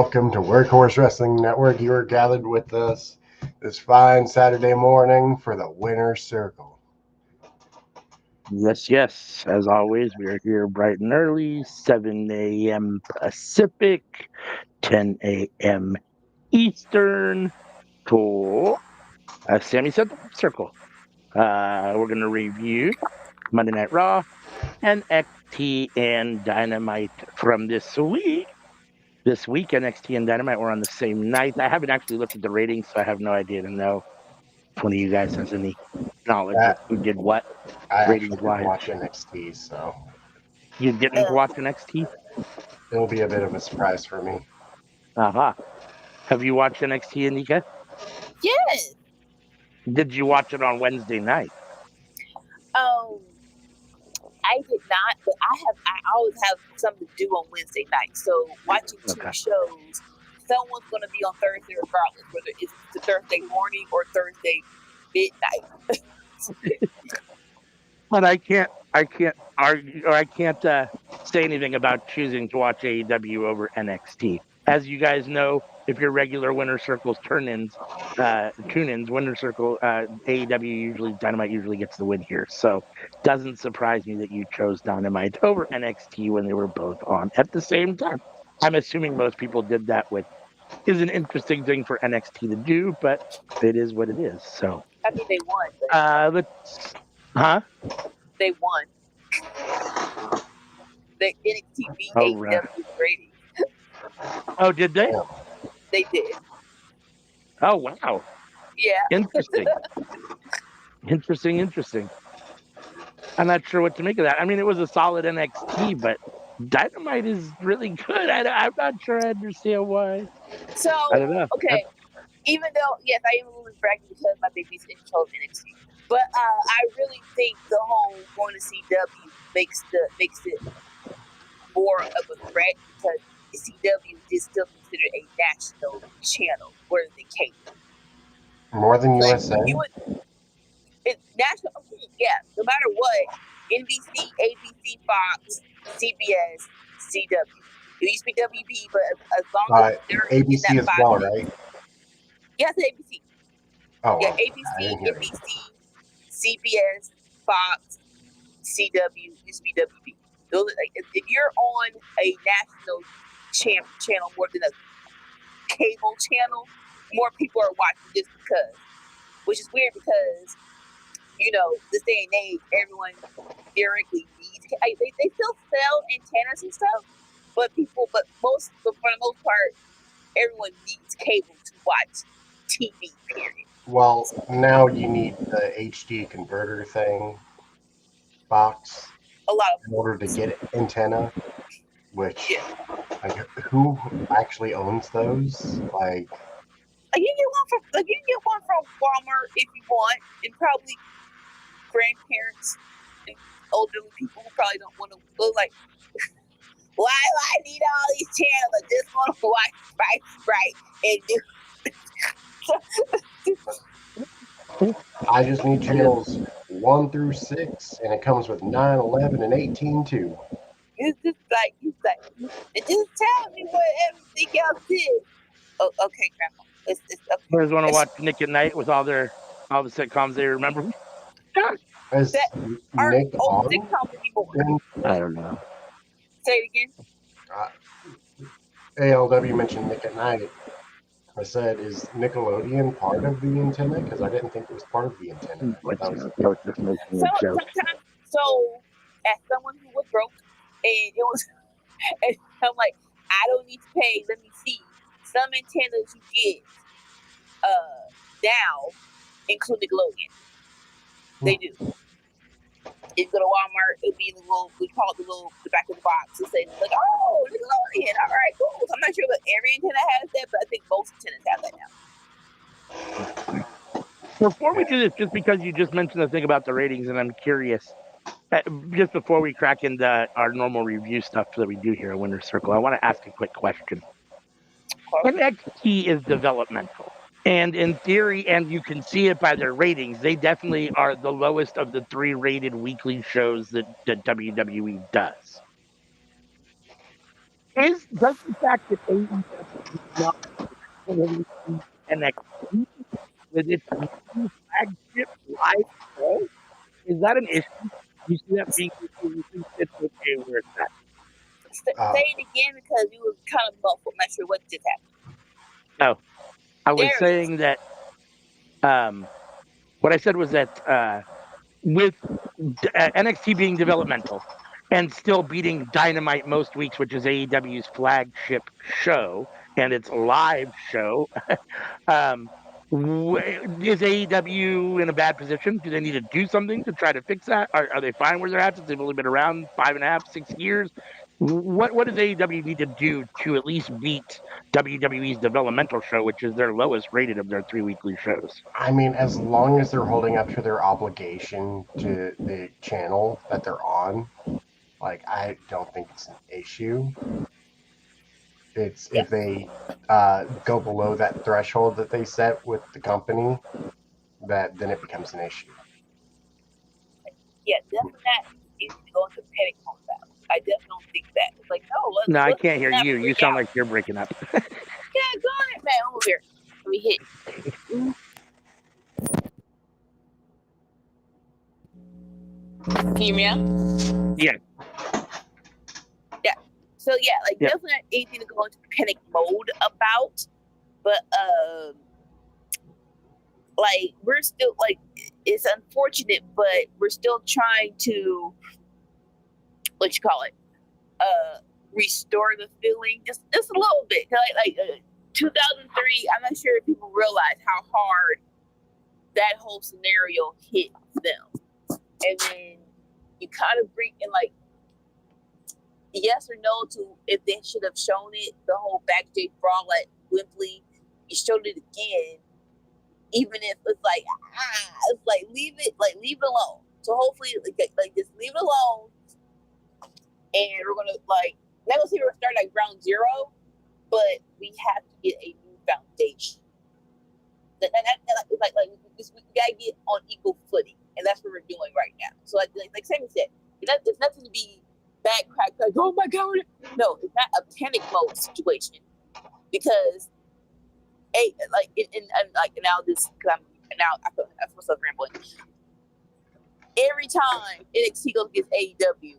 welcome to Workhorse Wrestling Network. You are gathered with us this fine Saturday morning for the Winner's Circle. Yes. As always, we are here bright and early, 7 a.m. Pacific, 10 a.m. Eastern, to Sammy said the Circle. We're going to review Monday Night Raw, NXT, and Dynamite from this week. This week, NXT and Dynamite were on the same night. I haven't actually looked at the ratings, so I have no idea to know if one of you guys has any knowledge of who did what I actually ratings didn't wise. watch NXT, so You didn't watch NXT? it'll be a bit of a surprise for me. Uh-huh. Have you watched NXT, Anika? Yes. Did you watch it on Wednesday night? I did not, but I always have something to do on Wednesday night. So watching two shows, someone's gonna be on Thursday regardless, whether it's the Thursday morning or Thursday midnight. But I can't argue, or I can't say anything about choosing to watch AEW over NXT. As you guys know, if you're regular Winner Circle's tune-ins, Winner Circle, AEW Dynamite usually gets the win here. So doesn't surprise me that you chose Dynamite over NXT when they were both on at the same time. I'm assuming most people did that, which is an interesting thing for NXT to do, but it is what it is. So I mean, they won. They won. The NXT beat AEW rating. Oh, did they? They did. Oh, wow. Yeah. Interesting. I'm not sure what to make of that. I mean, it was a solid NXT, but Dynamite is really good. I'm not sure I understand why. So, I don't know. Okay. Even though, yes, I am a little bragging because my baby's in control of NXT. But I really think the whole going to CW makes it more of a threat because CW is still considered a national channel rather than cable. More than USA? It's national, yeah. No matter what, NBC, ABC, Fox, CBS, CW. It used to be WB, but as long as they're ABC in that as well, right? Yes, ABC. Oh, yeah, ABC, NBC, CBS, Fox, CW, used to be WB. Those, if you're on a national channel more than a cable channel, more people are watching just because. Which is weird because, this day and age, everyone theoretically needs. They still sell antennas and stuff, but for the most part, everyone needs cable to watch TV. Period. Well, now you need the HD converter thing box in order to get antenna, which who actually owns those? Like, you can get one from Walmart if you want, and probably grandparents and elderly people who probably don't want to look like. Why do I need all these channels? I just want to watch Bright and do. I just need channels 1 through 6, and it comes with 9, 11, and 18 too. It's just like, just tell me what everything else is. Oh, okay, Grandma. It's okay. You guys want to watch Nick at Night with all the sitcoms they remember? Is Nick on? Sitcoms anymore. I don't know. Say it again. ALW mentioned Nick at Night. I said, is Nickelodeon part of the antenna? Because I didn't think it was part of the antenna. So, as someone who was broke, and I'm like, I don't need to pay. Let me see. Some antennas you get now include Nickelodeon. They do. If you go to Walmart, it'll be we call it the back of the box. It says like, oh, Nickelodeon. All right, cool. So I'm not sure that every antenna has that, but I think most antennas have that now. Before we do this, just because you just mentioned the thing about the ratings, and I'm curious, just before we crack into our normal review stuff that we do here at Winner's Circle, I want to ask a quick question. NXT is developmental. And in theory, and you can see it by their ratings, they definitely are the lowest of the 3 rated weekly shows that WWE does. does the fact that AEW is not releasing NXT with its new flagship live show, is that an issue? You see that being an issue? You think it's okay where it's at? Say it again because you were kind of muffled. I'm not sure what just happened. Oh, I was There it is. saying that what I said was that with NXT being developmental and still beating Dynamite most weeks, which is AEW's flagship show and its live show, um, is AEW in a bad position? Do they need to do something to try to fix that? Are they fine where they're at since they've only been around 5.5, 6 years? What does AEW need to do to at least beat WWE's developmental show, which is their lowest rated of their 3 weekly shows? I mean, as long as they're holding up to their obligation to the channel that they're on, like, I don't think it's an issue. It's Yeah. if they go below that threshold that they set with the company, that then it becomes an issue. Yeah, definitely not easy to go into panic mode about. I definitely don't think that. It's like, no, No, I let's can't hear not you. You freak sound out. like you're breaking up. Yeah, go ahead, man. Over here. Let me hit. Can you hear me now? Yeah. Yeah. So yeah, like Yeah. definitely not anything to go into panic mode about. But like we're still like it's unfortunate, but we're still trying to what you call it, restore the feeling just a little bit. Like 2003, I'm not sure if people realize how hard that whole scenario hit them, and then you kind of bring in like yes or no to if they should have shown it the whole backstage brawl at Wembley. You showed it again, even if it's like it's like leave it alone. So hopefully, like just leave it alone, and we're gonna like not gonna say we're starting like ground zero, but we have to get a new foundation. Like we gotta get on equal footing, and that's what we're doing right now. So like Sammy said, there's nothing to be bad crack. Like, oh my god, no, it's not a panic mode situation because like now this because I feel myself rambling. Every time NXT goes against AEW,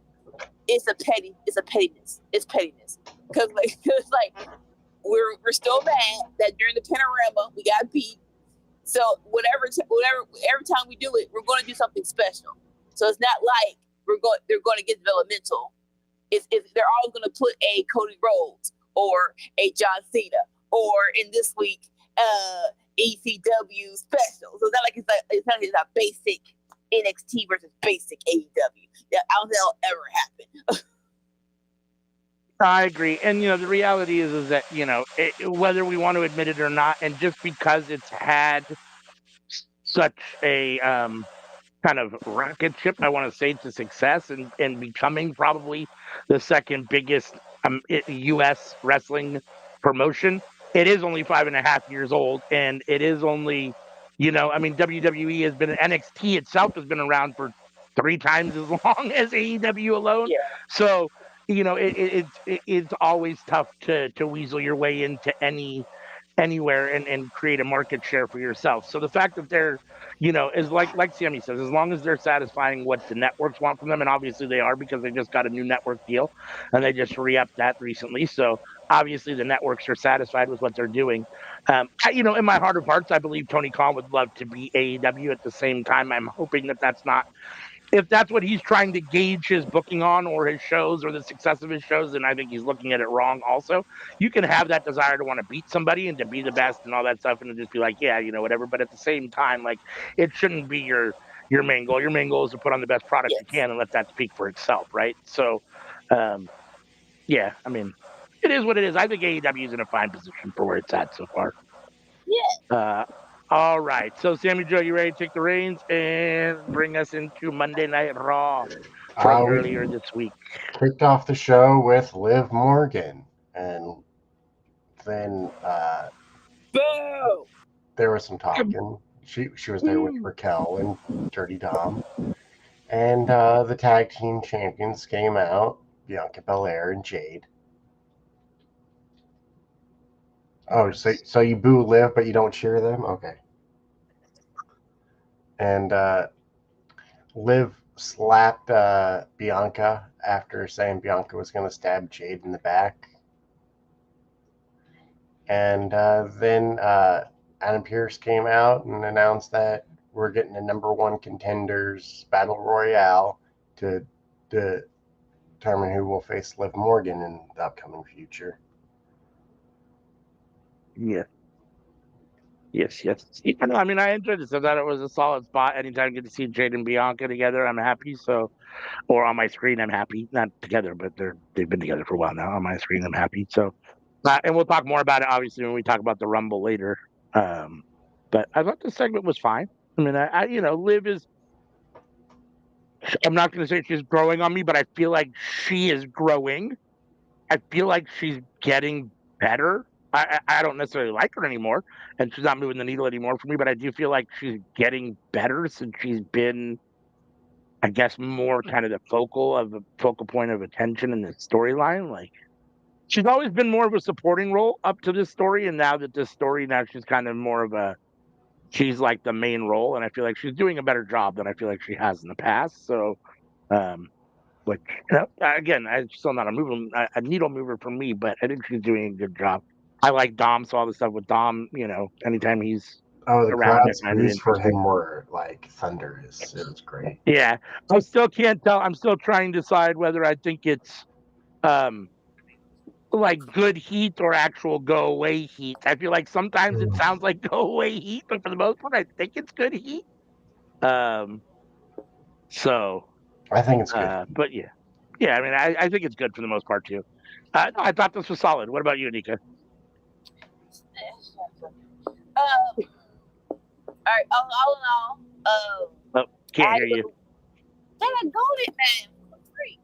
it's pettiness. It's pettiness because like we're still mad that during the panorama we got beat. So whatever every time we do it, we're going to do something special. So it's not like they're going to get developmental. It's they're always going to put a Cody Rhodes or a John Cena or in this week ECW special. So it's not like it's a basic NXT versus basic AEW. I don't think that'll ever happen. I agree. And, the reality is that, whether we want to admit it or not, and just because it's had such a kind of rocket ship, I want to say, to success and becoming probably the second biggest U.S. wrestling promotion, it is only 5.5 years old. And it is only, WWE has been, NXT itself has been around for 3 times as long as AEW alone. Yeah. So, it's always tough to weasel your way into anywhere and create a market share for yourself. So the fact that they're, is like Sammy says, as long as they're satisfying what the networks want from them, and obviously they are because they just got a new network deal and they just re-upped that recently. So obviously the networks are satisfied with what they're doing. In my heart of hearts, I believe Tony Khan would love to be AEW. At the same time, I'm hoping that that's not, if that's what he's trying to gauge his booking on or his shows or the success of his shows, then I think he's looking at it wrong also. You can have that desire to want to beat somebody and to be the best and all that stuff and to just be like, yeah, whatever. But at the same time, like, it shouldn't be your main goal. Your main goal is to put on the best product you can and let that speak for itself, right? So, yeah, I mean, it is what it is. I think AEW is in a fine position for where it's at so far. Yeah. All right. So, Sammy Joe, you ready to take the reins and bring us into Monday Night Raw from We earlier this week? kicked off the show with Liv Morgan, and then there was some talking. She was there with Raquel and Dirty Dom, and the tag team champions came out, Bianca Belair and Jade, Oh, so you boo Liv, but you don't cheer them? Okay. And Liv slapped Bianca after saying Bianca was going to stab Jade in the back. And then Adam Pearce came out and announced that we're getting a number one contenders battle royale to determine who will face Liv Morgan in the upcoming future. Yeah. Yes. I mean, I enjoyed this. I thought it was a solid spot. Anytime I get to see Jade and Bianca together, I'm happy. So, or on my screen, I'm happy. Not together, but they've been together for a while now. On my screen, I'm happy. So, and we'll talk more about it, obviously, when we talk about the Rumble later. But I thought the segment was fine. I mean, Liv is. I'm not going to say she's growing on me, but I feel like she is growing. I feel like she's getting better. I don't necessarily like her anymore, and she's not moving the needle anymore for me. But I do feel like she's getting better since she's been, I guess, more kind of the focal point of attention in the storyline. Like she's always been more of a supporting role up to this story, and now that this story, now she's kind of more of a she's like the main role, and I feel like she's doing a better job than I feel like she has in the past. So, um, which again, it's still not a needle mover for me, but I think she's doing a good job. I like Dom, so all the stuff with Dom, anytime he's Oh, the around, I crowd's find it views for interesting. him were like thunderous. It was great. Yeah, I still can't tell. I'm still trying to decide whether I think it's um like good heat or actual go away heat. I feel like sometimes it sounds like go away heat, but for the most part, I think it's good heat. Um, so, I think it's good. but yeah. I mean, I think it's good for the most part too. No, I thought this was solid. What about you, Nika? All right. All in all, Oh, can't hear you. Then I got it, man. Free.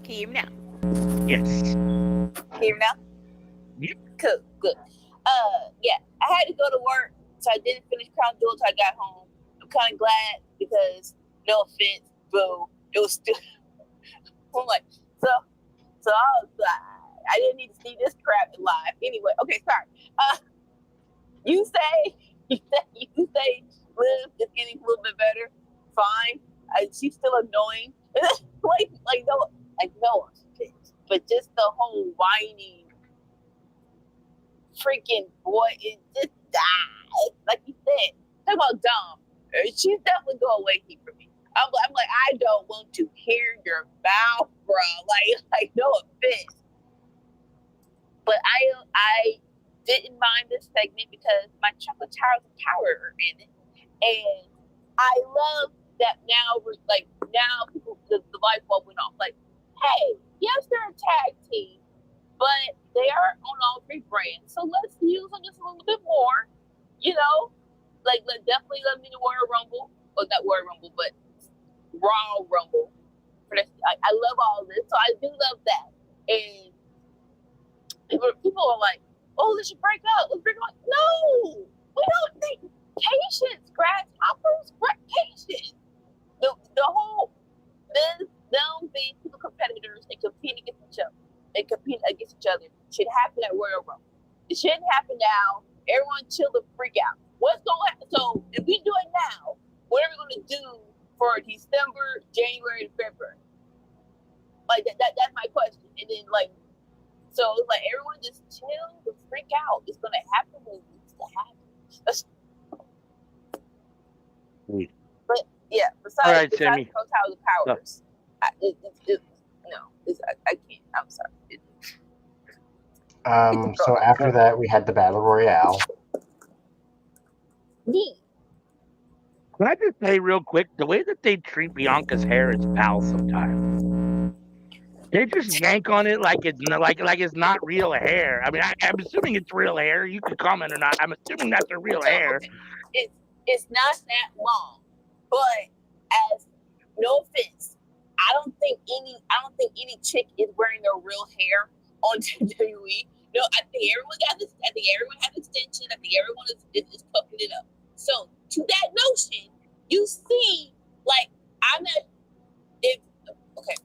Can you hear me now? Yes. Can you hear me now? Yep. Cool. Good. Yeah. I had to go to work, so I didn't finish Crown Jewel until I got home. I'm kind of glad because, no offense, boo, it was still. I'm like, so I was like, I didn't need to see this crap live. Anyway, okay, sorry. You say Liv is getting a little bit better. Fine. She's still annoying. No offense, but just the whole whining freaking boy, it just died. Like you said, talk about Dom. She's definitely go away heat for me. I'm like, I don't want to hear your mouth, bro. Like no offense. But I didn't mind this segment because my chocolate towers of power are in it. And I love that now people the light bulb went off. Like, hey, yes, they're a tag team, but they are on all three brands. So let's use them just a little bit more. Definitely let me the Royal Rumble. Well, not Royal Rumble, but Raw Rumble. I love all this. So I do love that. And people are like, oh, let's break up. Let's break up. No, we don't think patience, grasshoppers, patience. The whole them being people competitors and competing against each other should happen at Royal Rumble. It shouldn't happen now. Everyone chill and freak out. What's gonna happen? So if we do it now, what are we gonna do for December, January, and February? Like that's my question. And then so it's like everyone just chill and freak out. It's gonna happen when it needs to happen. But yeah, besides Sammy. Towers of Powers, I can't. I'm sorry. So after that, we had the Battle Royale. Can I just say real quick, the way that they treat Bianca's hair is foul sometimes. They just yank on it like it's not real hair. I mean, I'm assuming it's real hair. You can comment or not. I'm assuming that's her real hair. It's not that long, but as no offense, I don't think any chick is wearing their real hair on WWE. No, I think everyone got this. I think everyone has extension. I think everyone is cooking it up. So to that notion, you see, I'm not. Okay,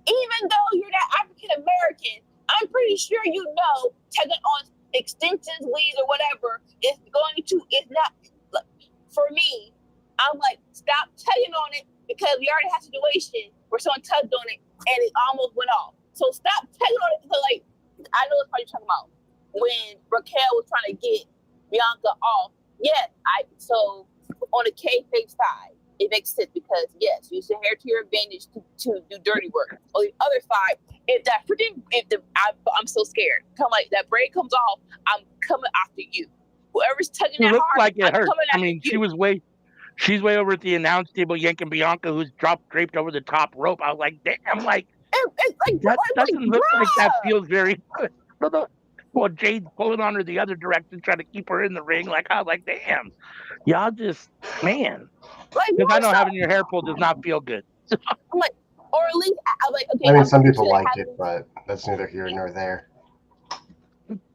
even though you're not African American, I'm pretty sure you know taking on extensions, weeds, or whatever is going to is not. For me, I'm like, stop tugging on it because we already had a situation where someone tugged on it and it almost went off. So stop tugging on it because, like, I know it's what you're talking about when Raquel was trying to get Bianca off. Yes, so on the kayfabe side, it makes sense because yes, use the hair to your advantage to do dirty work. On the other side, I'm so scared. Come like that braid comes off, I'm coming after you. Whoever's tugging that hard, like it I'm hurt. coming after you. She's way over at the announce table yanking Bianca, who's draped over the top rope. I was like, damn, like that doesn't look like that feels very good. Well, Jade's pulling on her the other direction, trying to keep her in the ring. Like, I was like, damn, y'all just, man. Because I know having your hair pulled does not feel good. I'm like, or at least I'm like, okay. I mean, some people liked it, but that's neither here nor there.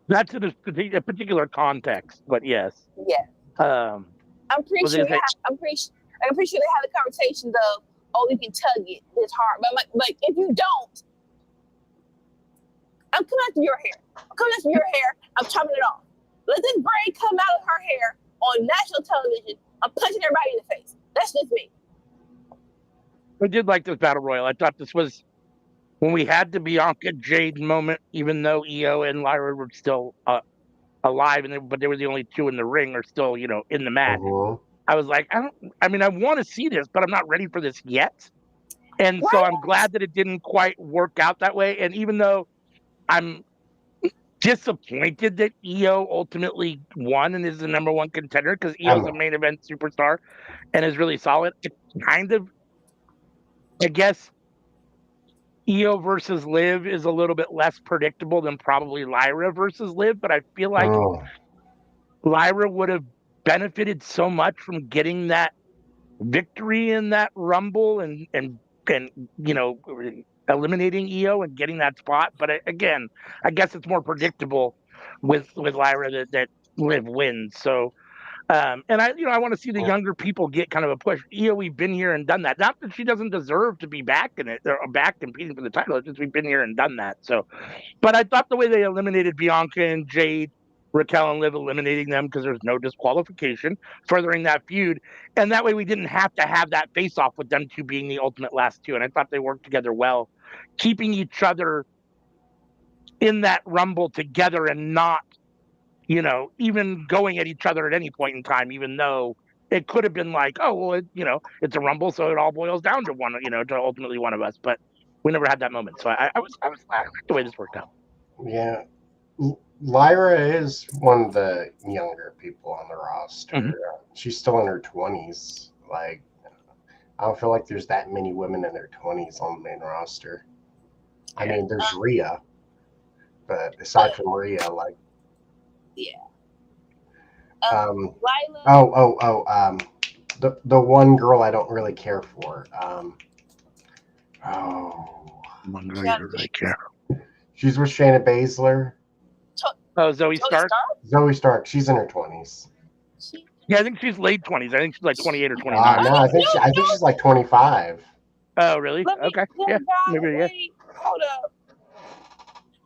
That's in a particular context, but yes. Yeah. I'm pretty sure they have the conversations of, oh, you can tug it this hard, but like if you don't, I'm coming after your hair. I'm chopping it off. Let this braid come out of her hair on national television. I'm punching everybody in the face. That's just me. I did like this battle royal. I thought this was when we had the Bianca Jade moment, even though Io and Lyra were still alive, but they were the only two in the ring or still, in the match. Mm-hmm. I was like, I want to see this, but I'm not ready for this yet. And so I'm glad that it didn't quite work out that way. And even though I'm disappointed that Io ultimately won and is the number one contender because Io's a main event superstar and is really solid, it kind of, I guess, Io versus Liv is a little bit less predictable than probably Lyra versus Liv, but I feel like Lyra would have benefited so much from getting that victory in that Rumble and eliminating Io and getting that spot. But again, I guess it's more predictable with Lyra that Liv wins. So and I want to see the younger people get kind of a push. Io, we've been here and done that. Not that she doesn't deserve to be back in it or back competing for the title. It's just we've been here and done that. So, but I thought the way they eliminated Bianca and Jade, Raquel and Liv, eliminating them because there's no disqualification, furthering that feud, and that way we didn't have to have that face off with them two being the ultimate last two. And I thought they worked together well, keeping each other in that Rumble together and not even going at each other at any point in time, even though it could have been like, oh, well, it's a Rumble, so it all boils down to one, to ultimately one of us. But we never had that moment. So I liked the way this worked out. Yeah. Lyra is one of the younger people on the roster. Mm-hmm. She's still in her 20s. Like, I don't feel like there's that many women in their 20s on the main roster. I mean, there's Rhea, but aside from Rhea, like, Lila. The one girl I don't really care for. One girl you don't really care. She's with Shayna Baszler. Oh, Zoe Stark? Zoe Stark. She's in her 20s. Yeah, I think she's late 20s. I think she's like 28 or 29. No, I think she's like 25. Oh, really? Okay. Yeah, maybe, yeah. Hold up.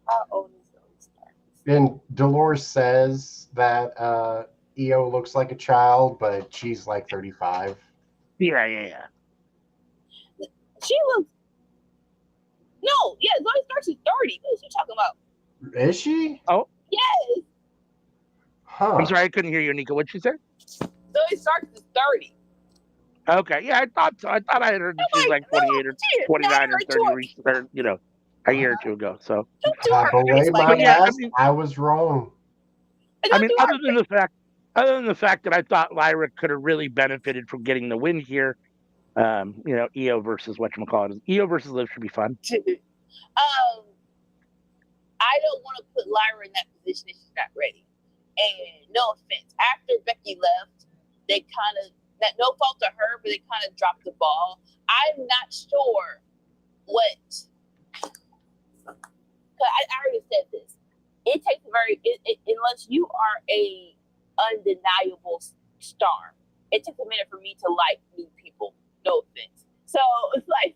How old is Zoe Stark? And Dolores says that Io looks like a child, but she's like 35. Yeah. She looks... No, yeah, Zoe Stark is 30. What are you talking about? Is she? Oh. Yes. Huh. I'm sorry, I couldn't hear you, Nika. What'd she say? Zoe Stark is 30. Okay, yeah, I thought so. I thought I had heard that she was like 28 or 29 or 30, or, a year or two ago. So I was wrong. I mean, other than the fact that I thought Lyra could have really benefited from getting the win here, Io versus whatchamacallit. Io versus Liv should be fun. I don't want to put Lyra in that position if she's not ready. And no offense, after Becky left, they kind of, no fault to her, but they kind of dropped the ball. I'm not sure what, because I already said this. It takes unless you are a undeniable star, it takes a minute for me to like new people. No offense. So it's like,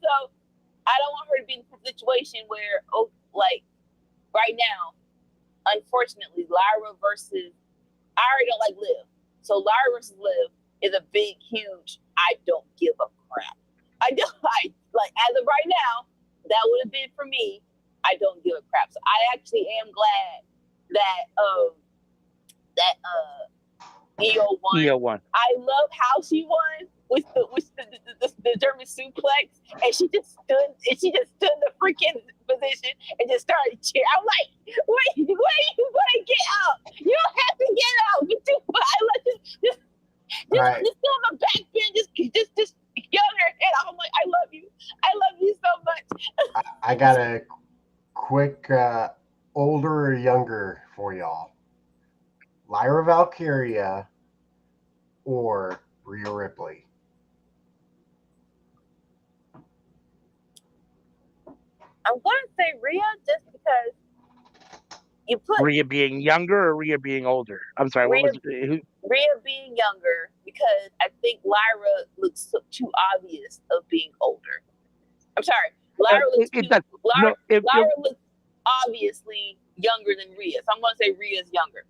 I don't want her to be in a situation where, like right now, unfortunately, Lyra versus I already don't like Liv. So Lyra versus Liv is a big, huge. I don't give a crap. I don't like as of right now. That would have been for me. I don't give a crap. So I actually am glad that EO won. EO won. I love how she won with the German suplex, and she just stood in the freaking position and just started cheering. I'm like, wait, you gotta get out. You don't have to get out. But I let just Right. still on the back bench, just yell her head off. I'm like, I love you so much. I got a quick older or younger for y'all. Lyra Valkyria or Rhea Ripley? I'm going to say Rhea just because you put Rhea being younger or Rhea being older? I'm sorry, Rhea, what was it? Rhea being younger because I think Lyra looks too obvious of being older. I'm sorry, Lyra looks obviously younger than Rhea, so I'm going to say Rhea's younger.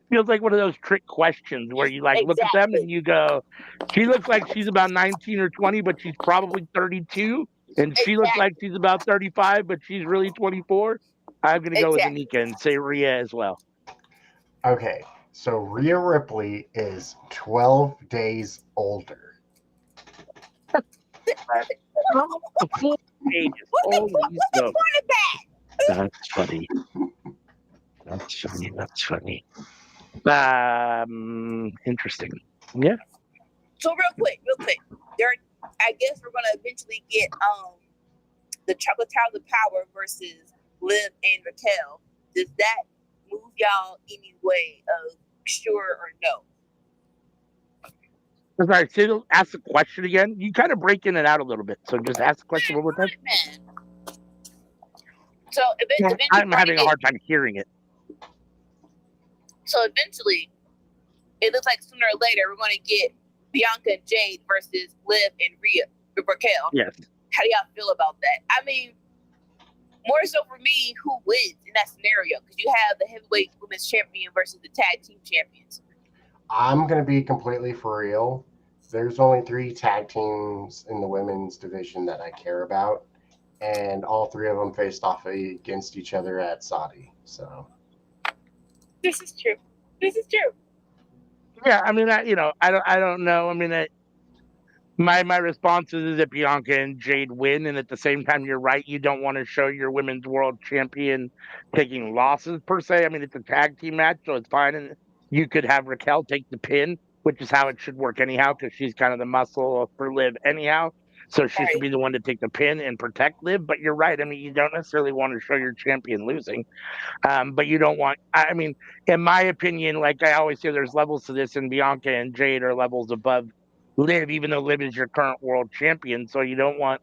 Feels like one of those trick questions where you like look at them and you go, she looks like she's about 19 or 20, but she's probably 32. And she looks like she's about 35, but she's really 24. I'm going to go with Anika and say Rhea as well. Okay, so Rhea Ripley is 12 days older. That's funny. That's funny. Interesting. Yeah. So real quick, I guess we're gonna eventually get the Chocolate Towers of Power versus Liv and Raquel. Does that move y'all any way of sure or no? Sorry, so ask the question again. You kind of break in and out a little bit, so just ask the question one more time. So eventually, I'm having a hard time hearing it. So eventually, it looks like sooner or later we're going to get Bianca and Jade versus Liv and Raquel. Yes. How do y'all feel about that? I mean, more so for me, who wins in that scenario? Because you have the heavyweight women's champion versus the tag team champions. I'm going to be completely for real. There's only 3 tag teams in the women's division that I care about, and all 3 of them faced off against each other at Saudi. So this is true. Yeah, I mean, I don't know. I mean, my response is that Bianca and Jade win, and at the same time, you're right. You don't want to show your women's world champion taking losses per se. I mean, it's a tag team match, so it's fine, and you could have Raquel take the pin, which is how it should work anyhow, because she's kind of the muscle for Liv anyhow. So she should be the one to take the pin and protect Liv. But you're right. I mean, you don't necessarily want to show your champion losing. But you don't want, I mean, in my opinion, like I always say, there's levels to this, and Bianca and Jade are levels above Liv, even though Liv is your current world champion. So you don't want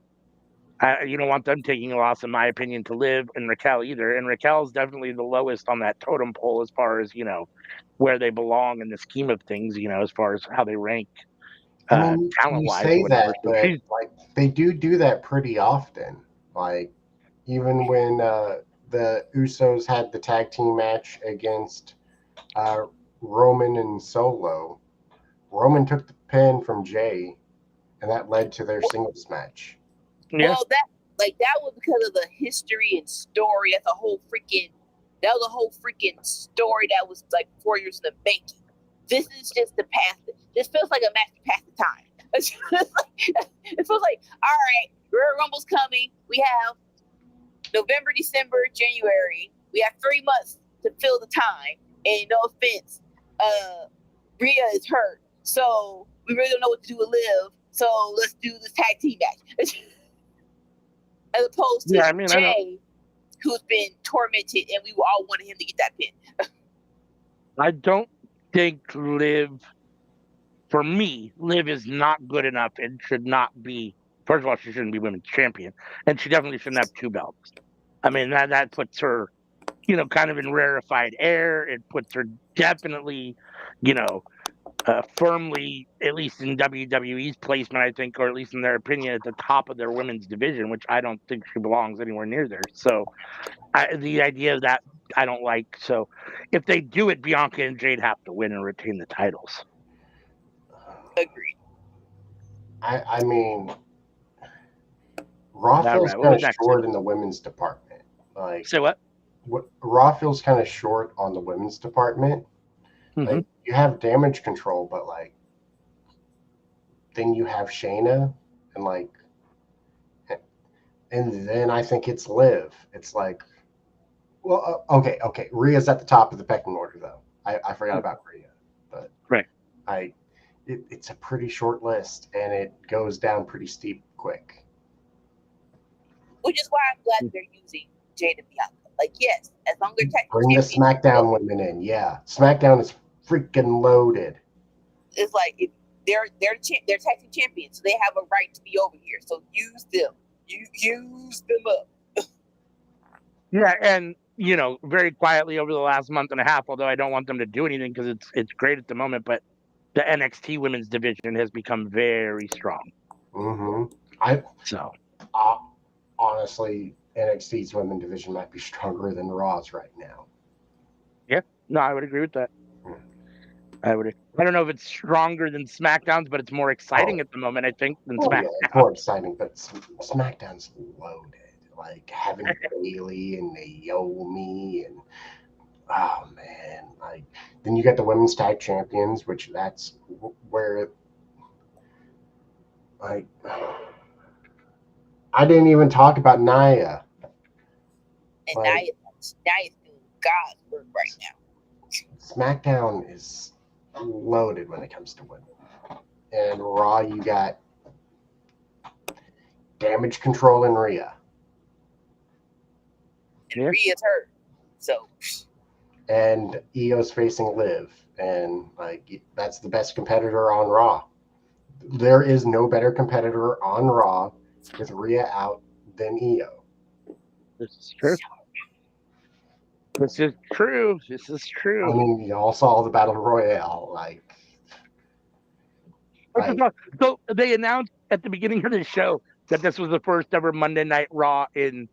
them taking a loss, in my opinion, to Liv and Raquel either. And Raquel's definitely the lowest on that totem pole as far as, where they belong in the scheme of things, as far as how they rank talent-wise. You say that, but like they do that pretty often. Like even when the Usos had the tag team match against Roman and Solo, Roman took the pin from Jay, and that led to their singles match. Yeah. Well, that was because of the history and story. That was a whole freaking story that was like 4 years in the making. This is just the past. This feels like a match to pass the time. It feels like, all right, Royal Rumble's coming. We have November, December, January. We have 3 months to fill the time. And no offense, Rhea is hurt, so we really don't know what to do with Liv. So let's do this tag team match, as opposed to Jay, who's been tormented, and we all wanted him to get that pin. I don't think Liv is not good enough and should not be. First of all, she shouldn't be women's champion, and she definitely shouldn't have 2 belts. I mean, that puts her, kind of in rarefied air. It puts her definitely, firmly, at least in WWE's placement, I think, or at least in their opinion, at the top of their women's division, which I don't think she belongs anywhere near there. So the idea of that, I don't like. So if they do it, Bianca and Jade have to win and retain the titles. Agreed. I mean, Raw feels kind of short in the women's department. Like, say what? Raw feels kind of short on the women's department. Mm-hmm. Like, you have Damage Control, but like, then you have Shayna, and like, and then I think it's Liv. It's like, well, okay. Rhea's at the top of the pecking order, though. I forgot about Rhea, but right. It's a pretty short list, and it goes down pretty steep quick. Which is why I'm glad they're using Jade and Bianca. Like, yes, as long as they're bring the SmackDown women in. Yeah, SmackDown is freaking loaded. It's like if they're tag team champions, so they have a right to be over here. So use them. Use them up. Yeah, and very quietly over the last month and a half, although I don't want them to do anything because it's great at the moment, but the NXT women's division has become very strong. Mm-hmm. Honestly, NXT's women's division might be stronger than Raw's right now. Yeah, no, I would agree with that. I don't know if it's stronger than SmackDown's, but it's more exciting at the moment, I think, than SmackDown. Yeah, it's more exciting, but SmackDown's loaded. Like having Bayley and Naomi and oh man, like then you got the women's tag champions, which that's where like I didn't even talk about Nia. And Nia's doing God's work right now. SmackDown is loaded when it comes to women. And Raw, you got Damage Control and Rhea. And Rhea's hurt. So. And Io's facing Liv. And like that's the best competitor on Raw. There is no better competitor on Raw with Rhea out than Io. This is true. This is true. I mean, you all saw the Battle Royale. So they announced at the beginning of the show that this was the first ever Monday Night Raw in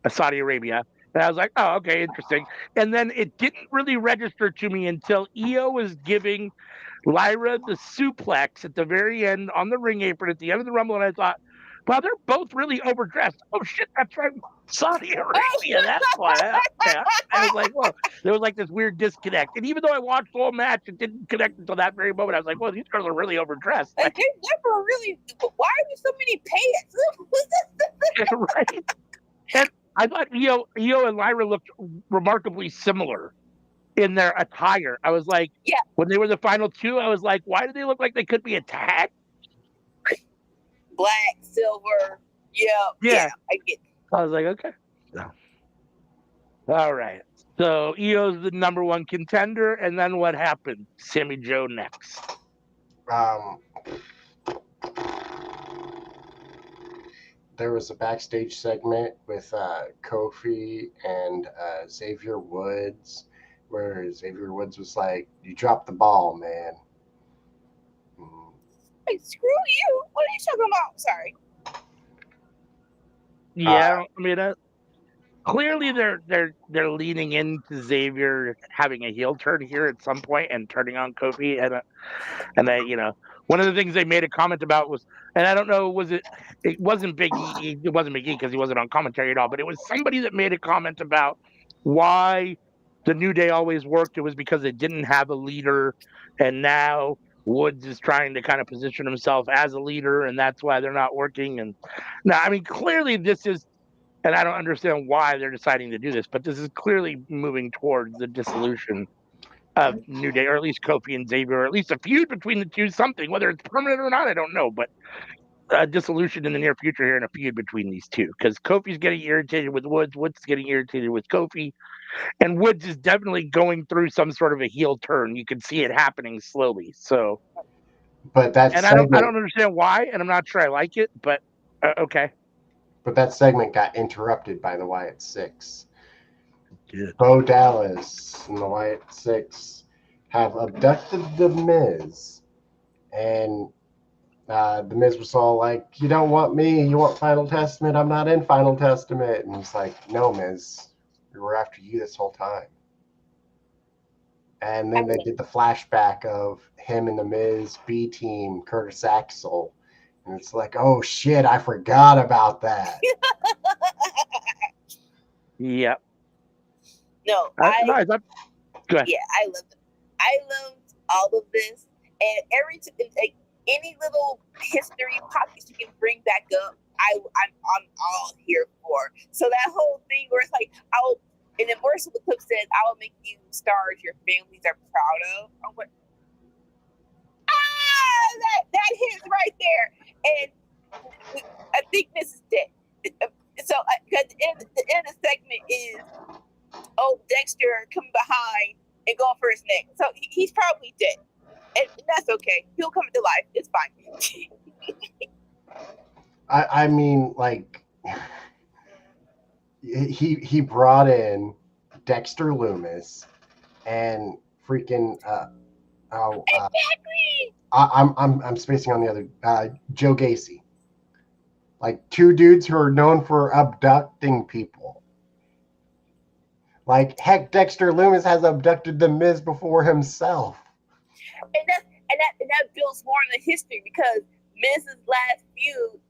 Saudi Arabia. And I was like, oh, okay, interesting. And then it didn't really register to me until Io was giving Lyra the suplex at the very end on the ring apron at the end of the Rumble. And I thought, wow, they're both really overdressed. Oh, shit, that's right. Saudi Arabia, that's why. Yeah. I was like, well, there was like this weird disconnect. And even though I watched the whole match, it didn't connect until that very moment. I was like, well, these girls are really overdressed. They never really, why are there so many pants? Right. And I thought Io and Lyra looked remarkably similar in their attire. I was like, yeah. When they were the final two, I was like, why do they look like they could be a tag? Black, silver, yeah, I get it. I was like, okay. No. All right. So Io's the number one contender, and then what happened? Sammy Joe next. There was a backstage segment with Kofi and Xavier Woods, where Xavier Woods was like, "You dropped the ball, man." Hey, screw you! What are you talking about? Sorry. Yeah, I mean, clearly they're leaning into Xavier having a heel turn here at some point and turning on Kofi, and they, one of the things they made a comment about was, and I don't know, it wasn't Big E, it wasn't Big E because he wasn't on commentary at all, but it was somebody that made a comment about why the New Day always worked. It was because they didn't have a leader, and now Woods is trying to kind of position himself as a leader, and that's why they're not working. And now, I mean, clearly this is, and I don't understand why they're deciding to do this, but this is clearly moving towards the dissolution of New Day, or at least Kofi and Xavier, or at least a feud between the two, something, whether it's permanent or not, I don't know, but a dissolution in the near future here and a feud between these two, because Kofi's getting irritated with Woods, Woods is getting irritated with Kofi, and Woods is definitely going through some sort of a heel turn. You can see it happening slowly. So, but I don't understand why, and I'm not sure I like it, but okay. But that segment got interrupted by the Wyatt Six. Bo Dallas and the Wyatt Six have abducted the Miz, and the Miz was all like, "You don't want me. You want Final Testament. I'm not in Final Testament." And he's like, "No, Miz, we were after you this whole time." And then they did the flashback of him and the Miz B team, Curtis Axel, and it's like, "Oh shit, I forgot about that." Yep. No, Go ahead. Yeah, I loved all of this, and like any little history pockets you can bring back up, I'm all here for. So that whole thing where it's like and then more so the clip said, "I will make you stars your families are proud of." I'm like, that hits right there, and I think this is dead. So because the end of the segment is, oh, Dexter coming behind and going for his neck. So he's probably dead. And that's okay. He'll come to life. It's fine. I mean, like, he brought in Dexter Loomis and freaking exactly. I'm spacing on the other Joe Gacy. Like two dudes who are known for abducting people. Like, heck, Dexter Loomis has abducted the Miz before himself. And that builds more on the history, because Miz's last feud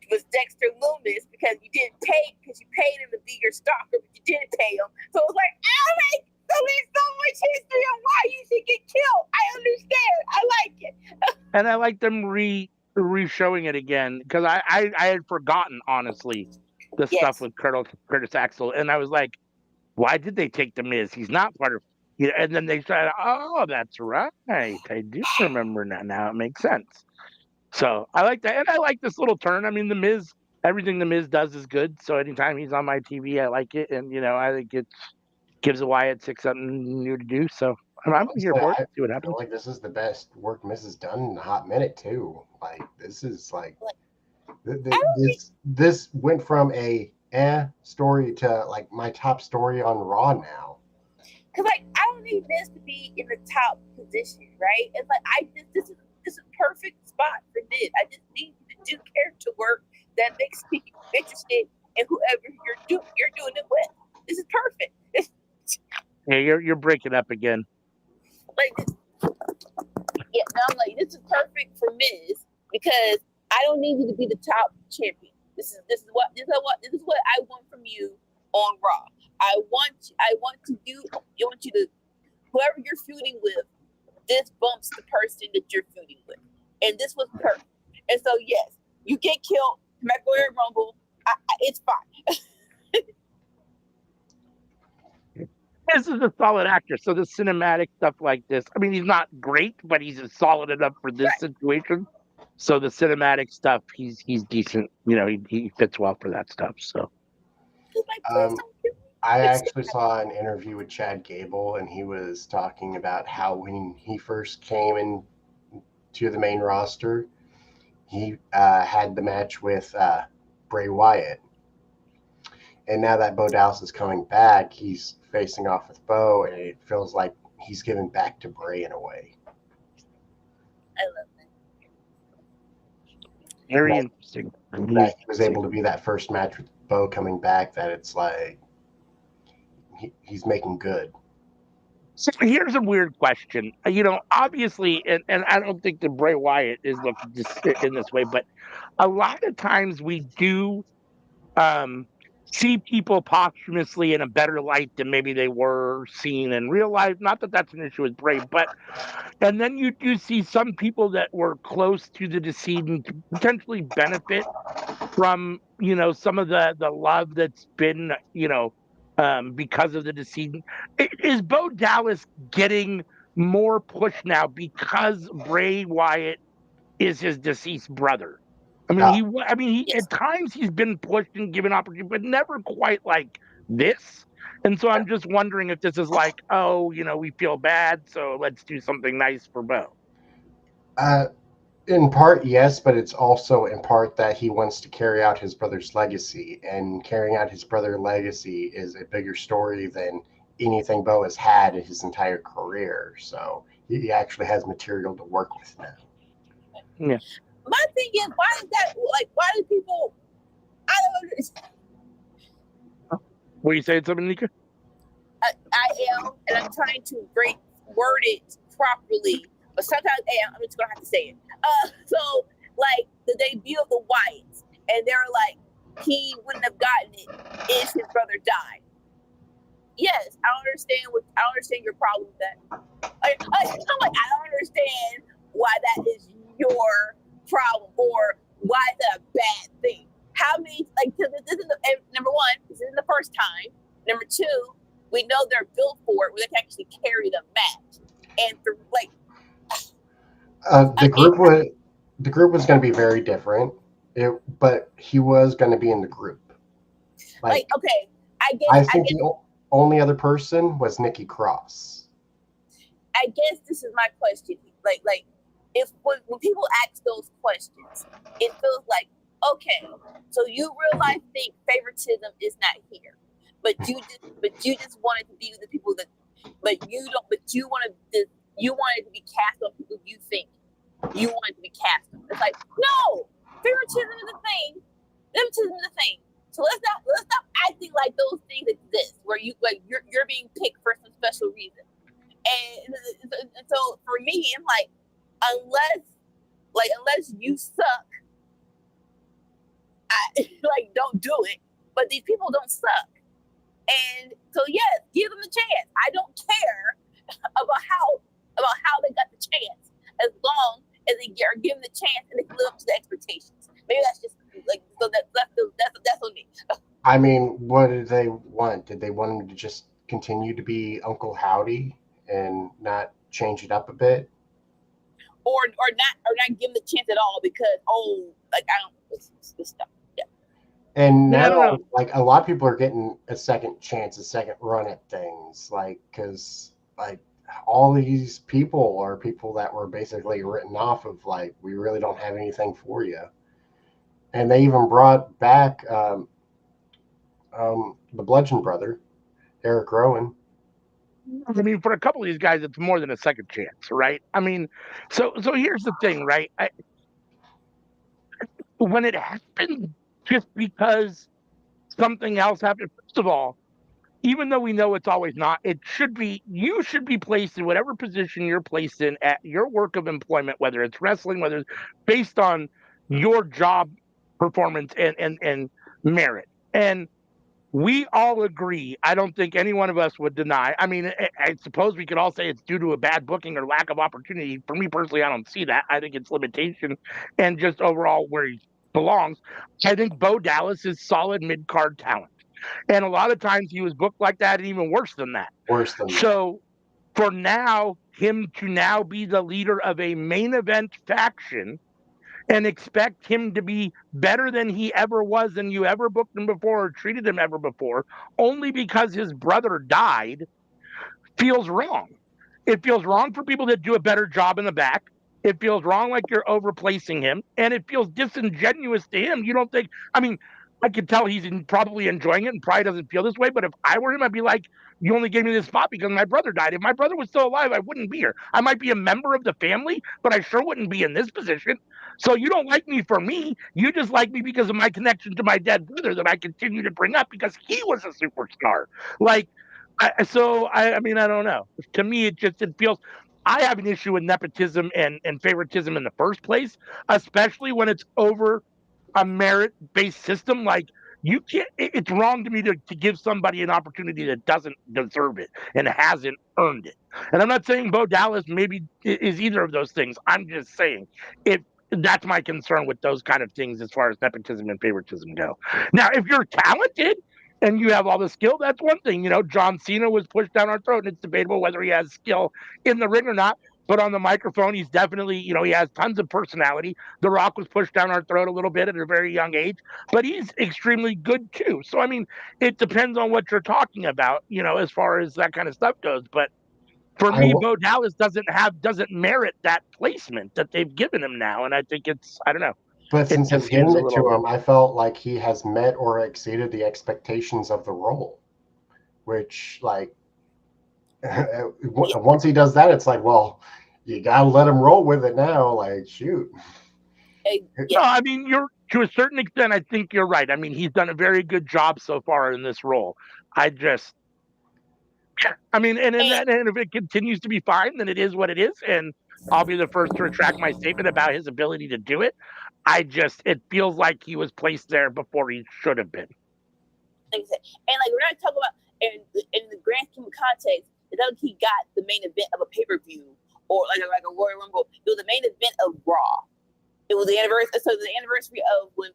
was Dexter Loomis, because you paid him to be your stalker, but you didn't pay him. So it was like, oh my, so there's so much history on why you should get killed. I understand. I like it. And I like them re-showing it again, because I had forgotten, honestly, the stuff with Curtis Axel, and I was like, why did they take the Miz? He's not part of, and then they said, oh, that's right. I do remember now. Now it makes sense. So I like that. And I like this little turn. I mean, the Miz, everything the Miz does is good. So anytime he's on my TV, I like it. And, I think it gives Wyatt Six something new to do. So I'm here for it. See what happens. I feel like this is the best work Miz has done in a hot minute, too. Like, this is like, this went from a story to like my top story on Raw now. Because like, I don't need Miz to be in the top position, right? It's like, this is a perfect spot for Miz. I just need you to do character work that makes me interested in whoever you're doing it with. This is perfect. Yeah, you're breaking up again. Like, yeah, no, I'm like, this is perfect for Miz, because I don't need you to be the top champion. This is what I want from you on Raw. I want you to, whoever you're feuding with, this bumps the person that you're feuding with, and this was perfect. And so yes, you get killed, Royal Rumble. It's fine. This is a solid actor, so the cinematic stuff like this. I mean, he's not great, but he's solid enough for this situation. So the cinematic stuff, he's decent. He fits well for that stuff. So. I actually saw an interview with Chad Gable, and he was talking about how when he first came in to the main roster, he had the match with Bray Wyatt. And now that Bo Dallas is coming back, he's facing off with Bo, and it feels like he's giving back to Bray in a way. I love that. Very interesting. That he was able to be that first match with Bo coming back, that it's like he's making good. So here's a weird question. Obviously, and I don't think that Bray Wyatt is looking in this way, but a lot of times we do see people posthumously in a better light than maybe they were seen in real life. Not that that's an issue with Bray, and then you do see some people that were close to the decedent potentially benefit from, some of the love that's been, because of the decedent. Is Bo Dallas getting more push now because Bray Wyatt is his deceased brother? I mean, at times he's been pushed and given opportunity, but never quite like this. And so I'm just wondering if this is like, oh, we feel bad, so let's do something nice for Bo. In part, yes, but it's also in part that he wants to carry out his brother's legacy, and carrying out his brother's legacy is a bigger story than anything Bo has had in his entire career. So he actually has material to work with now. Yeah. My thing is, why is that? Like, why do people? I don't understand. Were you saying something, Nika? I am, and I'm trying to word it properly, but sometimes I'm just gonna have to say it. So like the debut of the Wyatts, and they're like, he wouldn't have gotten it if his brother died. Yes, I don't understand your problem with that. I'm like, I don't understand why that is your problem or why it's a bad thing. How many this is number one, this isn't the first time. Number two, we know they're built for it where they can actually carry the match. And The group was going to be very different, but he was going to be in the group. Like okay, I think the only other person was Nikki Cross. I guess this is my question. Like if when people ask those questions, it feels like, okay, so you real life think favoritism is not here, but you just wanted to be with the people that, but you don't, but you wanted to be cast on people you think you wanted to be cast on. It's like, no, favoritism is a thing. Favoritism is a thing. So let's stop acting like those things exist, where you're being picked for some special reason. And so for me, I'm like, unless you suck, don't do it. But these people don't suck, and so yes, give them the chance. I don't care about how they got the chance, as long as they are given the chance and they can live up to the expectations. Maybe that's just so that's on me. I mean, what did they want? Did they want him to just continue to be Uncle Howdy and not change it up a bit, or not give him the chance at all because I don't this stuff. Yeah. And now, a lot of people are getting a second chance, a second run at things, because all these people are people that were basically written off of we really don't have anything for you, and they even brought back the Bludgeon Brother, Eric Rowan. I mean, for a couple of these guys, it's more than a second chance, right? I mean, so here's the thing, right? When it happens just because something else happened, first of all, even though we know it's always not, you should be placed in whatever position you're placed in at your work of employment, whether it's wrestling, whether it's based on your job performance and merit. And we all agree. I don't think any one of us would deny. I mean, I suppose we could all say it's due to a bad booking or lack of opportunity. For me personally, I don't see that. I think it's limitation and just overall where he belongs. I think Bo Dallas is solid mid-card talent. And a lot of times he was booked like that and even worse than that. So for now, him to now be the leader of a main event faction and expect him to be better than he ever was and you ever booked him before or treated him ever before, only because his brother died, feels wrong. It feels wrong for people that do a better job in the back. It feels wrong like you're overplacing him, and it feels disingenuous to him. You don't think, I mean, I could tell he's probably enjoying it and probably doesn't feel this way, but if I were him, I'd be like, you only gave me this spot because my brother died. If my brother was still alive, I wouldn't be here. I might be a member of the family, but I sure wouldn't be in this position. So you don't like me for me. You just like me because of my connection to my dead brother that I continue to bring up because he was a superstar. Like, I mean, I don't know. To me, it feels. I have an issue with nepotism and favoritism in the first place, especially when it's over a merit-based system. Like you can't. It's wrong to me to give somebody an opportunity that doesn't deserve it and hasn't earned it. And I'm not saying Bo Dallas maybe is either of those things. I'm just saying if that's my concern with those kind of things as far as nepotism and favoritism go. Now, if you're talented and you have all the skill, that's one thing. You know, John Cena was pushed down our throat, and it's debatable whether he has skill in the ring or not. But on the microphone, he's definitely, he has tons of personality. The Rock was pushed down our throat a little bit at a very young age, but he's extremely good too. So, I mean, it depends on what you're talking about, as far as that kind of stuff goes. But for me, Bo Dallas doesn't merit that placement that they've given him now. And I think I don't know. But since they've given it to him, I felt like he has met or exceeded the expectations of the role, which, Once he does that, it's like, well, you gotta let him roll with it now. Like, shoot. No, I mean, you're to a certain extent. I think you're right. I mean, he's done a very good job so far in this role. I just, I mean, and if it continues to be fine, then it is what it is, and I'll be the first to retract my statement about his ability to do it. It feels like he was placed there before he should have been. And like we're not talking about in the grand scheme of context, it's not like he got the main event of a pay-per-view or like a Royal Rumble. It was the main event of Raw. It was the anniversary, so the anniversary of when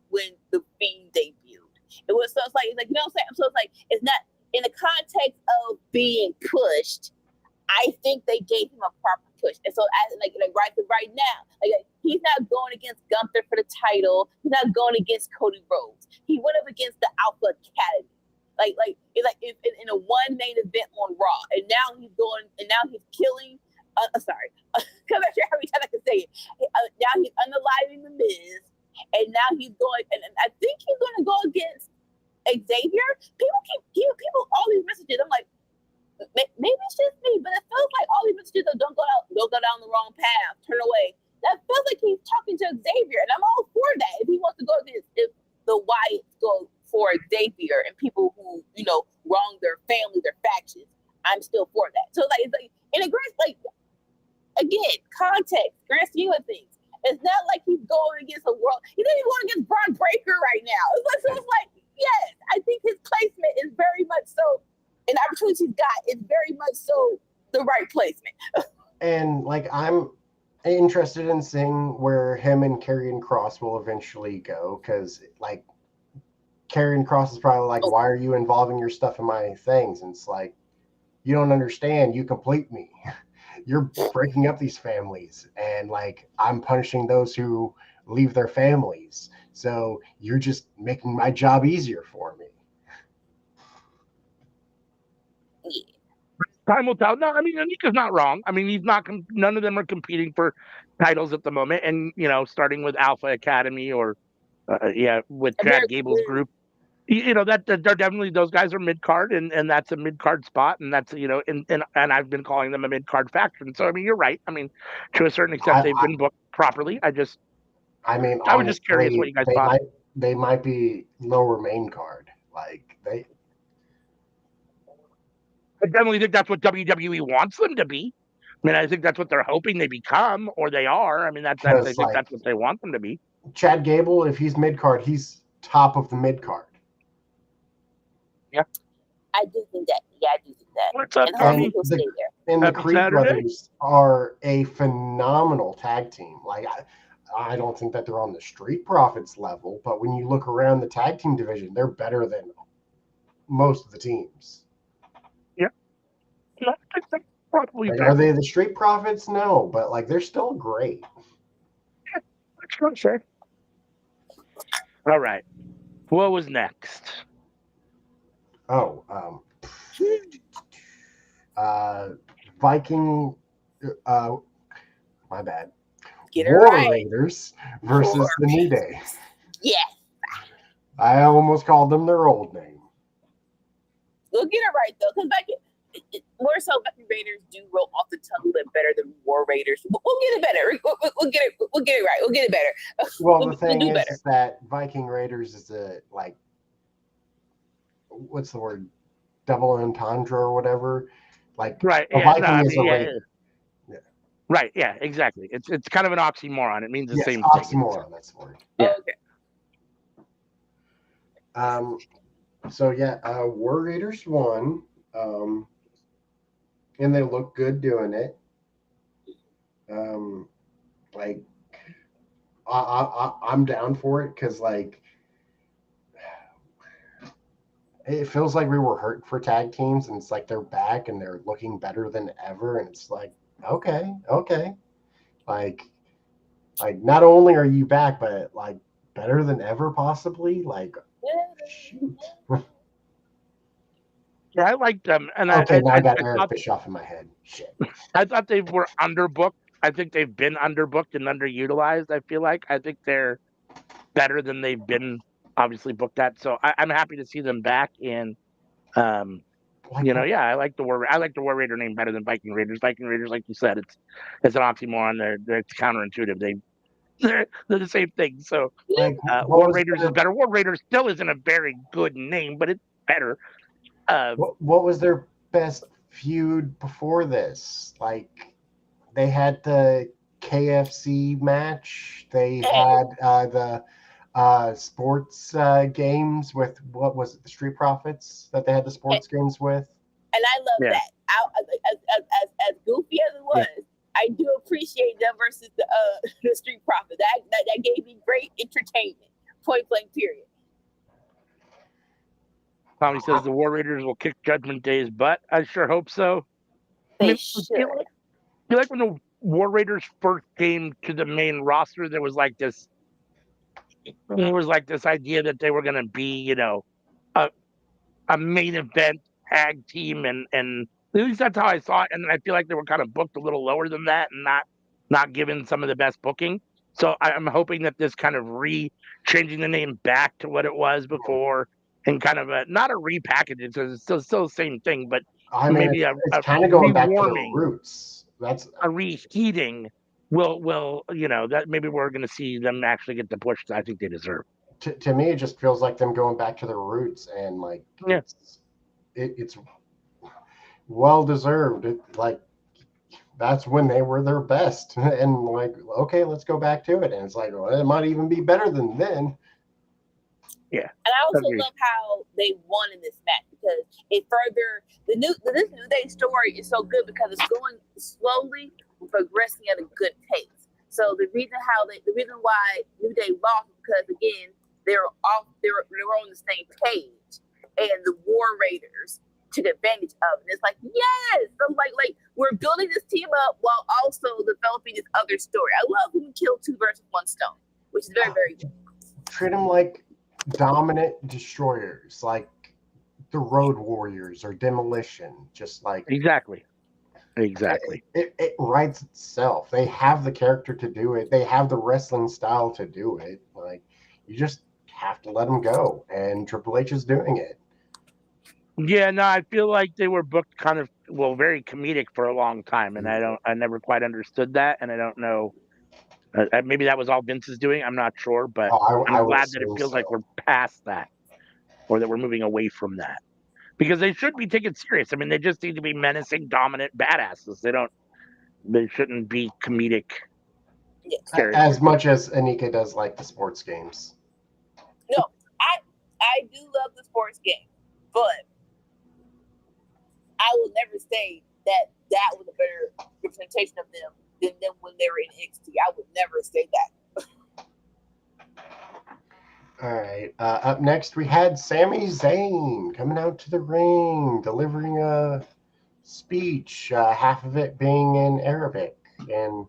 the Fiend debuted. It was so it's like you know what I'm saying. So it's like it's not in the context of being pushed. I think they gave him a proper push, and so right now, he's not going against Gunther for the title. He's not going against Cody Rhodes. He went up against the Alpha Academy. In a one main event on Raw, and now he's killing. Sorry, I'm not sure how many times I can say it. Now he's unaliving the Miz, and now he's going, and I think he's going to go against Xavier. People all these messages. I'm like, maybe it's just me, but it feels like all these messages don't go down the wrong path, turn away. That feels like he's talking to Xavier, and I'm all for that. If he wants to go against, if the Wyatts go for Xavier and people who wrong their family, their factions, I'm still for that. So it's like in a grand again context, grand scheme of things. It's not like he's going against a world. He's not even going against Braun Breaker right now. It's like yes, I think his placement is very much so. And the opportunities he's got is very much so the right placement. And I'm interested in seeing where him and Karrion Kross will eventually go, because Karrion Kross is probably like, why are you involving your stuff in my things? And it's like, you don't understand. You complete me. You're breaking up these families, and I'm punishing those who leave their families. So you're just making my job easier for me. Time will tell. No, I mean, Anika's not wrong. I mean, none of them are competing for titles at the moment. And, starting with Alpha Academy or, with Chad Gable's group, that they're definitely, those guys are mid card, and that's a mid card spot. And that's, and I've been calling them a mid card faction. So, I mean, you're right. I mean, to a certain extent, they've been booked properly. I was just curious what you guys thought. They might be lower main card. I definitely think that's what WWE wants them to be. I mean, I think that's what they're hoping they become, or they are. I mean, I think that's what they want them to be. Chad Gable, if he's mid card, he's top of the mid card. Yeah, I do think that. Yeah, I do think that. What's up, Tommy? And the Creed brothers are a phenomenal tag team. I don't think that they're on the Street Profits level, but when you look around the tag team division, they're better than most of the teams. Yeah, probably. Are they the Street Profits? No, but they're still great. Yeah, sure. All right. What was next? Oh, Viking. My bad. War Raiders versus the New Day. Yeah. I almost called them their old name. We'll get it right though, because more so Viking Raiders do roll off the tongue a bit better than War Raiders. We'll get it better. We'll get it right. We'll get it better. Well, the thing is that Viking Raiders is what's the word? Double entendre or whatever. Right. A Viking is a Raider. Yeah. Right. Yeah. Exactly. It's kind of an oxymoron. It means the same thing. Oxymoron. That's the word. Yeah. Okay. So War Raiders won. And they look good doing it. I'm down for it because it feels like we were hurt for tag teams, and it's like they're back and they're looking better than ever, and it's like okay, not only are you back, but better than ever possibly. Shoot. Yeah, I liked them. And now I got Eric Bischoff in my head. Shit. I thought they were underbooked. I think they've been underbooked and underutilized. I think they're better than they've been obviously booked at. So I'm happy to see them back. And Like, I like the War Raider name better than Viking Raiders. Viking Raiders, like you said, it's an oxymoron. It's counterintuitive. They're the same thing. So what War was Raiders is their better. War Raiders still isn't a very good name, but it's better. what was their best feud before this? Like, they had the KFC match. They had the sports games with, what was it, the Street Profits that they had the sports games with. And I love that. As goofy as it was, I do appreciate them versus the Street Profits. That gave me great entertainment. Point blank, period. Tommy says the War Raiders will kick Judgment Day's butt. I sure hope so. They should. I feel like when the War Raiders first came to the main roster, there was like this idea that they were going to be, a main event tag team, and at least that's how I saw it. And I feel like they were kind of booked a little lower than that, and not given some of the best booking. So I'm hoping that this kind of changing the name back to what it was before, and kind of not a repackage, because it's still the same thing, but I mean, maybe it's kind of going back to the rewarming, roots. That's a reheating will that maybe we're going to see them actually get the push that I think they deserve. To me, it just feels like them going back to their roots, and like it's well deserved. Like, that's when they were their best, and like, okay, let's go back to it. And it's like, well, it might even be better than then. Yeah, and I also love how they won in this match, because it further this New Day story is so good because it's going slowly, progressing at a good pace. So the reason why New Day lost, because again they were on the same page, and the War Raiders took advantage of it. It's like, yes, so like we're building this team up while also developing this other story. I love when you kill two birds with one stone, which is very, very good. Treat them like dominant destroyers, like the Road Warriors or Demolition. Just like exactly. It writes itself. They have the character to do it. They have the wrestling style to do it. Like, you just have to let them go, and Triple H is doing it. Yeah, no, I feel like they were booked kind of very comedic for a long time, and I never quite understood that, and I don't know. Maybe that was all Vince is doing. I'm not sure, but I'm glad that it feels like we're past that, or that we're moving away from that, because they should be taken serious. I mean, they just need to be menacing, dominant badasses. They shouldn't be comedic. As much as Anika does like the sports games. No, I do love the sports game, but I will never say that was a better representation of them than them when they were in NXT. I would never say that. All right. Up next, we had Sami Zayn coming out to the ring, delivering a speech, half of it being in Arabic, and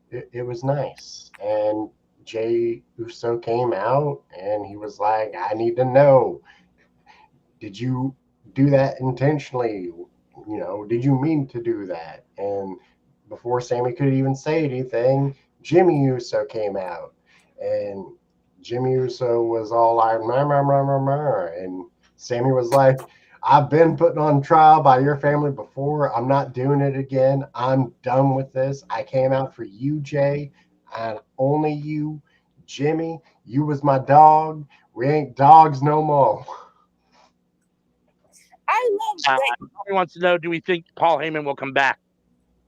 it was nice. And Jey Uso came out, and he was like, I need to know, did you do that intentionally? Did you mean to do that? And before Sami could even say anything, Jimmy Uso came out, and Jimmy Uso was all like, and Sami was like, I've been put on trial by your family before. I'm not doing it again. I'm done with this. I came out for you, Jey, and only you. Jimmy, you was my dog. We ain't dogs no more. I love that. He wants to know, do we think Paul Heyman will come back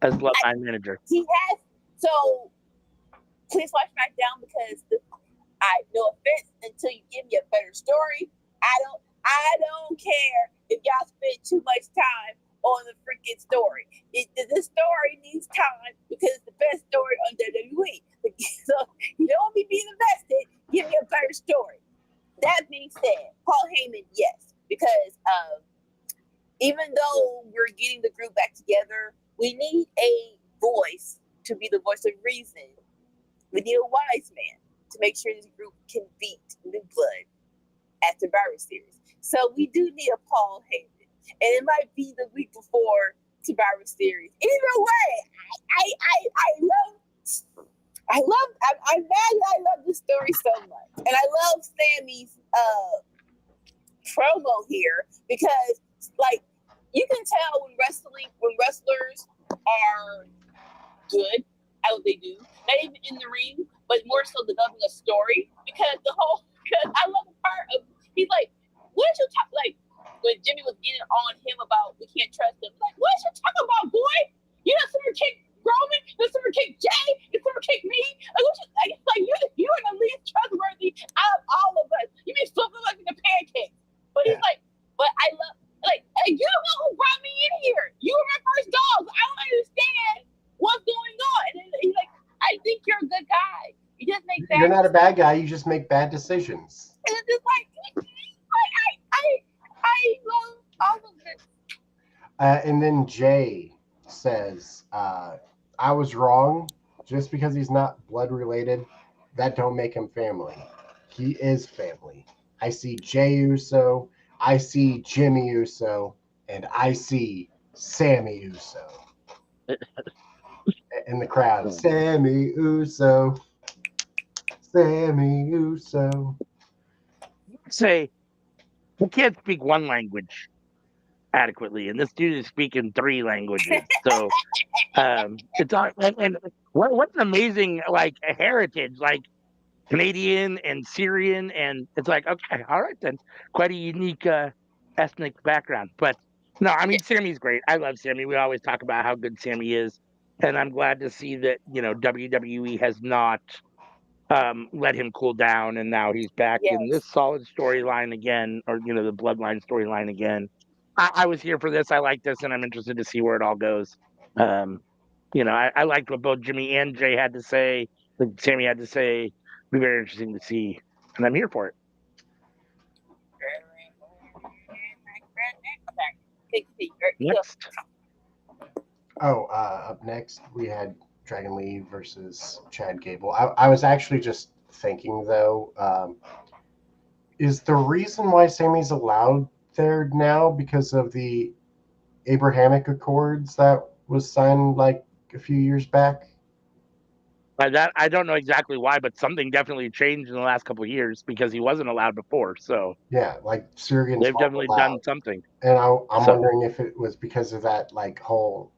as Bloodline manager? He has. So please watch SmackDown, because no offense, until you give me a better story, I don't care if y'all spend too much time on the freaking story. The story needs time, because it's the best story on WWE. So you don't want me being invested. Give me a better story. That being said, Paul Heyman, yes, because even though we're getting the group back together, we need a voice to be the voice of reason. We need a wise man to make sure this group can beat New Blood at Survivor Series. So we do need a Paul Heyman, and it might be the week before Survivor Series. Either way, I'm mad that I love this story so much, and I love Sammy's promo here, because like you can tell when wrestlers are good at what they do, not even in the ring, but more so developing a story. Because I love the part of he's like, what did you talk like when Jimmy was getting on him about we can't trust him? Like, what did you talk about, boy? You know, super kick Roman, you super kick Jay, you super kick me. You're the least trustworthy out of all of us. You mean something like the pancakes, but he's like, but I love you're the one who brought me in here. You were my first dog. So I don't understand what's going on. And he's like, I think you're a good guy. You just make bad. You're not a bad guy. You just make bad decisions. And it's just I love all of this. And then Jay says, I was wrong. Just because he's not blood related, that don't make him family. He is family. I see Jey Uso, I see Jimmy Uso, and I see Sammy Uso. In the crowd, Sammy Uso. Sammy Uso. Say, he can't speak one language adequately, and this dude is speaking 3 languages. So it's all, and what an amazing heritage, Canadian and Syrian, and it's like, okay, all right then, quite a unique ethnic background. But no, I mean Sammy's great. I love Sammy. We always talk about how good Sammy is, and I'm glad to see that WWE has not let him cool down, and now he's back in this solid storyline again, or the Bloodline storyline again. I was here for this. I like this, and I'm interested to see where it all goes. I liked what both Jimmy and Jay had to say. What Sammy had to say. Be very interesting to see, and I'm here for it. Next. Up next we had Dragon Lee versus Chad Gable. I was actually just thinking though, is the reason why Sammy's allowed there now because of the Abrahamic Accords that was signed like a few years back? That I don't know exactly why, but something definitely changed in the last couple of years because he wasn't allowed before. So yeah, like Syrians, they've definitely done something. And I'm wondering if it was because of that whole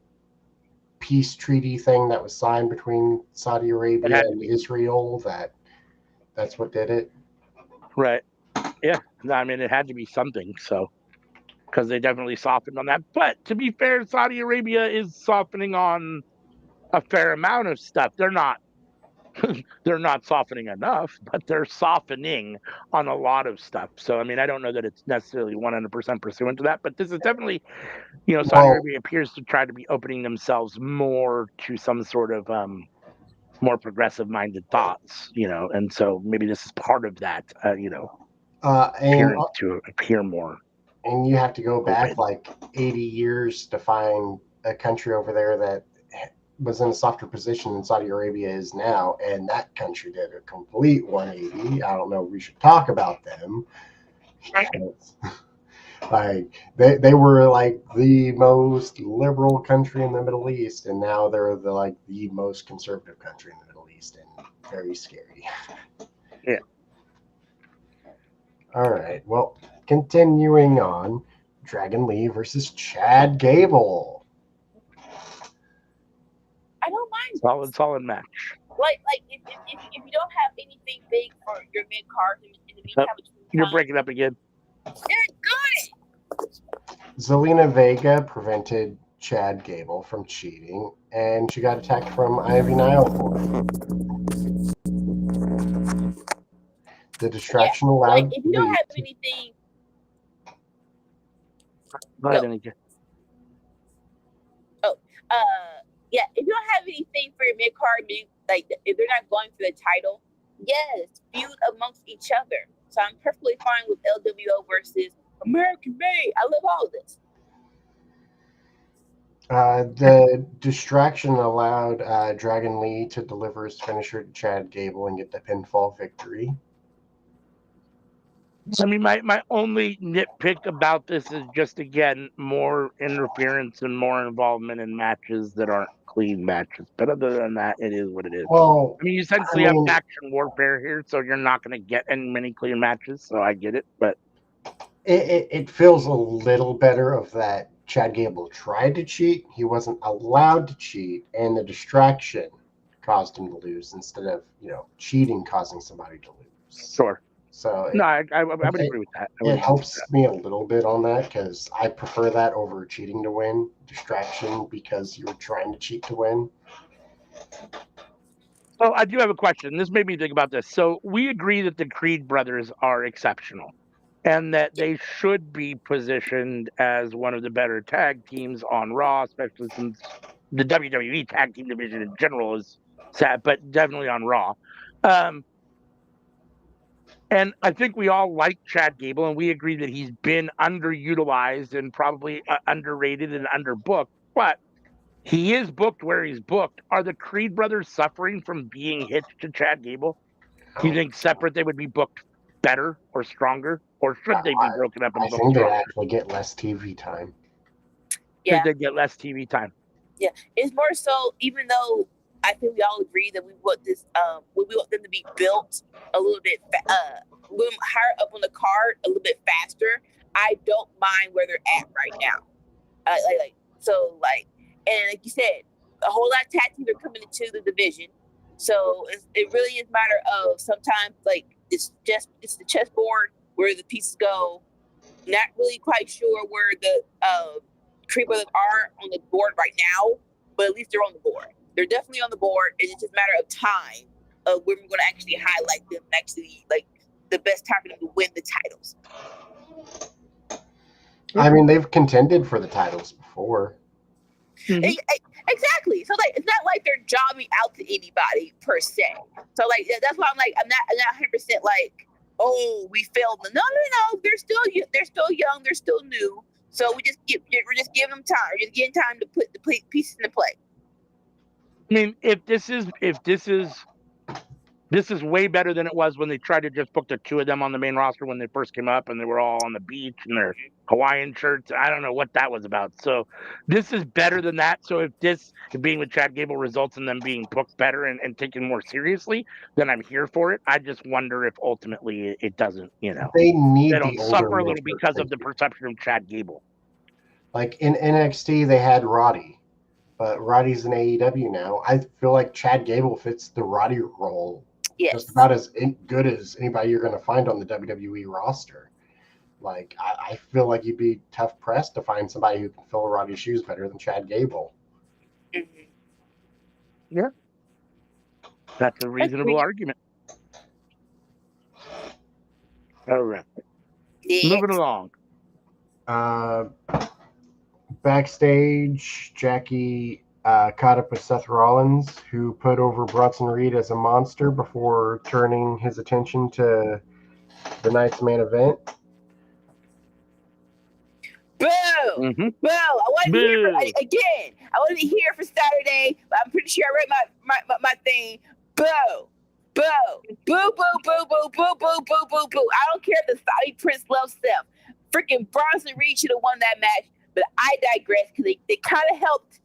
peace treaty thing that was signed between Saudi Arabia and Israel. That's what did it. Right. Yeah. No, I mean, it had to be something. So because they definitely softened on that. But to be fair, Saudi Arabia is softening on a fair amount of stuff. They're not softening enough, but they're softening on a lot of stuff. So, I mean, I don't know that it's necessarily 100% pursuant to that, but this is definitely, Saudi Arabia appears to try to be opening themselves more to some sort of more progressive-minded thoughts, and so maybe this is part of that, appearance to appear more. And you have to go back like 80 years to find a country over there that was in a softer position than Saudi Arabia is now, and that country did a complete 180. I don't know if we should talk about them. They were like the most liberal country in the Middle East, and now they're the most conservative country in the Middle East, and very scary. Yeah. All right. Well, continuing on, Dragon Lee versus Chad Gable. I don't mind. Solid match. If you don't have anything big for your mid card in the meantime, you're breaking up again. They're good. Zelina Vega prevented Chad Gable from cheating, and she got attacked from Ivy Nile. The distraction allowed. If you don't have anything. Go ahead, Anika. Yeah, if you don't have anything for your mid card, if they're not going for the title, yes, feud amongst each other. So I'm perfectly fine with LWO versus American Made. I love all of this. The distraction allowed Dragon Lee to deliver his finisher to Chad Gable and get the pinfall victory. I mean, my only nitpick about this is just, again, more interference and more involvement in matches that aren't clean matches. But other than that, it is what it is. Well, I mean, you essentially have faction warfare here, so you're not going to get many clean matches, so I get it. But it feels a little better of that Chad Gable tried to cheat. He wasn't allowed to cheat, and the distraction caused him to lose instead of cheating causing somebody to lose. Sure. So No, I would agree with that. It helps me a little bit on that because I prefer that over cheating to win. Distraction because you're trying to cheat to win. So I do have a question. This made me think about this. So we agree that the Creed brothers are exceptional and that they should be positioned as one of the better tag teams on Raw, especially since the WWE tag team division in general is sad, but definitely on Raw. And I think we all like Chad Gable, and we agree that he's been underutilized and probably underrated and underbooked. But he is booked where he's booked. Are the Creed brothers suffering from being hitched to Chad Gable? Do you think separate they would be booked better or stronger, or should they be broken up and I booked think they stronger? actually get less TV time. Should they get less TV time? Yeah, it's more so. Even though I think we all agree that we want this, we want them to be built a little bit, a little higher up on the card, a little bit faster. I don't mind where they're at right now. And like you said, a whole lot of tag teams are coming into the division, so it really is a matter of sometimes like it's the chessboard where the pieces go. Not really quite sure where the Creed brothers are on the board right now, but at least they're on the board. They're definitely on the board, and it's just a matter of time of when we're going to actually highlight them, actually like the best time for them to win the titles. I mean, they've contended for the titles before. Mm-hmm. Exactly. So like, it's not like they're jobbing out to anybody per se. So like, that's why I'm not 100% like, oh, we failed them. No. They're still young. They're still new. So we're just giving them time. We're just getting time to put the pieces into play. I mean, if this is way better than it was when they tried to just book the two of them on the main roster when they first came up and they were all on the beach in their Hawaiian shirts. I don't know what that was about. So this is better than that. So if being with Chad Gable results in them being booked better and taken more seriously, then I'm here for it. I just wonder if ultimately it doesn't, they need they don't suffer a little because of the perception of Chad Gable. Like in NXT, they had Roddy, but Roddy's in AEW now. I feel like Chad Gable fits the Roddy role just about as good as anybody you're going to find on the WWE roster. Like, I feel like you'd be tough pressed to find somebody who can fill Roddy's shoes better than Chad Gable. Mm-hmm. Yeah. That's a reasonable argument. All right. Moving along. Backstage, Jackie caught up with Seth Rollins, who put over Bronson Reed as a monster before turning his attention to the night's main event. Boo! Mm-hmm. Boo! I wanted to hear I wanted to hear for Saturday, but I'm pretty sure I read my thing. Boo! Boo! Boo! Boo! Boo! Boo! Boo! Boo! Boo! Boo! Boo! I don't care if the Saudi Prince loves Steph. Freaking Bronson Reed should have won that match, but I digress because they kind of helped.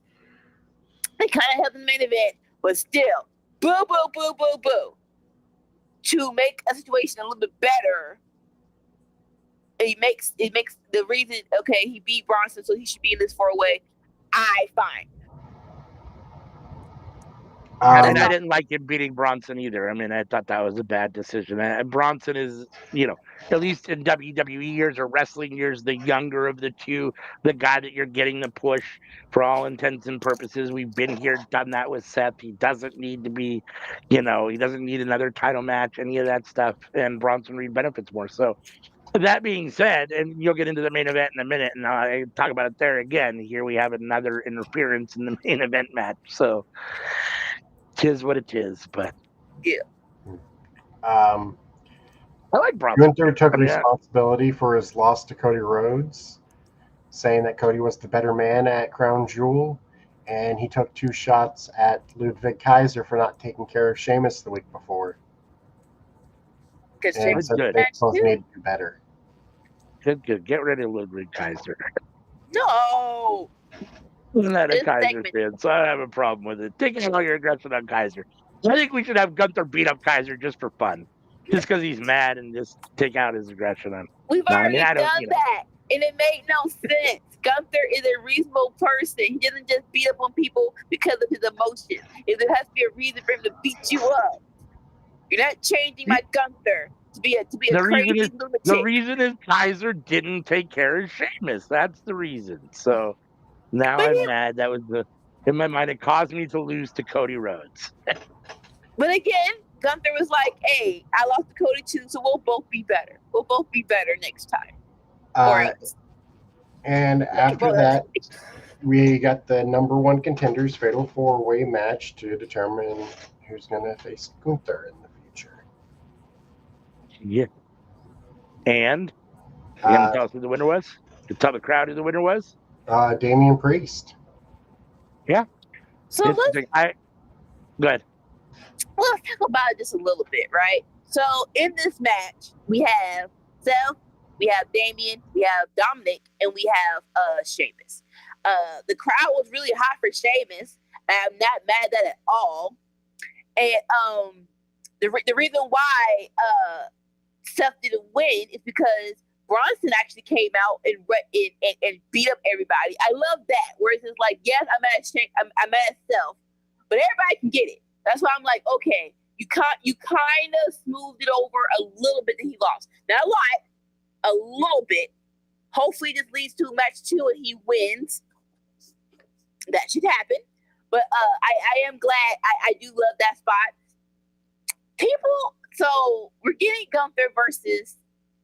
They kind of helped in the main event, but still, boo! Boo! Boo! Boo! Boo! To make a situation a little bit better. It makes the reason, okay, he beat Bronson, so he should be in this 4-way. Fine. And I didn't like him beating Bronson either. I mean, I thought that was a bad decision. Bronson is, at least in WWE years or wrestling years, the younger of the two, the guy that you're getting the push for all intents and purposes. We've been here, done that with Seth. He doesn't need to be, he doesn't need another title match, any of that stuff. And Bronson Reed benefits more. So that being said, and you'll get into the main event in a minute, and I talk about it there again. Here we have another interference in the main event match. So, tis what it is, but yeah. I like Bronson. Gunther took responsibility for his loss to Cody Rhodes, saying that Cody was the better man at Crown Jewel, and he took 2 shots at Ludwig Kaiser for not taking care of Sheamus the week before. And so they both need to do better. Good. Get rid of Ludwig Kaiser. No. I'm not a Kaiser fan, so I don't have a problem with it. Take all your aggression on Kaiser. I think we should have Gunther beat up Kaiser just for fun. Just because he's mad and just take out his aggression on him. We've already done that. And it made no sense. Gunther is a reasonable person. He doesn't just beat up on people because of his emotions. If there has to be a reason for him to beat you up, you're not changing my Gunther to be a crazy lunatic. The reason is Kaiser didn't take care of Sheamus. That's the reason. So now But I'm mad. That was in my mind. It caused me to lose to Cody Rhodes. But again, Gunther was like, "Hey, I lost to Cody too, so we'll both be better. We'll both be better next time." Or else. And after that, we got the number one contenders fatal four-way match to determine who's going to face Gunther in the future. Yeah. And you gonna tell us who the winner was? To tell the crowd who the winner was? Damian Priest. Yeah. So let's go ahead. Well, let's talk about it just a little bit, right? So in this match, we have Seth, we have Damian, we have Dominic, and we have Sheamus. The crowd was really hot for Sheamus. I'm not mad at that at all. And the reason why Seth didn't win is because Bronson actually came out and beat up everybody. I love that. Whereas it's like, yes, I'm mad at Seth, but everybody can get it. That's why I'm like, okay, you kind of smoothed it over a little bit that he lost. Not a lot, a little bit. Hopefully this leads to match 2 and he wins. That should happen. But I am glad. I do love that spot. So we're getting Gunther versus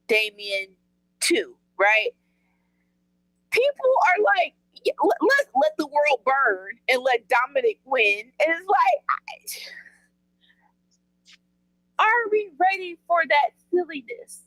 Damian 2, right? People are like, let's let the world burn and let Dominic win. And it's like, are we ready for that silliness?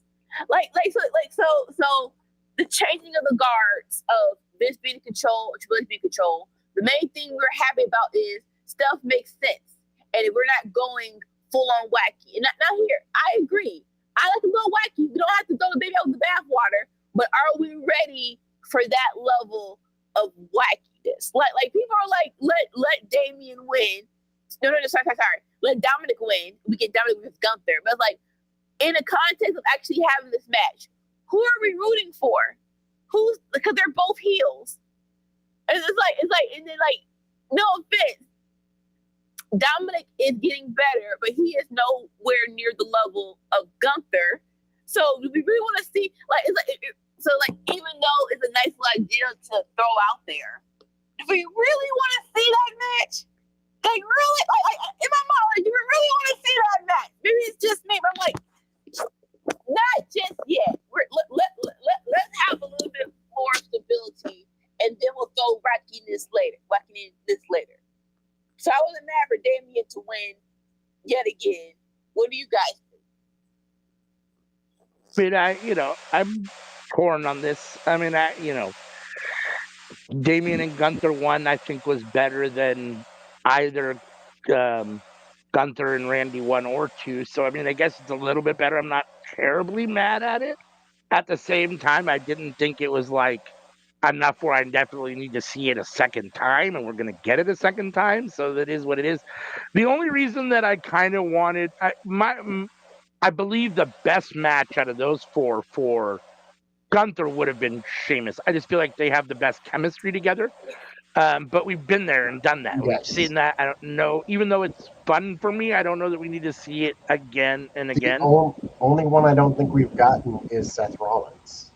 So the changing of the guards of Vince being in control, Triple H being in control. The main thing we're happy about is stuff makes sense, and we're not going full on wacky. And not here. I agree. I like a little wacky. You don't have to throw the baby out with the bathwater, but are we ready for that level of wackiness? Like people are like, let Damian win. No, sorry. Let Dominic win. We get Dominic with Gunther. But like in the context of actually having this match, who are we rooting for? Because they're both heels. And it's like, and then like, no offense, Dominic is getting better, but he is nowhere near the level of Gunther. So do we really want to see even though it's a nice little idea to throw out there, do we really want to see that match? Like really, like in my mind, like, do we really want to see that match? Maybe it's just me, but I'm like, not just yet. Let's have a little bit more stability, and then we'll throw wackiness later. So I wasn't mad for Damian to win yet again. What do you guys think? I mean, I'm torn on this. I mean, Damian and Gunther won, I think, was better than either Gunther and Randy 1 or 2. So, I mean, I guess it's a little bit better. I'm not terribly mad at it. At the same time, I didn't think it was like enough where I definitely need to see it a second time, and we're going to get it a second time. So that is what it is. The only reason that I kind of wanted, I believe the best match out of those four for Gunther would have been Sheamus. I just feel like they have the best chemistry together. But we've been there and done that. Yes. We've seen that. I don't know. Even though it's fun for me, I don't know that we need to see it again and again. The only one I don't think we've gotten is Seth Rollins.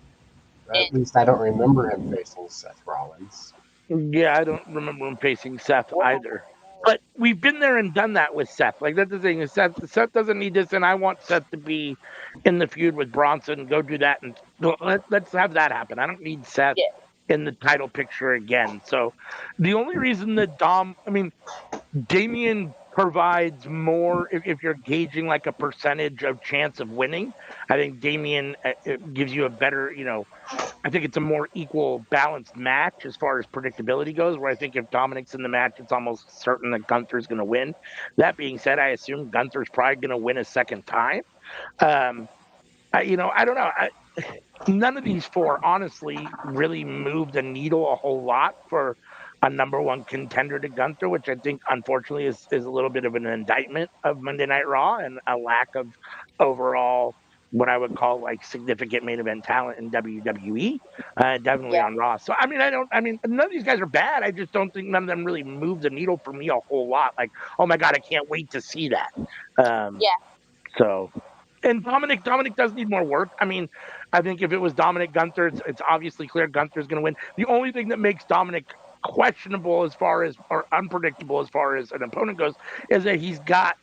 At least I don't remember him facing Seth Rollins. Yeah, I don't remember him facing Seth either. But we've been there and done that with Seth. Like, that's the thing. Is Seth doesn't need this, and I want Seth to be in the feud with Bronson. Go do that, and let's have that happen. I don't need Seth in the title picture again. So the only reason that Damian provides more, if you're gauging like a percentage of chance of winning, I think Damian gives you a better, I think it's a more equal, balanced match as far as predictability goes, where I think if Dominic's in the match, it's almost certain that Gunther's going to win. That being said, I assume Gunther's probably going to win a second time. I don't know. None of these four, honestly, really moved the needle a whole lot for a number one contender to Gunther, which I think, unfortunately, is a little bit of an indictment of Monday Night Raw and a lack of overall what I would call like significant main event talent in WWE, definitely on Raw. So I mean, none of these guys are bad. I just don't think none of them really move the needle for me a whole lot. Like, oh my god, I can't wait to see that. So, and Dominic does need more work. I mean, I think if it was Dominic Gunther, it's obviously clear Gunther's going to win. The only thing that makes Dominic questionable as far as or unpredictable as far as an opponent goes is that he's got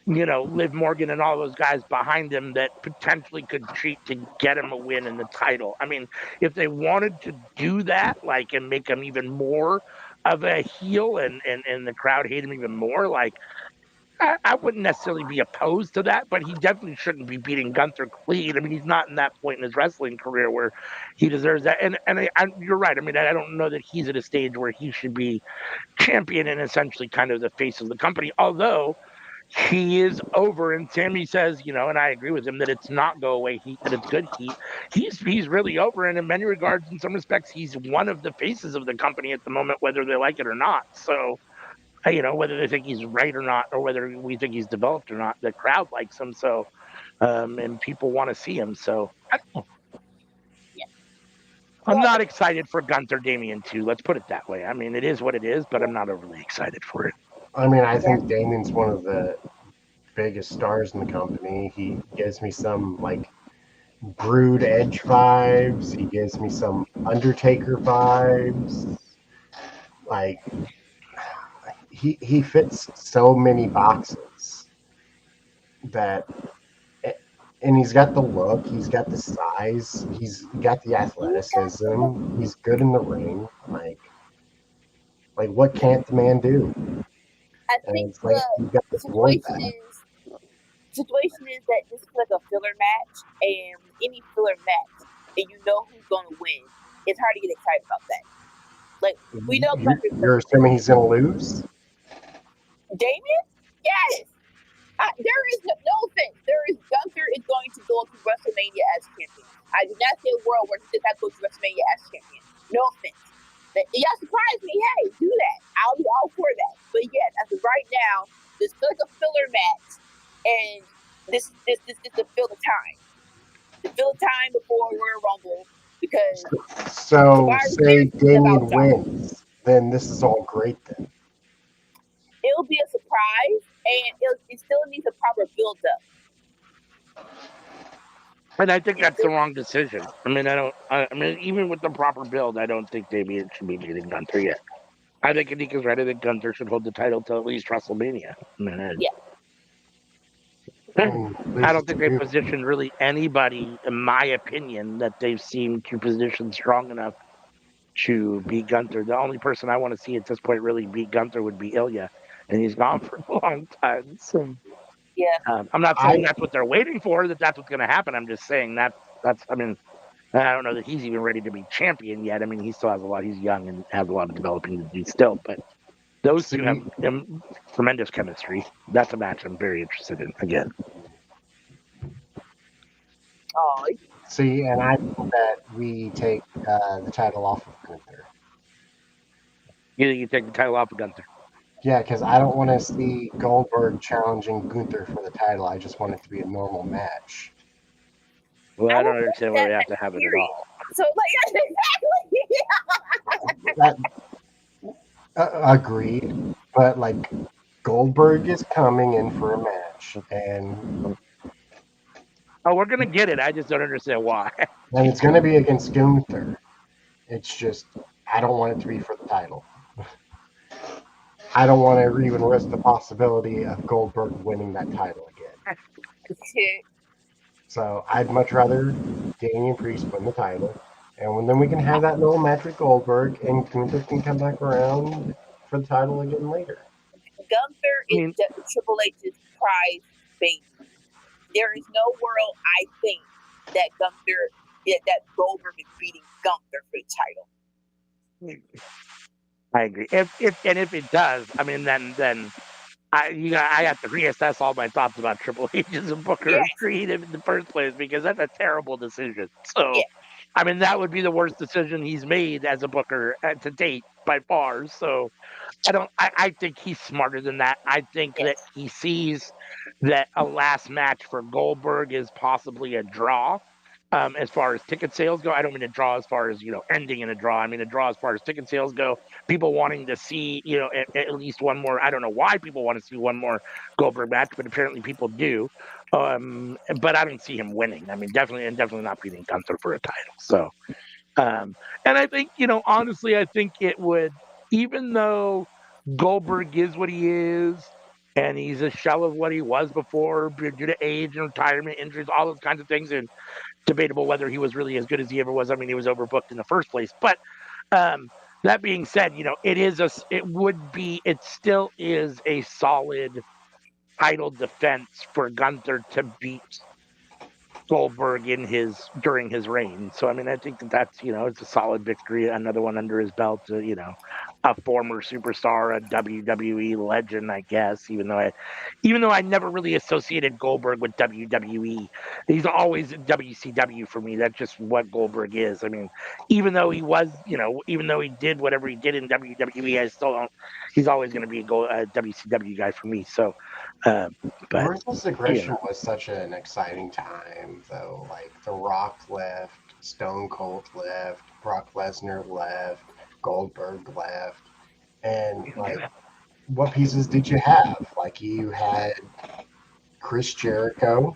Liv Morgan and all those guys behind him that potentially could cheat to get him a win in the title. I mean, if they wanted to do that, like, and make him even more of a heel and the crowd hate him even more, like, I wouldn't necessarily be opposed to that, but he definitely shouldn't be beating Gunther clean. I mean, he's not in that point in his wrestling career where he deserves that. And you're right. I mean, I don't know that he's at a stage where he should be champion and essentially kind of the face of the company, although he is over. And Sammy says, and I agree with him that it's not go away heat, that it's good heat. He's really over, and in many regards, in some respects, he's one of the faces of the company at the moment, whether they like it or not. So, whether they think he's right or not, or whether we think he's developed or not, the crowd likes him. So, and people want to see him. So, I don't know. I'm not excited for Gunther Damien too. Let's put it that way. I mean, it is what it is, but I'm not overly excited for it. I mean, I think Damien's one of the biggest stars in the company. He gives me some like Brood Edge vibes. He gives me some Undertaker vibes. Like he fits so many boxes that, and he's got the look, he's got the size, he's got the athleticism, he's good in the ring. Like what can't the man do? I think the situation is that this is like a filler match, and any filler match, and you know who's going to win, it's hard to get excited about that. Like, we know you're assuming he's going to lose? Damien? Yes! There is no offense. Gunther is going to go to WrestleMania as champion. I do not see a world where he does not go to WrestleMania as champion. No offense. Y'all surprise me. Hey, do that. I'll be all for that. But yes, as of right now, this feels like a filler match, and this to fill the time. To fill the time before Royal Rumble, because so say Damien wins, then this is all great then. It'll be a surprise, and it still needs a proper build-up. And I think that's the wrong decision. I mean, even with the proper build, I don't think Damien should be beating Gunther yet. I think Anika's right. I think Gunther should hold the title till at least WrestleMania. I don't think they've positioned really anybody, in my opinion, that they've seemed to position strong enough to beat Gunther. The only person I want to see at this point really beat Gunther would be Ilya, and he's gone for a long time. So, I'm not saying that's what they're waiting for, that's what's going to happen. I'm just saying that's. I mean, I don't know that he's even ready to be champion yet. I mean, he still has a lot. He's young and has a lot of developing to do still. But those two have tremendous chemistry. That's a match I'm very interested in again. Oh. See, and I think that we take the title off of Gunther. You think you take the title off of Gunther? Yeah, because I don't want to see Goldberg challenging Gunther for the title. I just want it to be a normal match. Well, I don't understand why we have to have it at all. So, exactly. Agreed. But, like, Goldberg is coming in for a match, and... Oh, we're going to get it. I just don't understand why. And it's going to be against Gunther. It's just, I don't want it to be for the title. I don't want to even risk the possibility of Goldberg winning that title again. So I'd much rather Damian Priest win the title, and then we can have that little match with Goldberg, and Gunther can come back around for the title again later. Gunther is Triple H's prize baby. There is no world, I think, that Goldberg is beating Gunther for the title. I agree. If it does, I mean, then I have to reassess all my thoughts about Triple H as a booker of creative in the first place, because that's a terrible decision. So, I mean, that would be the worst decision he's made as a booker to date. by far. So I think he's smarter than that. I think that Yes. he sees that a last match for Goldberg is possibly a draw. As far as ticket sales go, I don't mean a draw as far as ending in a draw. I mean a draw as far as ticket sales go. People wanting to see at least one more. I don't know why people want to see one more Goldberg match, but apparently people do. But I don't see him winning. I mean, definitely not beating Gunther for a title. So, and I think honestly, I think it would, even though Goldberg is what he is. And he's a shell of what he was before due to age and retirement, injuries, all those kinds of things. And debatable whether he was really as good as he ever was. I mean, he was overbooked in the first place. But um, that being said, it still is a solid title defense for Gunther to beat Goldberg during his reign. So I mean, I think that's it's a solid victory, another one under his belt. A former superstar, a WWE legend, I guess. Even though I never really associated Goldberg with WWE, he's always WCW for me. That's just what Goldberg is. I mean, even though he did whatever he did in WWE, I still don't. He's always going to be a WCW guy for me. So, uh, but Ruthless you Aggression know. was such an exciting time, though. Like, The Rock left, Stone Cold left, Brock Lesnar left, Goldberg left. And, like, what pieces did you have? Like, you had Chris Jericho,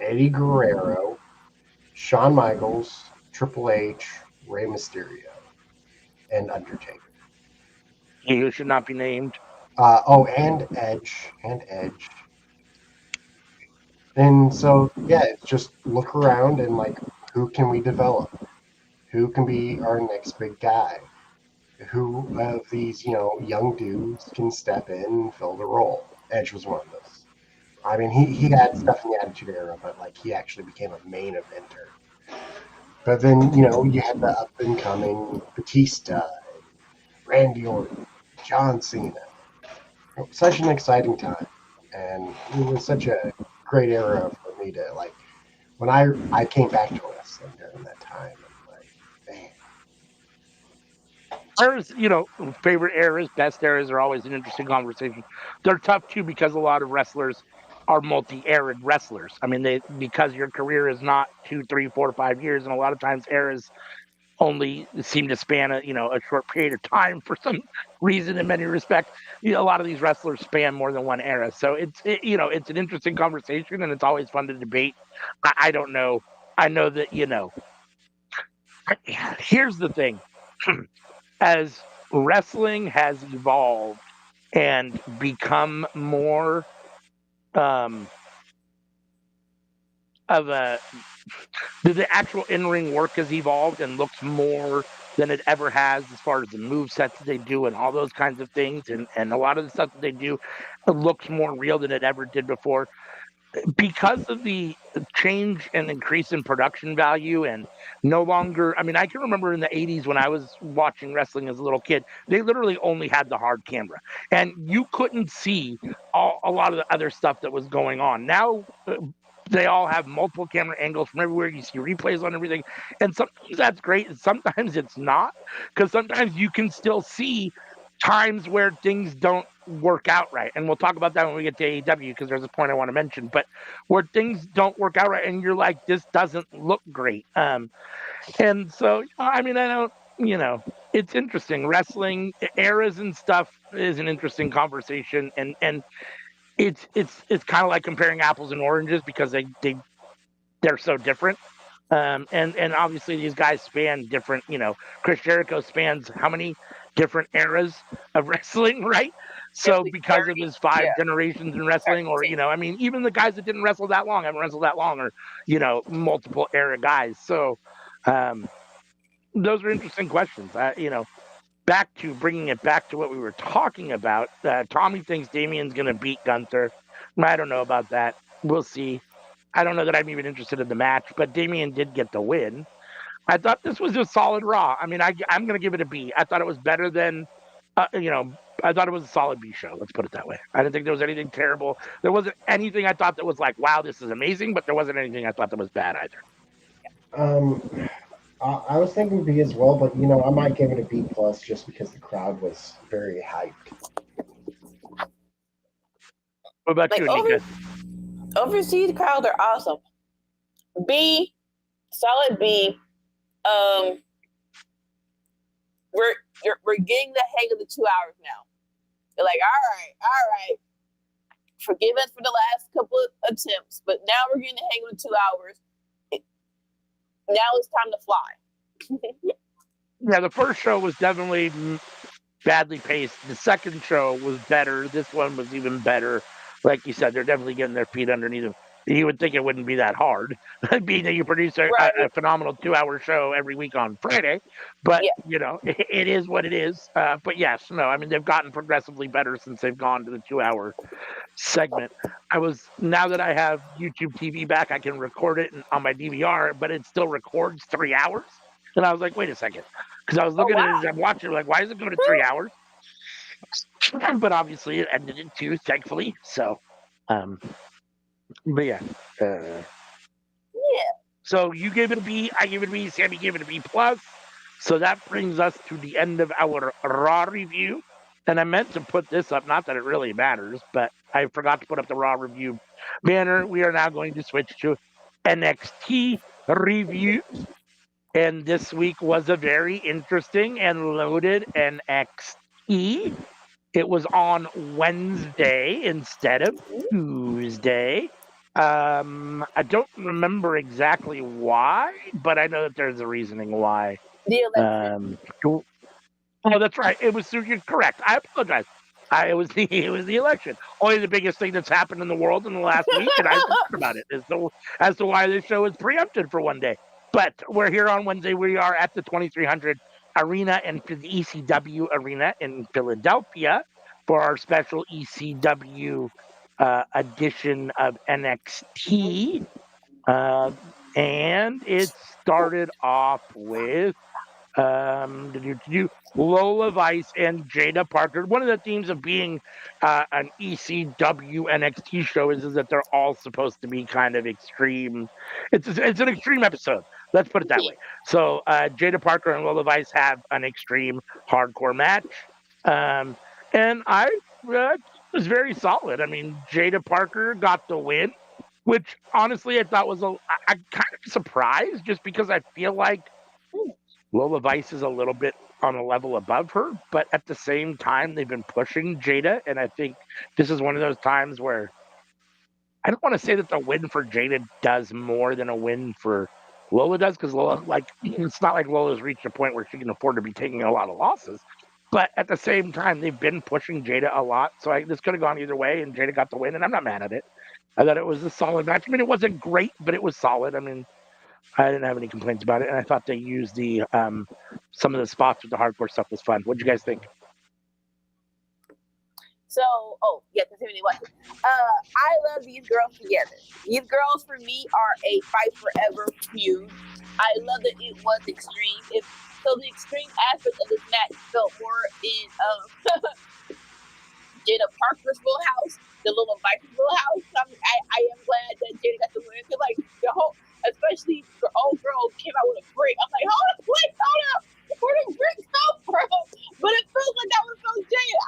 Eddie Guerrero, Shawn Michaels, Triple H, Rey Mysterio, and Undertaker. He who should not be named. And Edge, And so, yeah, it's just look around and like, who can we develop? Who can be our next big guy? Who of these, young dudes can step in and fill the role? Edge was one of those. I mean, he had stuff in the Attitude Era, but like he actually became a main eventer. But then, you had the up and coming Batista, Randy Orton, John Cena. Such an exciting time, and it was such a great era for me to like. When I came back to wrestling during that time, I'm like, man, Eras, favorite eras, best eras are always an interesting conversation. They're tough too because a lot of wrestlers are multi-arid wrestlers. I mean, because your career is not 2, 3, 4, 5 years, and a lot of times eras only seem to span a short period of time for some reason. In many respects, a lot of these wrestlers span more than one era. So it's an interesting conversation, and it's always fun to debate. I don't know. I know that Here's the thing. As wrestling has evolved and become more um, of the actual in-ring work has evolved and looks more than it ever has as far as the move sets that they do and all those kinds of things, and a lot of the stuff that they do looks more real than it ever did before because of the change and increase in production value. And no longer, I mean, I can remember in the 80s when I was watching wrestling as a little kid, they literally only had the hard camera and you couldn't see a lot of the other stuff that was going on. Now they all have multiple camera angles from everywhere. You see replays on everything, and sometimes that's great and sometimes it's not, because sometimes you can still see times where things don't work out right. And we'll talk about that when we get to AEW, because there's a point I want to mention. But where things don't work out right and you're like, this doesn't look great. And so, I mean, I don't, it's interesting. Wrestling eras and stuff is an interesting conversation. And it's kind of like comparing apples and oranges because they're so different. And obviously these guys span different, Chris Jericho spans how many different eras of wrestling, right? At So least because of 30. his 5 Yeah. generations in wrestling, or, 10. I mean, even the guys that didn't wrestle that long haven't wrestled that long, or, multiple era guys. So um, those are interesting questions. Back to bringing it back to what we were talking about. Tommy thinks Damien's going to beat Gunther. I don't know about that. We'll see. I don't know that I'm even interested in the match, but Damien did get the win. I thought this was a solid Raw. I mean, I'm going to give it a B. I thought it was better than, I thought it was a solid B show. Let's put it that way. I didn't think there was anything terrible. There wasn't anything I thought that was like, wow, this is amazing, but there wasn't anything I thought that was bad either. um, I was thinking B as well, but I might give it a B plus just because the crowd was very hyped. What about Like you, Anika? overseas crowds are awesome. B, solid B. Um, we're getting the hang of the 2 hours now. They're like, all right. Forgive us for the last couple of attempts, but now we're getting the hang of the 2 hours. Now it's time to fly. Yeah, the first show was definitely badly paced. The second show was better. This one was even better. Like you said, they're definitely getting their feet underneath them. You would think it wouldn't be that hard, being that you produce a phenomenal 2 hour show every week on Friday. But, it is what it is. But yes, no, I mean, they've gotten progressively better since they've gone to the 2 hour segment. Now that I have YouTube TV back, I can record it on my DVR, but it still records 3 hours. And I was like, wait a second. Because I was looking at it as I'm watching, like, why is it going to 3 hours? But obviously it ended in 2, thankfully. So, but yeah. So you gave it a B, I gave it a B, Sammy gave it a B plus. So that brings us to the end of our Raw review. And I meant to put this up, not that it really matters, but I forgot to put up the Raw review banner. We are now going to switch to NXT reviews. And this week was a very interesting and loaded NXT. It was on Wednesday instead of Tuesday. I don't remember exactly why, but I know that there's a reasoning why. The election. Oh, that's right. It was you're correct. I apologize. It was the election. Only the biggest thing that's happened in the world in the last week, and I forgot about it as to why this show is preempted for one day. But we're here on Wednesday. We are at the 2300 Arena and the ECW Arena in Philadelphia for our special ECW edition of NXT. And it started off with Lola Vice and Jada Parker. One of the themes of being an ECW NXT show is that they're all supposed to be kind of extreme. It's an extreme episode. Let's put it that way. So Jada Parker and Lola Vice have an extreme hardcore match, and I was very solid. I mean, Jada Parker got the win, which honestly I thought was I'm kind of surprised just because I feel like Lola Vice is a little bit on a level above her, but at the same time, they've been pushing Jada, and I think this is one of those times where I don't want to say that the win for Jada does more than a win for Lola does, because Lola, it's not like Lola's reached a point where she can afford to be taking a lot of losses. But at the same time, they've been pushing Jada a lot, so this could have gone either way, and Jada got the win, and I'm not mad at it. I thought it was a solid match. I mean, it wasn't great, but it was solid. I mean, I didn't have any complaints about it, and I thought they used the some of the spots with the hardcore stuff was fun. What did you guys think? So, continue watching. I love these girls together. These girls for me are a fight forever feud. I love that it was extreme. So the extreme aspect of this match felt more in Jada Parker's little house, the little Vice's little house. I am glad that Jada got the win. Cause the whole, especially the old girl came out with a brick. I'm like, hold up, where did brick come from? But it feels like that was so Jada.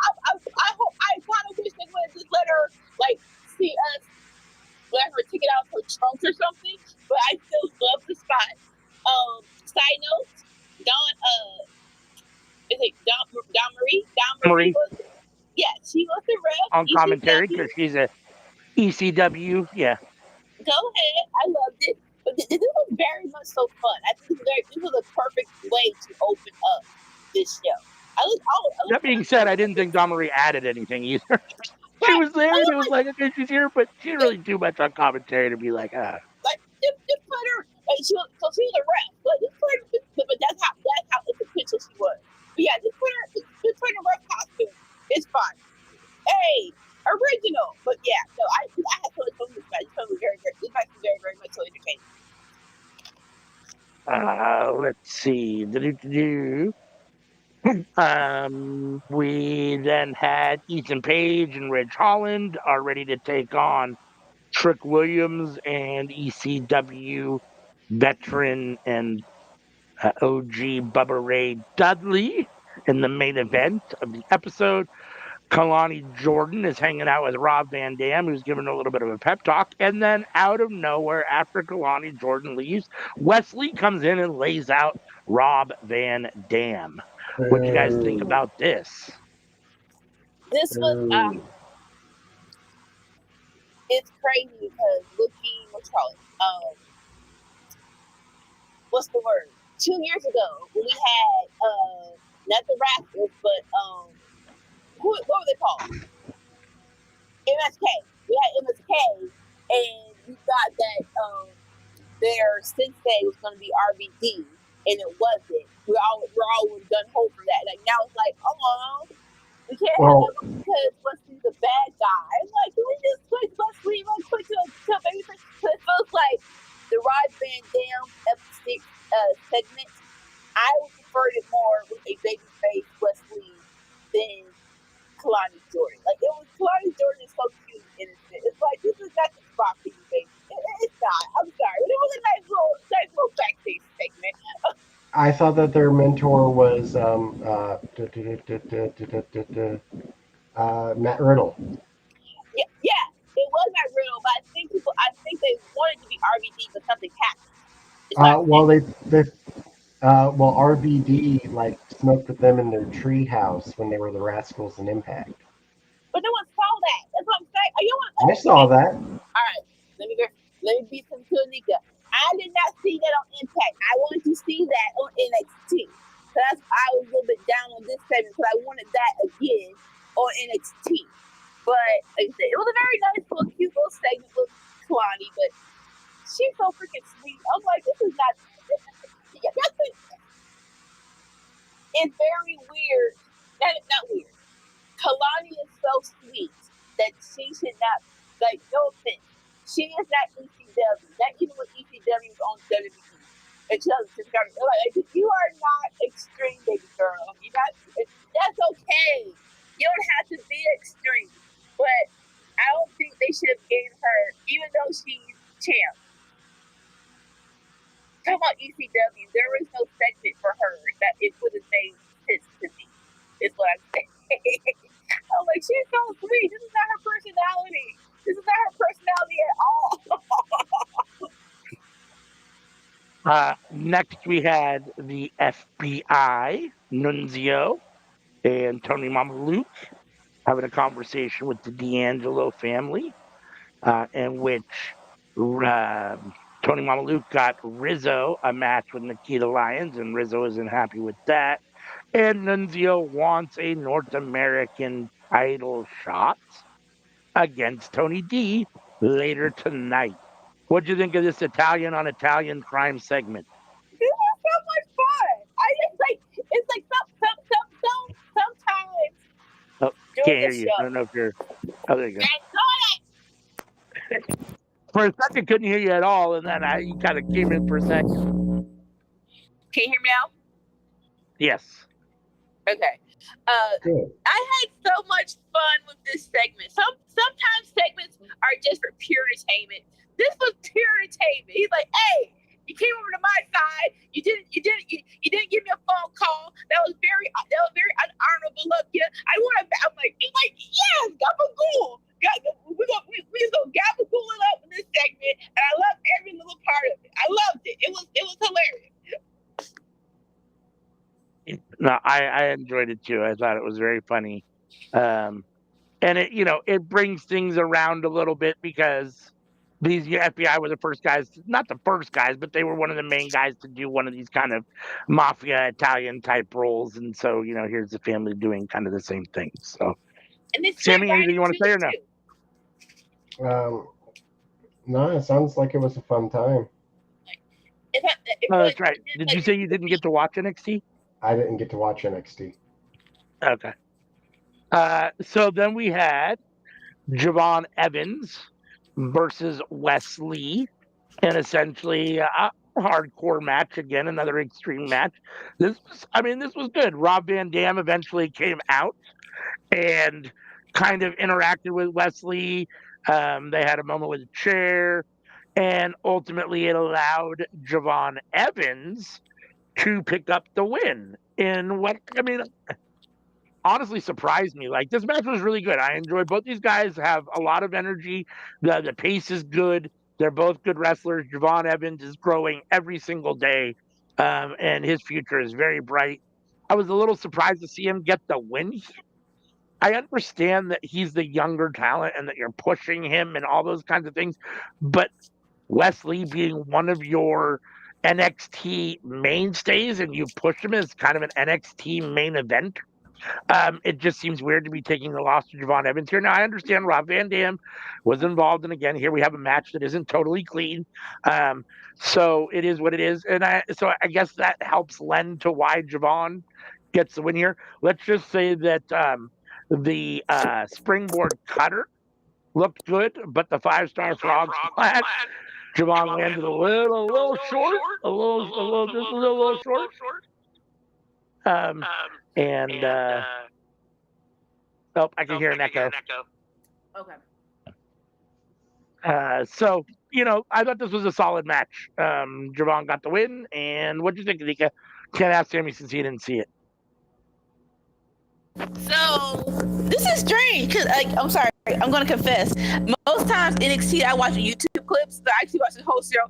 I kind of wish they would have just let her see us, let her take it out of her trunk or something. But I still love the spot. Side note, is it Don Marie? Yeah, she was the ref on commentary because she's a ECW. Yeah. Go ahead. I loved it. But this was very much so fun. I think this was a perfect way to open up this show. That being said, I didn't think Don Marie added anything either. She was there, and it was like, okay, she's here, but she didn't really do much on commentary to be like, just put her. She was a ref, but that's how influential she was. But yeah, just put her in a ref costume. It's fine. Hey, original. But yeah, so I had so much fun with this match. This match was very, very much so entertaining. Let's see. We then had Ethan Page and Ridge Holland are ready to take on Trick Williams and ECW veteran and OG Bubba Ray Dudley in the main event of the episode. Kalani Jordan is hanging out with Rob Van Dam, who's giving a little bit of a pep talk. And then out of nowhere, after Kalani Jordan leaves, Wesley comes in and lays out Rob Van Dam. What do you guys think about this? This was it's crazy because looking what's the word? 2 years ago when we had not the Rascals, but what were they called? MSK. We had MSK, and we thought that their sensei was going to be RVD, and it wasn't. We're all done hope for that. Like now it's like, oh, we can't have that because Wesley's a bad guy. I'm like, can we just switch Wesley real quick to a baby face? So it feels like the Rod Van Dam segment. I would prefer it more with a babyface Wesley than Kalani Jordan. Like Kalani Jordan is so cute and innocent. It's like this is not the spot for you, baby. It's not. I'm sorry, but it was a nice little backstage segment. I thought that their mentor was Matt Riddle. Yeah, it was Matt Riddle, but I think they wanted to be RVD, but something happened. RVD like smoked with them in their treehouse when they were the Rascals in Impact. But no one saw that. That's what I'm saying. I saw that. All right, let me be some Tunica. I did not see that on Impact. I wanted to see that on NXT. So I was a little bit down on this segment because I wanted that again on NXT. But like I said, it was a very nice little cute little segment with Kalani, but she's so freaking sweet. I'm like, this is not. It's very weird. Not weird. Kalani is so sweet that she should not, like, no offense. She is not ECW. Not even when ECW is on WWE. And she doesn't like, you are not extreme, baby girl. That's okay. You don't have to be extreme. But I don't think they should have given her, even though she's champ. Talk about ECW. There was no segment for her that it would have made sense to me. Is what I'm saying. I'm like, she's so sweet. This is not her personality. This is not her personality at all. Next, we had the FBI, Nunzio, and Tony Mama Luke having a conversation with the D'Angelo family, in which Tony Mama Luke got Rizzo a match with Nikita Lyons, and Rizzo isn't happy with that. And Nunzio wants a North American title shot against Tony D later tonight. What'd you think of this Italian on Italian crime segment? It was so much fun. It's like sometimes. Oh, can't hear you. I don't know if you're. Oh, there you go. For a second, couldn't hear you at all, and then you kind of came in for a second. Can you hear me now? Yes. Okay. I had so much fun with this segment. Sometimes segments are just for pure entertainment. This was pure entertainment. He's like, hey, you came over to my side. You didn't give me a phone call. That was very unhonorable of you. I'm like, yes, gabagool. We just gonna gabagool it up in this segment, and I love every little part of it. I loved it. It was hilarious. No, I enjoyed it too. I thought it was very funny, and it brings things around a little bit because these FBI were the first guys, not the first guys, but they were one of the main guys to do one of these kind of mafia Italian type roles, and so here's the family doing kind of the same thing. So, Sammy, anything you want to say or no? No, it sounds like it was a fun time. That's right. Did you say you didn't get to watch NXT? I didn't get to watch NXT. Okay. So then we had Javon Evans versus Wesley, and essentially a hardcore match again, another extreme match. This was good. Rob Van Dam eventually came out and kind of interacted with Wesley. They had a moment with a chair, and ultimately it allowed Javon Evans to pick up the win. And honestly surprised me. Like, this match was really good. I enjoyed both these guys have a lot of energy. The pace is good. They're both good wrestlers. Javon Evans is growing every single day, and his future is very bright. I was a little surprised to see him get the win. I understand that he's the younger talent and that you're pushing him and all those kinds of things, but Wesley being one of your NXT mainstays and you push him as kind of an NXT main event, it just seems weird to be taking the loss to Javon Evans here. Now, I understand Rob Van Dam was involved, and again, here we have a match that isn't totally clean. So it is what it is. And I guess that helps lend to why Javon gets the win here. Let's just say that the springboard cutter looked good, but the 5-star frog splash, Javon landed a little short, just a little short. And I can hear an echo. Okay. So I thought this was a solid match. Javon got the win, and what do you think, Nika? Can't ask Sammy since he didn't see it. So this is strange because I'm sorry, I'm gonna confess. Most times NXT I watch YouTube clips, so I actually watch the whole show.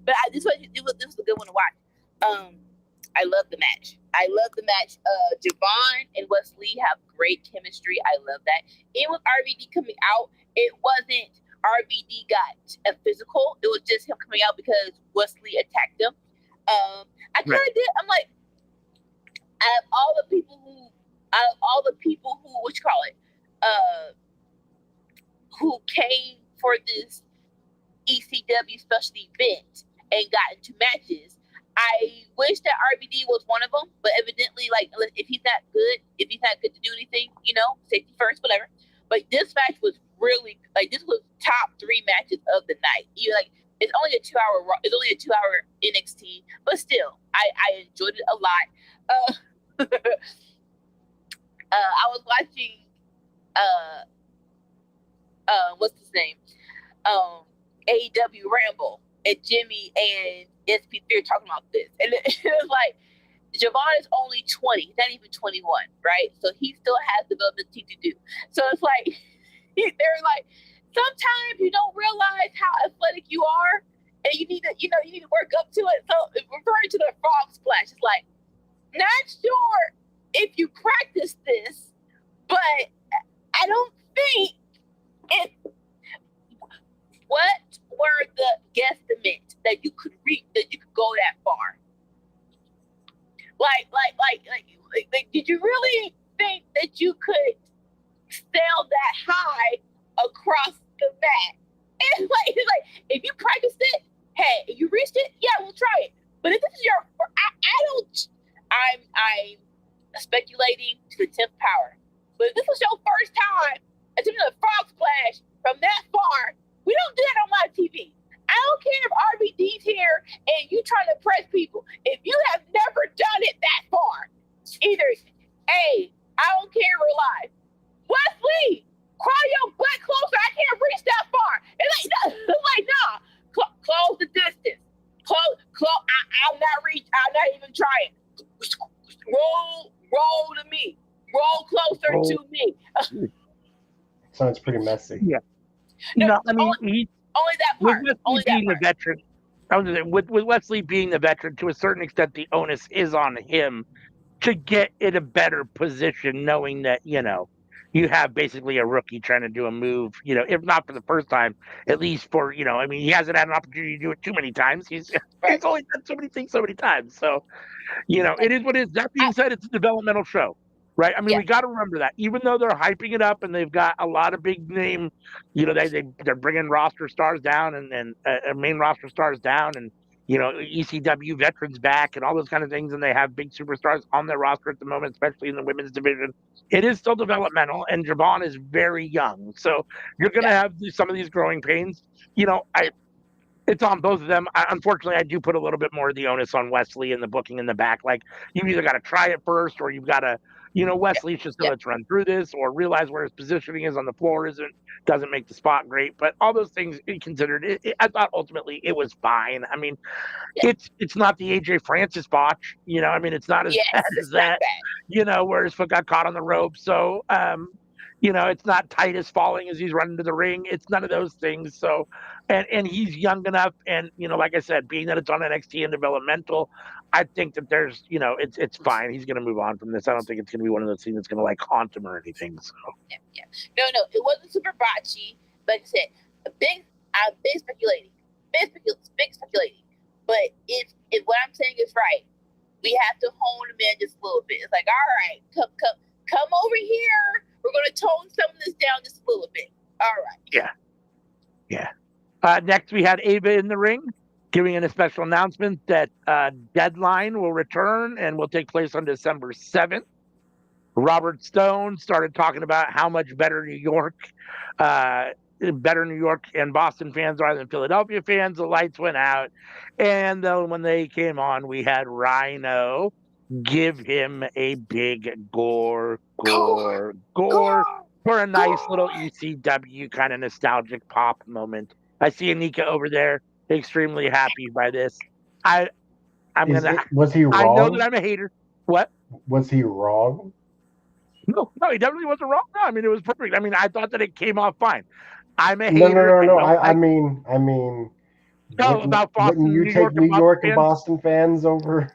But this was a good one to watch. I love the match. Javon and Wesley have great chemistry. I love that. Even with RVD coming out, it wasn't RVD got a physical. It was just him coming out because Wesley attacked him. I kind of did. I'm like, out of all the people who who came for this ECW special event and got into matches, I wish that RVD was one of them, but evidently, like, if he's not good to do anything, safety first, whatever. But this match was really, like, this was top 3 matches of the night. It's only a 2-hour NXT, but still, I enjoyed it a lot. I was watching, what's his name? AEW Ramble, and Jimmy and SP3 talking about this. And it was like, Javon is only 20. He's not even 21, right? So he still has development to do. So it's like, they're like, sometimes you don't realize how athletic you are, and you need to work up to it. So referring to the frog splash, it's like, not sure if you practice this, but I don't think it. What were the guesstimates that you could reach, that you could go that far? Like, did you really think that you could sail that high across the mat? And it's like if you practiced it, hey, if you reached it, yeah, we'll try it. But if this is I'm speculating to the 10th power. But if this was your first time attempting a frog splash from that far, we don't do that on live TV. I don't care if RVD's here and you trying to press people. If you have never done it that far, either A, I don't care, we're live. Wesley, crawl your butt closer. I can't reach that far. It's like, nah. Close the distance. I'll not even trying. Roll to me. Roll closer to me. Sounds pretty messy. Yeah. No, I mean, only that part. Only that part. Veteran, with Wesley being the veteran, to a certain extent, the onus is on him to get in a better position, knowing that you have basically a rookie trying to do a move. If not for the first time, at least for he hasn't had an opportunity to do it too many times. He's only done so many things so many times. So it is what it is. That being said, it's a developmental show. Right. I mean, we got to remember that even though they're hyping it up and they've got a lot of big name, they're bringing roster stars down and main roster stars down and, ECW veterans back and all those kind of things. And they have big superstars on their roster at the moment, especially in the women's division. It is still developmental and Javon is very young. So you're going to have some of these growing pains. It's on both of them. Unfortunately, I do put a little bit more of the onus on Wesley and the booking in the back. Like, you either got to try it first or you've got to Wesley's just let's run through this, or realize where his positioning is on the floor doesn't make the spot great. But all those things considered, I thought ultimately it was fine. I mean, it's not the AJ Francis botch, I mean, it's not as bad as that, where his foot got caught on the rope. So, it's not Titus falling as he's running to the ring. It's none of those things. So, and he's young enough, and like I said, being that it's on NXT and developmental, I think that there's, it's fine. He's going to move on from this. I don't think it's going to be one of those things that's going to like haunt him or anything. So. No, it wasn't super botchy. Like I said, big speculating, big speculating. But if what I'm saying is right, we have to hone them in just a little bit. It's like, all right, come over here. We're going to tone some of this down just a little bit. All right. Yeah. Next, we had Ava in the ring, giving in a special announcement that Deadline will return and will take place on December 7th. Robert Stone started talking about how much better New York and Boston fans are than Philadelphia fans. The lights went out. And then when they came on, we had Rhino give him a big gore for a nice little ECW kind of nostalgic pop moment. I see Anika over there extremely happy by this. Was he wrong? I know that I'm a hater. What? Was he wrong? No, he definitely wasn't wrong. No, I mean, it was perfect. I mean, I thought that it came off fine. I'm a hater. No. I mean, about Boston, wouldn't you New take York, New York and fans? Boston fans over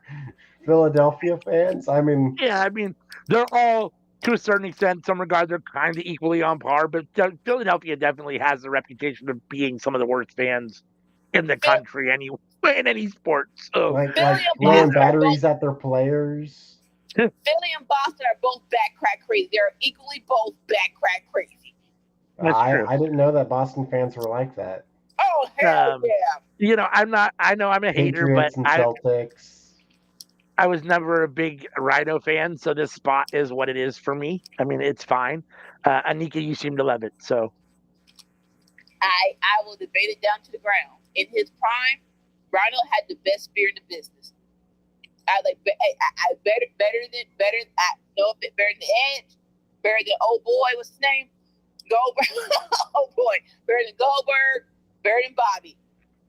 Philadelphia fans? I mean, yeah, I mean, they're all to a certain extent, some regard, they're kind of equally on par. But Philadelphia definitely has the reputation of being some of the worst fans in the country, anyway, in any sport. So, like throwing batteries at their players. Philly and Boston are both back crack crazy. They're equally both back crack crazy. I didn't know that Boston fans were like that. Oh, hell yeah. I know I'm a hater, Patriots but and Celtics. I was never a big Rhino fan, so this spot is what it is for me. I mean, it's fine. Anika, you seem to love it, so. I will debate it down to the ground. In his prime, Rhino had the best spear in the business. Better than Edge, better than old boy, what's his name? Goldberg. Oh boy, better than Goldberg, better than Bobby.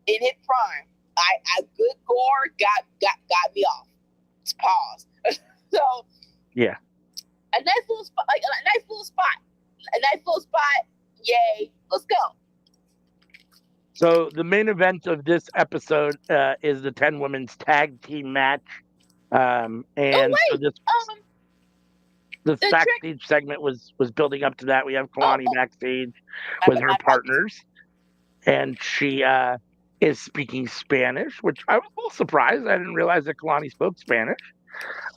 In his prime, I good gore got me off. Just pause. So yeah, a nice little spot. Yay, let's go. So the main event of this episode is the 10 women's tag team match. So this backstage segment was building up to that. We have Kalani backstage with her partners, and she is speaking Spanish, which I was a little surprised. I didn't realize that Kalani spoke Spanish.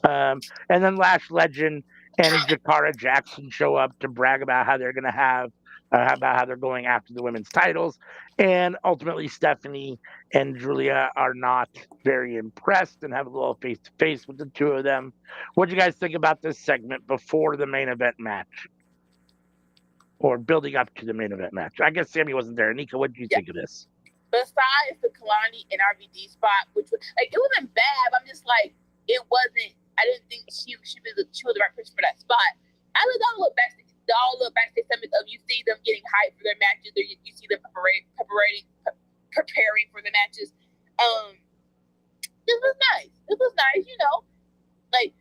And then Lash Legend and Jakara Jackson show up to brag about how they're going to have about how they're going after the women's titles. And ultimately, Stephanie and Julia are not very impressed and have a little face-to-face with the two of them. What do you guys think about this segment before the main event match? Or building up to the main event match? I guess Sammy wasn't there. Anika, what do you think of this? Besides the Kalani and RVD spot, which was like, it wasn't bad. I'm just like, it wasn't. I didn't think she was the right person for that spot. I looked all the backstage segments of you see them getting hyped for their matches, or you see them preparing for the matches. This was nice. Like,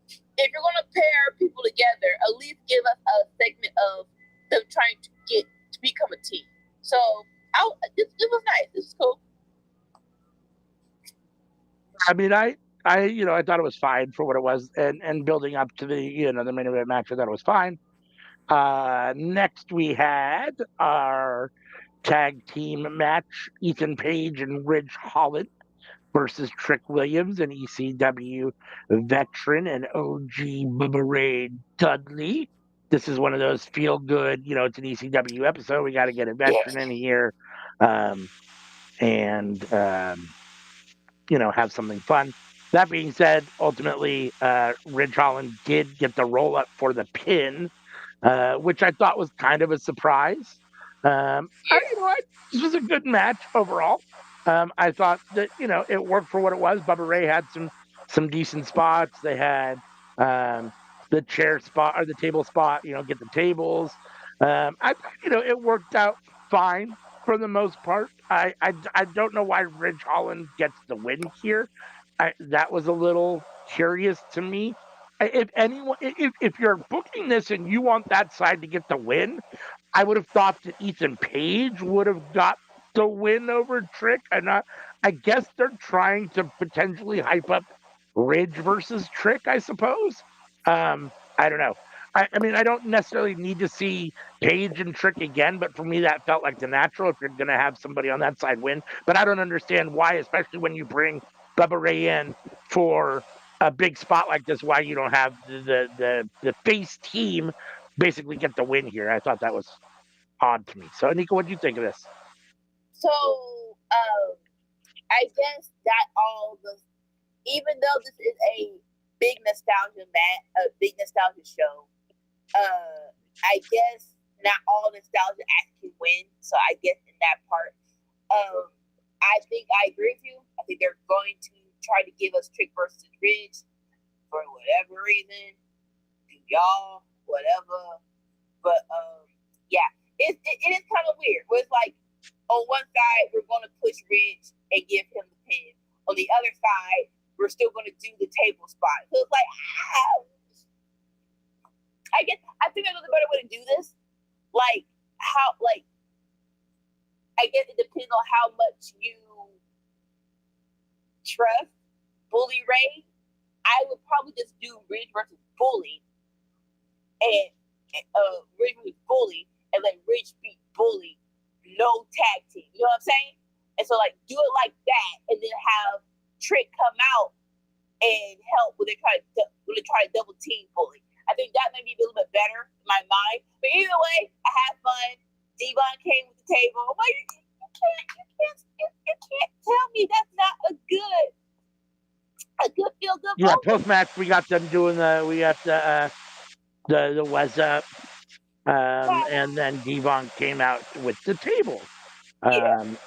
if you're gonna pair people together, at least give us a segment of them trying to become a team. So it was nice. It was cool. I mean, I thought it was fine for what it was, and building up to the the main event match, I thought it was fine. Next we had our tag team match: Ethan Page and Ridge Holland versus Trick Williams and ECW veteran and OG Bubba Ray Dudley. This is one of those feel good, it's an ECW episode. We got to get a veteran in here, and have something fun. That being said, ultimately, Ridge Holland did get the roll up for the pin, which I thought was kind of a surprise. This was a good match overall. I thought that it worked for what it was. Bubba Ray had some decent spots. They had the chair spot or the table spot, get the tables. I it worked out fine for the most part. I don't know why Ridge Holland gets the win here. That was a little curious to me. If anyone, if you're booking this and you want that side to get the win, I would have thought that Ethan Page would have got the win over Trick. And I guess they're trying to potentially hype up Ridge versus Trick, I suppose. I don't know. I mean, I don't necessarily need to see Page and Trick again, but for me, that felt like the natural if you're going to have somebody on that side win. But I don't understand why, especially when you bring Bubba Ray in for a big spot like this, why you don't have the face team basically get the win here. I thought that was odd to me. So, Nico, what do you think of this? So, I guess that even though this is a big nostalgia show, I guess not all nostalgia actually win. So I guess in that part, I think I agree with you. I think they're going to try to give us Trick versus Ridge for whatever reason. Do y'all, whatever. But yeah, it is kind of weird. Where it's like on one side we're going to push Ridge and give him the pin. On the other side, we're still going to do the table spot. So it's like, I think there's a better way to do this. I guess it depends on how much you trust Bully Ray. I would probably just do Ridge versus Bully and Ridge versus Bully and let Ridge beat Bully. No tag team. You know what I'm saying? And so do it like that and then have Trick come out and help when they try to double team Bully. I think that may be a little bit better in my mind. But either way, I had fun. Devon came with the table. But you can't tell me that's not a good feel good moment. Post match we got them doing the was up, and then Devon came out with the table,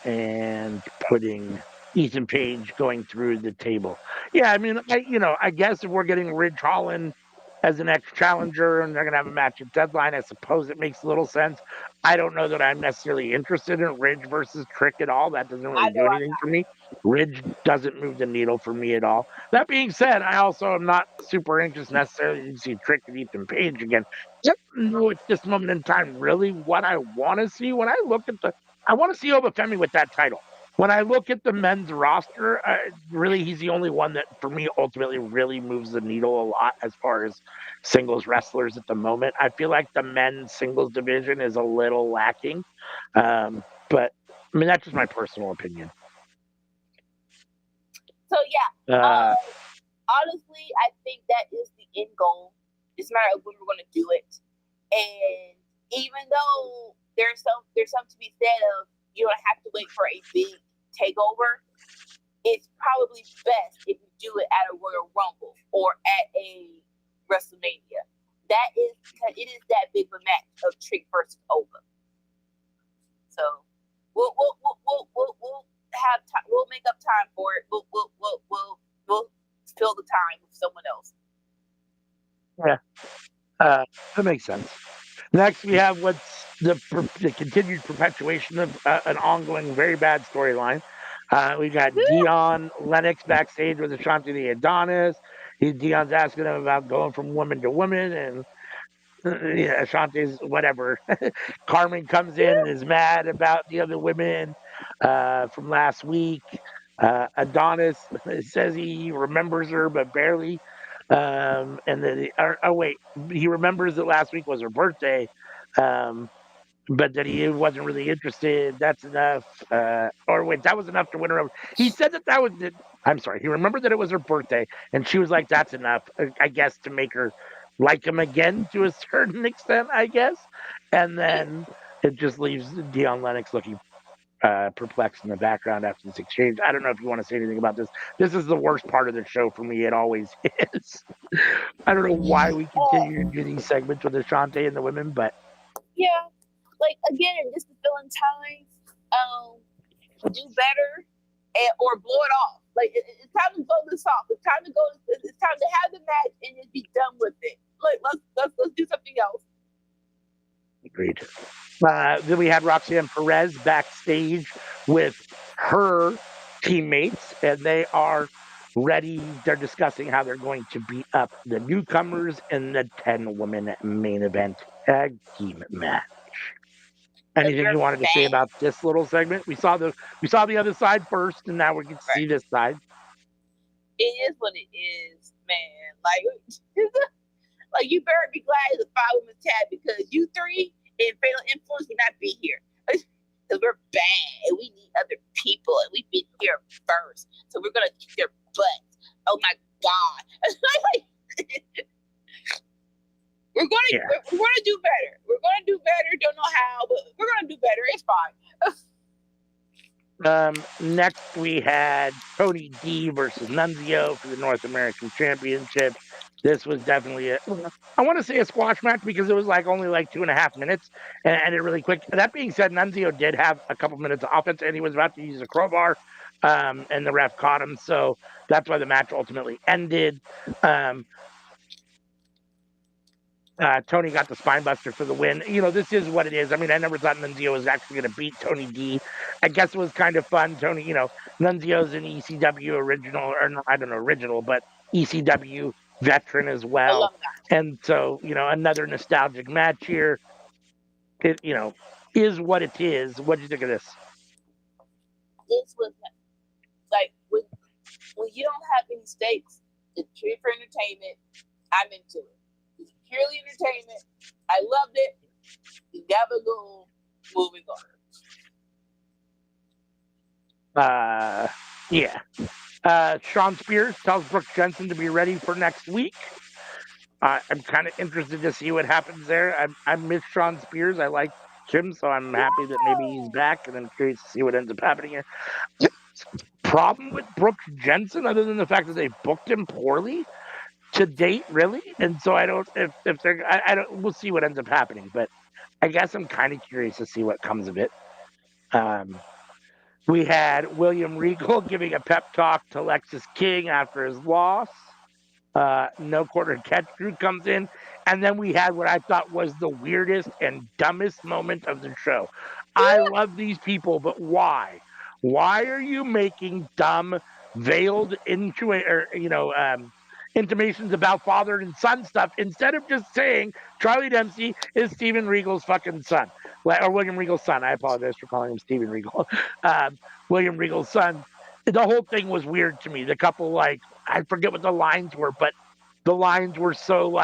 and putting Ethan Page going through the table. Yeah, I mean, I guess if we're getting Ridge Holland as the next challenger and they're going to have a match at Deadline, I suppose it makes a little sense. I don't know that I'm necessarily interested in Ridge versus Trick at all. That doesn't really do anything for me. Ridge doesn't move the needle for me at all. That being said, I also am not super interested necessarily to see Trick and Ethan Page again. I don't know at this moment in time really what I want to see. When I look at I want to see Obafemi with that title. When I look at the men's roster, really, he's the only one that, for me, ultimately really moves the needle a lot as far as singles wrestlers at the moment. I feel like the men's singles division is a little lacking. But, I mean, that's just my personal opinion. So, yeah. Honestly, I think that is the end goal. It's a matter of when we're going to do it. And even though there's some to be said of you don't have to wait for a big takeover, it's probably best if you do it at a Royal Rumble or at a WrestleMania. That is because it is that big of a match of Trick versus Ova. So we'll have time. We'll make up time for it. We'll fill the time with someone else. Yeah, that makes sense. Next, we have what's the continued perpetuation of an ongoing, very bad storyline. We got Dion Lennox backstage with Ashanti the Adonis. Dion's asking him about going from woman to woman, and Ashanti's whatever. Carmen comes in and is mad about the other women from last week. Adonis says he remembers her, but barely. And then, wait, he remembers that last week was her birthday, but that he wasn't really interested. That's enough. Or wait, that was enough to win her over. He said that was it. I'm sorry. He remembered that it was her birthday, and she was like, "That's enough," I guess, to make her like him again to a certain extent, I guess. And then it just leaves Dion Lennox looking perplexed in the background after this exchange. I don't know if you want to say anything about this. This is the worst part of the show for me. It always is. I don't know why we continue to do these segments with Ashanti and the women, but yeah, again, just to fill in time, do better or blow it off. It's time to go this off. It's time to have the match and just be done with it. Let's do something else. Agreed. Then we had Roxanne Perez backstage with her teammates, and they are ready. They're discussing how they're going to beat up the newcomers in the 10-woman main event tag team match. Anything you wanted to say about this little segment? We saw the other side first, and now we get to see this side. It is what it is, man. Like you better be glad it's a 5-woman tag because you three in Fatal Influence will not be here. Because we're bad and we need other people and we've been here first. So we're gonna kick their butts. Oh my God. we're gonna do better. We're gonna do better. Don't know how, but we're gonna do better. It's fine. Next we had Tony D versus Nunzio for the North American Championship. This was definitely I want to say a squash match because it was only 2.5 minutes and ended really quick. That being said, Nunzio did have a couple minutes of offense and he was about to use a crowbar, and the ref caught him. So that's why the match ultimately ended. Tony got the spine buster for the win. This is what it is. I mean, I never thought Nunzio was actually going to beat Tony D. I guess it was kind of fun. Tony, Nunzio's an ECW original, or not, I don't know, original, but ECW veteran as well. And so, another nostalgic match here. It, is what it is. What do you think of this? This was when you don't have any stakes, it's pure for entertainment. I'm into it. It's purely entertainment. I loved it. Never go. Moving on. Yeah. Sean Spears tells Brooke Jensen to be ready for next week. I'm kind of interested to see what happens there. I miss Sean Spears. I like him, so I'm happy that maybe he's back, and I'm curious to see what ends up happening here. Problem with Brooke Jensen, other than the fact that they booked him poorly to date, really, and so I don't. If they're, I don't. We'll see what ends up happening, but I guess I'm kind of curious to see what comes of it. We had William Regal giving a pep talk to Lexis King after his loss. No quarter catch crew comes in. And then we had what I thought was the weirdest and dumbest moment of the show. I love these people, but why? Why are you making dumb, veiled intimations about father and son stuff instead of just saying Charlie Dempsey is Steven Regal's fucking son? Or William Regal's son. I apologize for calling him Steven Regal. William Regal's son. The whole thing was weird to me. The couple, I forget what the lines were, but the lines were so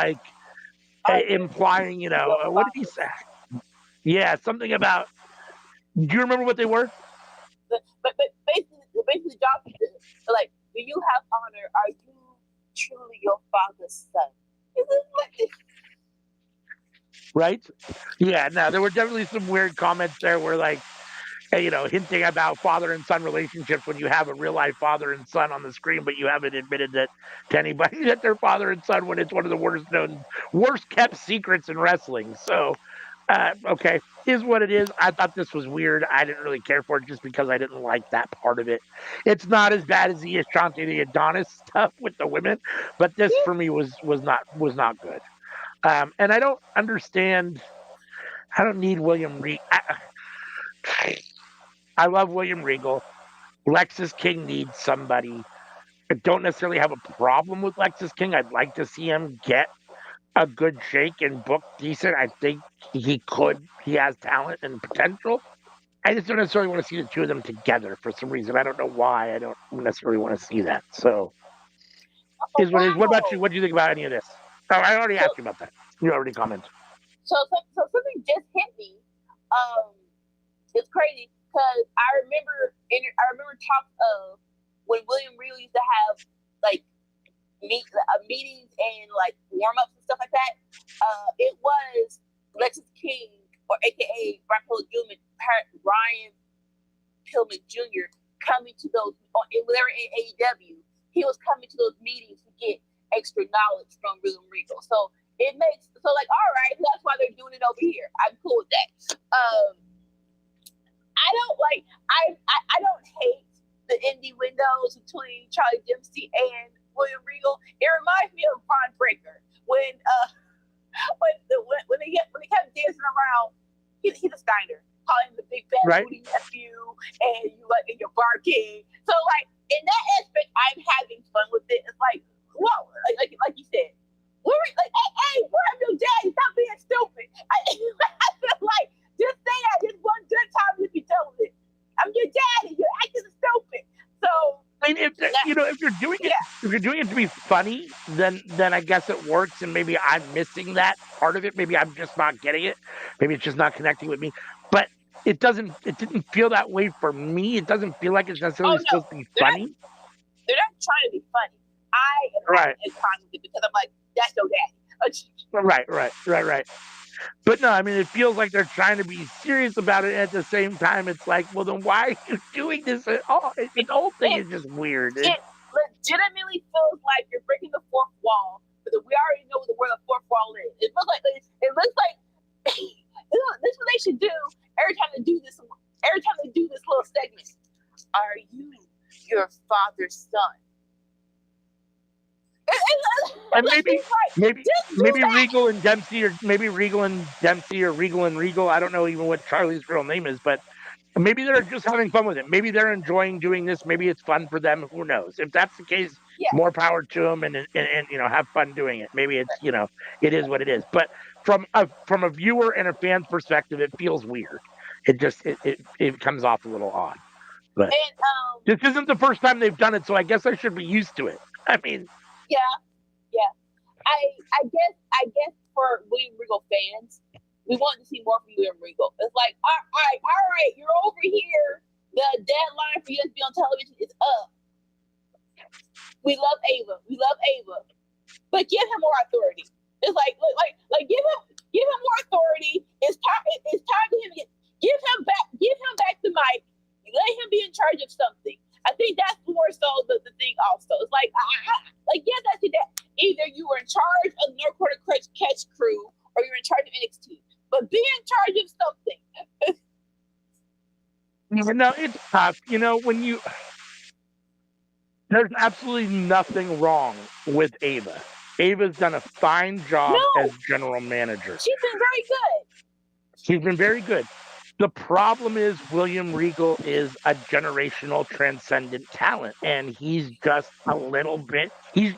implying, what did he say? Yeah, something about. Do you remember what they were? But basically, Josh, do you have honor? Are you truly your father's son? Right? Yeah. No, there were definitely some weird comments there where hinting about father and son relationships when you have a real life father and son on the screen, but you haven't admitted that to anybody that they're father and son when it's one of the worst kept secrets in wrestling. So, okay, is what it is. I thought this was weird. I didn't really care for it just because I didn't like that part of it. It's not as bad as the Ashante the Adonis stuff with the women, but this for me was not good. And I don't understand. I don't need William Regal. I love William Regal. Lexis King needs somebody. I don't necessarily have a problem with Lexis King. I'd like to see him get a good shake and book decent. I think he could. He has talent and potential. I just don't necessarily want to see the two of them together for some reason. I don't know why. I don't necessarily want to see that. So, is what it is. What about you? What do you think about any of this? Oh, I already asked you about that. You already commented. So something just hit me. It's crazy because I remember talks of when William Regal used to have meetings and warm ups and stuff like that. It was Lexis King or AKA Ryan Pillman Jr. coming to those when they were in AEW. He was coming to those meetings to get extra knowledge from William Regal. So it makes all right, that's why they're doing it over here. I'm cool with that. I don't hate the indie windows between Charlie Dempsey and William Regal. It reminds me of Ron Breaker when when they kept dancing around, he's a Steiner, calling him the big bad Right. booty nephew, and you're barking. So like in that aspect, I'm having fun with it. It's like, whoa, like you said, hey, where are your daddy? Stop being stupid. I feel like just say that just one good time to be done with it. I'm your daddy. You're acting stupid. So I mean, if you're doing it, if you're doing it to be funny, then I guess it works, and maybe I'm missing that part of it. Maybe I'm just not getting it. Maybe it's just not connecting with me. But it didn't feel that way for me. It doesn't feel like it's necessarily supposed to be funny. They're not trying to be funny. I am having a time with it because I'm like, that's your daddy. Right. But no, I mean, it feels like they're trying to be serious about it. At the same time, it's like, well, then why are you doing this at all? The whole thing is just weird. It legitimately feels like you're breaking the fourth wall, but we already know where the fourth wall is. It looks like this is what they should do every time they do this. Every time they do this little segment, are you your father's son? And maybe Regal and Dempsey, or maybe Regal and Dempsey, or Regal and Regal. I don't know even what Charlie's real name is, but maybe they're just having fun with it. Maybe they're enjoying doing this. Maybe it's fun for them. Who knows? If that's the case, more power to them, and have fun doing it. Maybe it's it is what it is. But from a viewer and a fan's perspective, it feels weird. It just it comes off a little odd. But this isn't the first time they've done it, so I guess I should be used to it. I mean, yeah. I guess for William Regal fans, we want to see more from William Regal. It's like, all right, you're over here. The deadline for you to be on television is up. We love Ava, but give him more authority. It's like give him more authority. It's time for him to give him back the mic. Let him be in charge of something. I think that's more so the thing. Also, it's like that's it. Either you were in charge of the North Quarter Catch Crew, or you're in charge of NXT. But be in charge of something. No, it's tough. When there's absolutely nothing wrong with Ava. Ava's done a fine job as general manager. She's been very good. The problem is William Regal is a generational transcendent talent, and he's just a little bit. He's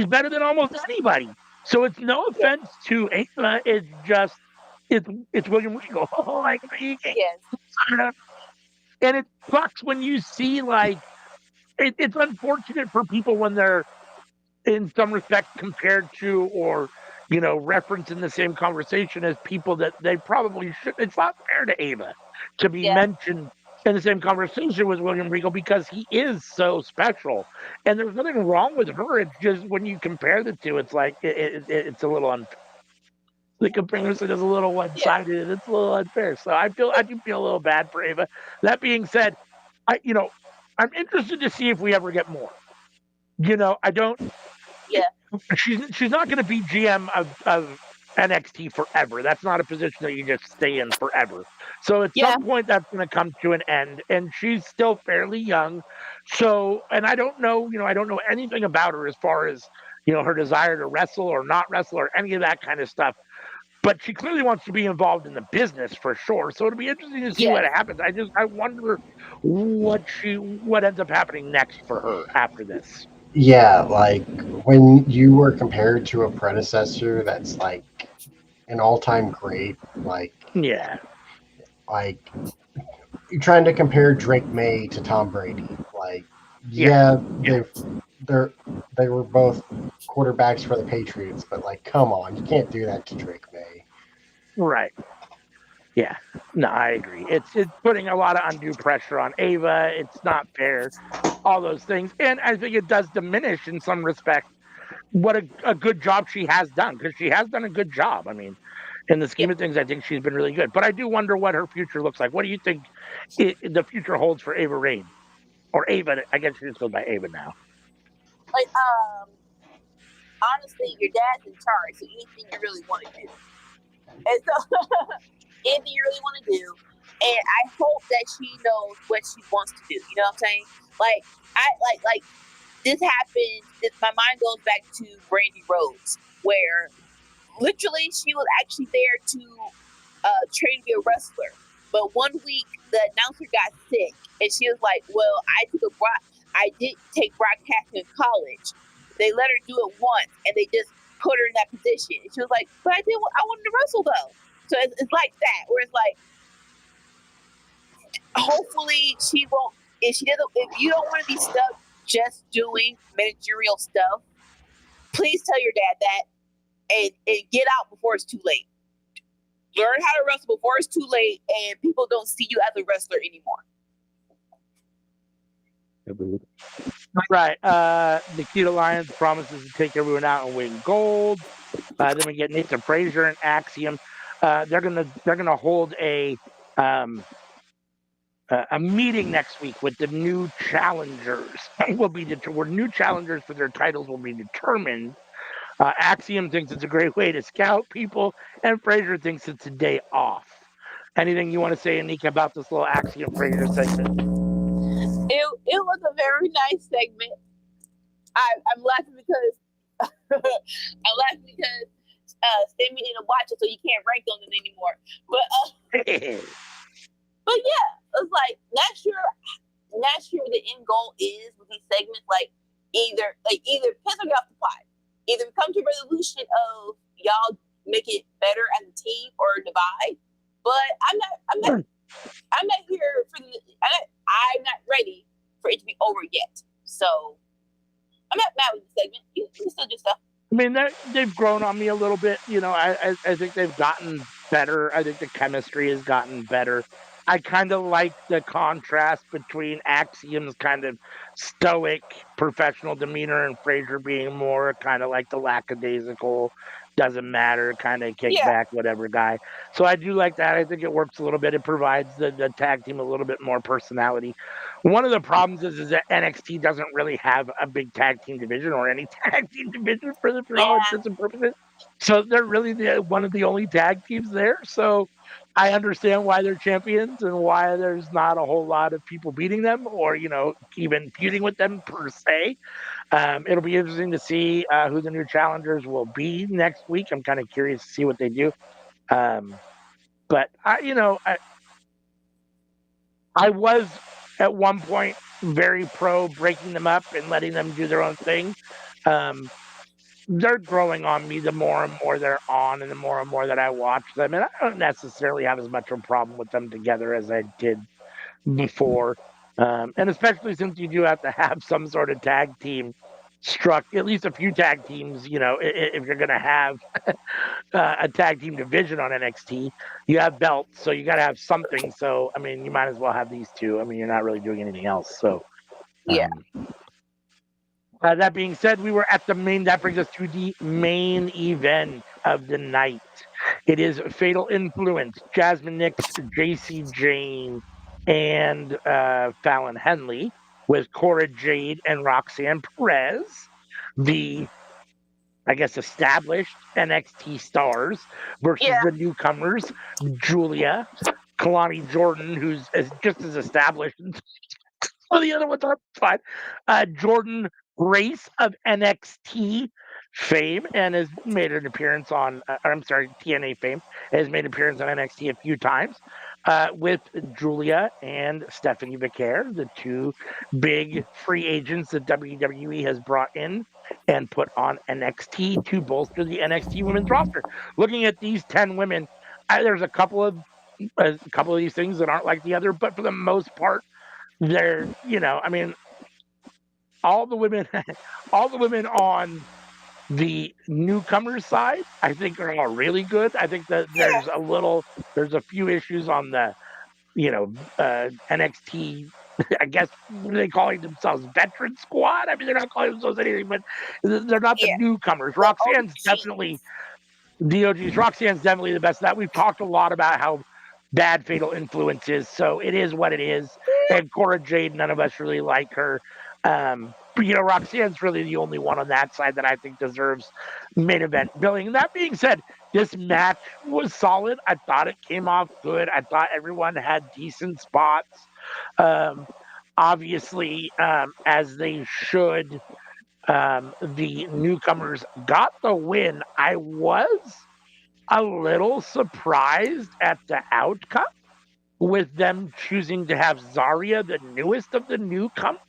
better than almost anybody. So it's no offense to Ava. It's just it's William Regal. And it sucks when you see it's unfortunate for people when they're in some respect compared to, or referenced in the same conversation as people that they probably should. It's not fair to Ava to be mentioned in the same conversation with William Regal, because he is so special, and there's nothing wrong with her. It's just when you compare the two, it's like it's a little unfair. The comparison is a little one-sided, and it's a little unfair. So I do feel a little bad for Ava. That being said, I'm interested to see if we ever get more. I don't. Yeah. She's not going to be GM of NXT forever. That's not a position that you just stay in forever. So at some point, that's going to come to an end, and she's still fairly young. So, and I don't know, I don't know anything about her as far as her desire to wrestle or not wrestle or any of that kind of stuff. But she clearly wants to be involved in the business for sure. So it'll be interesting to see what happens. I wonder what ends up happening next for her after this. Yeah, like when you were compared to a predecessor that's like an all-time great, like you're trying to compare Drake May to Tom Brady. Like, they were both quarterbacks for the Patriots, but like, come on, you can't do that to Drake May. Right. Yeah. No, I agree. It's putting a lot of undue pressure on Ava. It's not fair. All those things. And I think it does diminish in some respect what a good job she has done, because she has done a good job. I mean, in the scheme of things, I think she's been really good. But I do wonder what her future looks like. What do you think the future holds for Ava Raine? Or Ava, I guess she's going by Ava now. Like, honestly, your dad's in charge, so anything you really want to do. And so, anything you really want to do. And I hope that she knows what she wants to do. You know what I'm saying? Like, this happened. My mind goes back to Brandy Rhodes, where literally, she was actually there to train to be a wrestler. But one week, the announcer got sick, and she was like, "Well, I did take broadcasting in college. They let her do it once, and they just put her in that position." And she was like, "But I wanted to wrestle though." So it's like that, where it's like, hopefully she won't. If you don't want to be stuck just doing managerial stuff, please tell your dad that, and get out before it's too late. Learn how to wrestle before it's too late, and people don't see you as a wrestler anymore. Right. Nikita Lyons promises to take everyone out and win gold. Then we get Nathan Frazier and Axiom. They're gonna hold a meeting next week with the new challengers. Where new challengers for their titles will be determined. Axiom thinks it's a great way to scout people, and Frazier thinks it's a day off. Anything you want to say, Anika, about this little Axiom Frazier segment? It was a very nice segment. I'm laughing because Sammy didn't watch it, so you can't rank on it anymore. But yeah, it's like not sure what the end goal is with these segments. Like either piss or get off the pot. Either come to a resolution of y'all make it better as a team or divide. But I'm not here for I'm not ready for it to be over yet. So I'm not mad with the segment. You can still do stuff. I mean, they've grown on me a little bit. You know, I think they've gotten better. I think the chemistry has gotten better. I kind of like the contrast between Axiom's kind of stoic professional demeanor and Frazier being more kind of like the lackadaisical, doesn't matter, kind of kick back, whatever guy. So I do like that. I think it works a little bit. It provides the tag team a little bit more personality. One of the problems is that NXT doesn't really have a big tag team division or any tag team division for all intents and purposes. So they're really one of the only tag teams there. So I understand why they're champions and why there's not a whole lot of people beating them or, even feuding with them per se. It'll be interesting to see who the new challengers will be next week. I'm kind of curious to see what they do. But I was at one point very pro breaking them up and letting them do their own thing. They're growing on me the more and more they're on and the more that I watch them. And I don't necessarily have as much of a problem with them together as I did before. And especially since you do have to have some sort of tag team struck, at least a few tag teams, if you're going to have a tag team division on NXT, you have belts, so you got to have something. So, I mean, you might as well have these two. I mean, you're not really doing anything else. So, yeah. That being said, that brings us to the main event of the night. It is Fatal Influence, Jasmine Nix, JC Jane, and Fallon Henley with Cora Jade and Roxanne Perez, the, I guess, established NXT stars versus the newcomers, Julia, Kalani Jordan, who's just as established. Oh, the other ones are fine. Jordan Grace of NXT fame and has made an appearance on, TNA fame, has made an appearance on NXT a few times with Julia and Stephanie Vicaire, the two big free agents that WWE has brought in and put on NXT to bolster the NXT women's roster. Looking at these 10 women, there's a couple of these things that aren't like the other, but for the most part, they're, I mean, all the women on the newcomers side, I think are all really good. I think that there's a few issues on the, NXT, I guess they calling themselves veteran squad. I mean, they're not calling themselves anything, but they're not the newcomers. Roxanne's definitely Roxanne's definitely the best of that. We've talked a lot about how bad Fatal Influence is, so it is what it is. And Cora Jade, none of us really like her. But, Roxanne's really the only one on that side that I think deserves main event billing. That being said, this match was solid. I thought it came off good. I thought everyone had decent spots. Obviously, as they should. The newcomers got the win. I was a little surprised at the outcome with them choosing to have Zarya, the newest of the newcomers,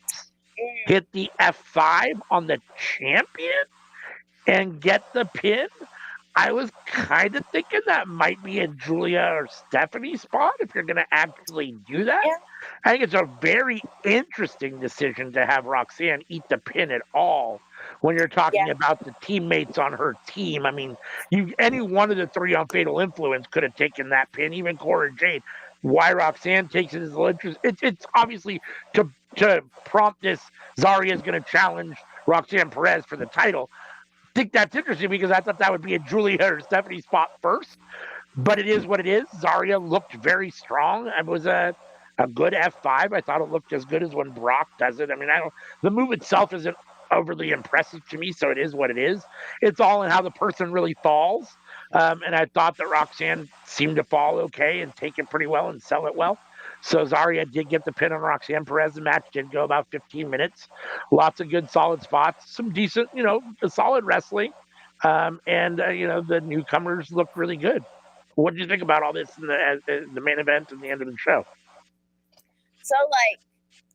hit the F5 on the champion and get the pin. I was kind of thinking that might be a Julia or Stephanie spot if you're going to actually do that. Yeah. I think it's a very interesting decision to have Roxanne eat the pin at all when you're talking about the teammates on her team. I mean, any one of the three on Fatal Influence could have taken that pin, even Cora Jade. Why Roxanne takes it is a little interesting. It's obviously to prompt this. Zarya is going to challenge Roxanne Perez for the title. I think that's interesting because I thought that would be a Julia or Stephanie spot first, but it is what it is. Zarya looked very strong. It was a good F5. I thought it looked as good as when Brock does it. I mean, the move itself isn't overly impressive to me, so it is what it is. It's all in how the person really falls. And I thought that Roxanne seemed to fall okay and take it pretty well and sell it well. So Zarya did get the pin on Roxanne Perez. The match did go about 15 minutes. Lots of good, solid spots. Some decent, solid wrestling. The newcomers looked really good. What did you think about all this in the main event and the end of the show? So,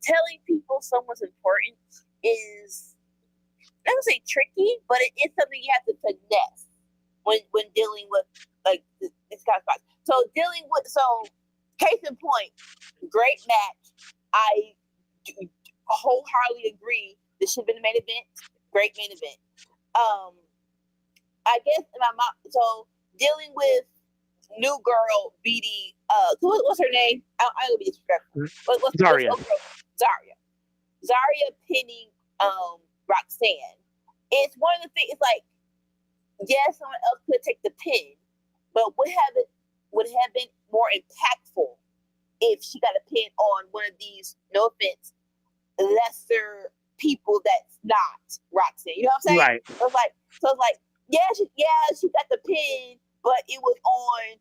telling people someone's important is, I don't say tricky, but it is something you have to finesse when dealing with this kind of spots. So case in point, great match. I wholeheartedly agree. This should have been the main event. Great main event. I guess in my mom. So dealing with new girl beating. What's her name? I don't be disrespectful. Zarya. Zarya pinning Roxanne. It's one of the things. It's like, yes, someone else could take the pin, but would have been more impactful if she got a pin on one of these, no offense, lesser people that's not Roxanne. You know what I'm saying? Right. So it's like, she got the pin, but it was on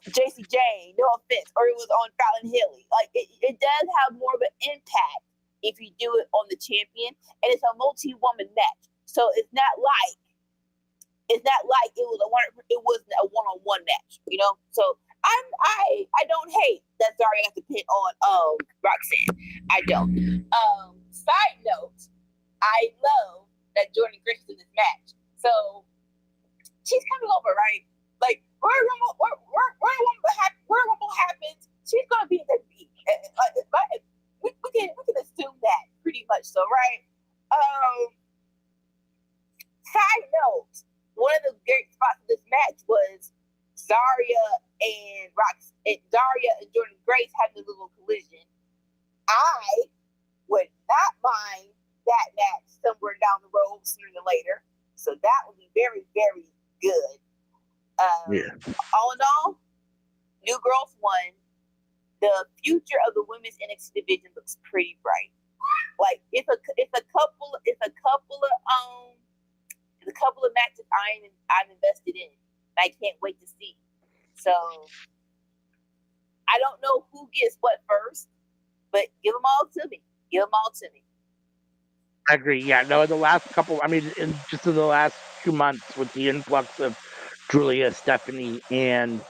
JC Jane, no offense, or it was on Fallon Hilly. Like it does have more of an impact if you do it on the champion, and it's a multi-woman match. So it's not like it wasn't a one-on-one match, you know. So I don't hate that Zarya got the pin on Roxanne. I don't. Side note, I love that Jordan Grace is in this match. So she's coming over, right? Like where Rumble happens, she's gonna be the beat. We can assume that pretty much. So right. Side note, one of the great spots of this match was Zarya and Jordan Grace having a little collision. I would not mind that match somewhere down the road sooner than later. So that would be very, very good. All in all, New Girls won. The future of the women's NXT division looks pretty bright. Like it's a couple of matches I'm invested in. I can't wait to see. So I don't know who gets what first, but give them all to me. I agree. Yeah, no, in the last couple, in the last 2 months with the influx of Julia, Stephanie, and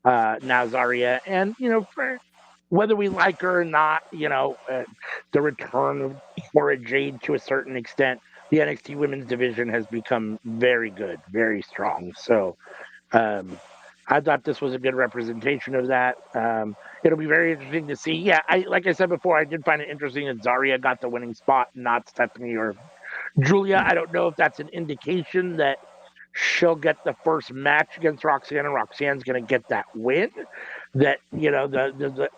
now Zarya, and for whether we like her or not, the return of Cora Jade to a certain extent, the NXT women's division has become very good, very strong. So I thought this was a good representation of that. It'll be very interesting to see. Yeah, like I said before, I did find it interesting that Zarya got the winning spot, not Stephanie or Julia. I don't know if that's an indication that she'll get the first match against Roxanne and Roxanne's going to get that win. That,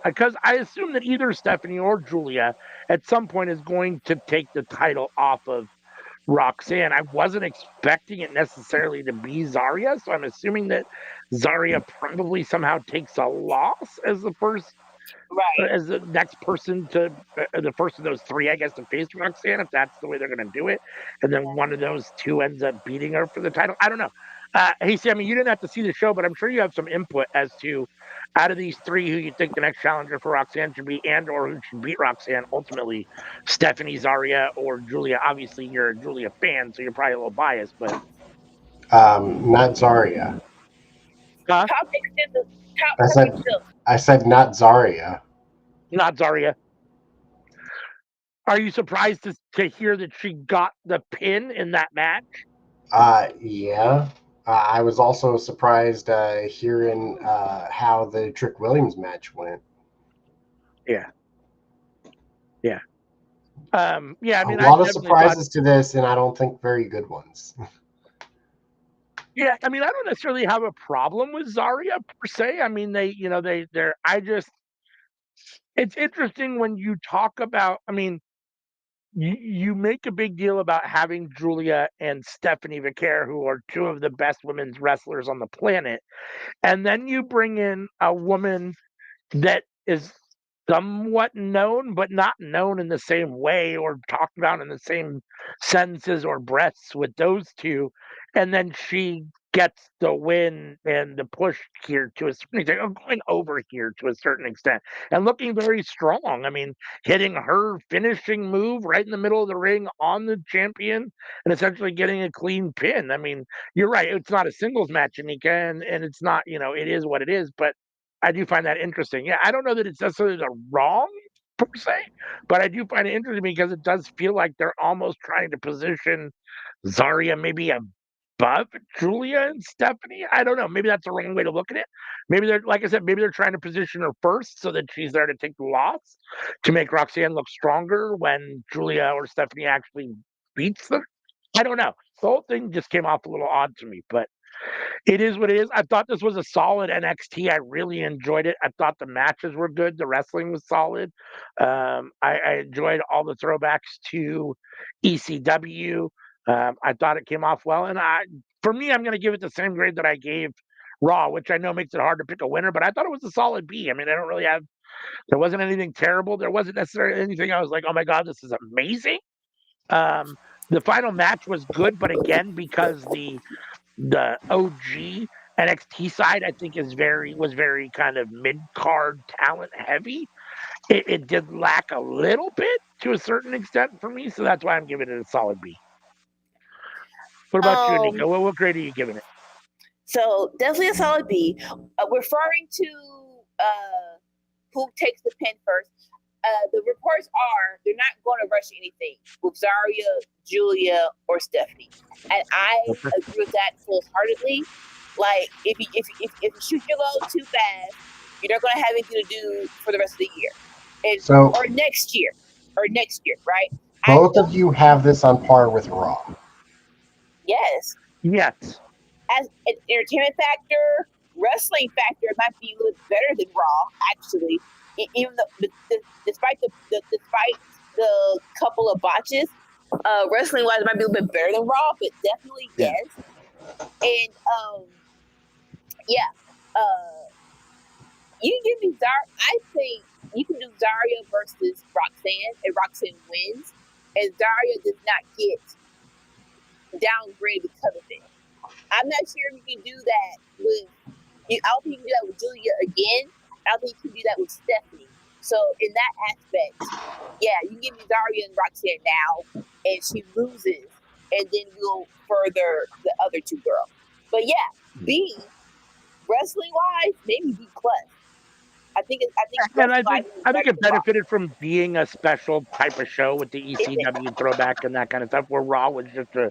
because I assume that either Stephanie or Julia at some point is going to take the title off of Roxanne. I wasn't expecting it necessarily to be Zarya, so I'm assuming that Zarya probably somehow takes a loss as the first, right? As the next person to the first of those three, I guess, to face Roxanne, if that's the way they're going to do it, and then one of those two ends up beating her for the title. I don't know. Hey, Sammy, you didn't have to see the show, but I'm sure you have some input as to out of these three who you think the next challenger for Roxanne should be, and or who should beat Roxanne ultimately, Stephanie, Zarya, or Julia. Obviously, you're a Julia fan, so you're probably a little biased, but not Zarya. Huh? Top extensive. Top I said, extensive. I said not Zarya. Not Zarya. Are you surprised to hear that she got the pin in that match? Yeah. I was also surprised hearing how the Trick Williams match went. Yeah. Yeah. Yeah, I A mean, I lot of definitely thought. surprises to this, and I don't think very good ones. Yeah, I mean, I don't necessarily have a problem with Zarya per se. I mean, they're. I just. It's interesting when you talk about. I mean, you make a big deal about having Julia and Stephanie Vicaire, who are two of the best women's wrestlers on the planet, and then you bring in a woman that is somewhat known, but not known in the same way or talked about in the same sentences or breaths with those two. And then she gets the win and the push here to a certain extent, or going over here to a certain extent, and looking very strong. I mean, hitting her finishing move right in the middle of the ring on the champion and essentially getting a clean pin. I mean, you're right. It's not a singles match, Anika, and it's not, it is what it is, but I do find that interesting. Yeah, I don't know that it's necessarily the wrong per se, but I do find it interesting because it does feel like they're almost trying to position Zarya maybe above Julia and Stephanie. I don't know. Maybe that's the wrong way to look at it. Maybe they're, like I said, maybe they're trying to position her first so that she's there to take the loss to make Roxanne look stronger when Julia or Stephanie actually beats them. I don't know. The whole thing just came off a little odd to me, but it is what it is. I thought this was a solid NXT. I really enjoyed it. I thought the matches were good. The wrestling was solid. I enjoyed all the throwbacks to ECW. I thought it came off well, and for me, I'm going to give it the same grade that I gave Raw, which I know makes it hard to pick a winner, but I thought it was a solid B. I mean, I don't really have. There wasn't anything terrible. There wasn't necessarily anything I was like, oh my god, this is amazing. Um, the final match was good, but again, because the OG NXT side, I think was very kind of mid card talent heavy. It did lack a little bit to a certain extent for me, so that's why I'm giving it a solid B. What about you, Um. Anika? What grade are you giving it? So definitely a solid B. Referring to who takes the pin first. The reports are they're not going to rush anything with Zarya, Julia, or Stephanie, and I Okay. agree with that wholeheartedly. Like if you shoot your load too fast, you're not going to have anything to do for the rest of the year, and So or next year, right? I both of don't. you have this on par with Raw. Yes, Yes. as an entertainment factor, wrestling factor might be a little better than Raw. Actually, even though despite the couple of botches, wrestling wise, it might be a little bit better than Raw, but definitely Yeah. yes. And yeah, you can give me Zarya. I think you can do Zarya versus Roxanne, and Roxanne wins, and Zarya does not get downgraded because of it. I'm not sure if you can do that with. I don't think you can do that with Julia again. I don't think you can do that with Stephanie. So in that aspect, yeah, you give me Zarya and Roxanne now, and she loses, and then we'll further the other two girls. But yeah, B wrestling wise, maybe B plus. I think And wrestling wise is I think better it than Raw. benefited from being a special type of show with the ECW throwback and that kind of stuff, where Raw was just a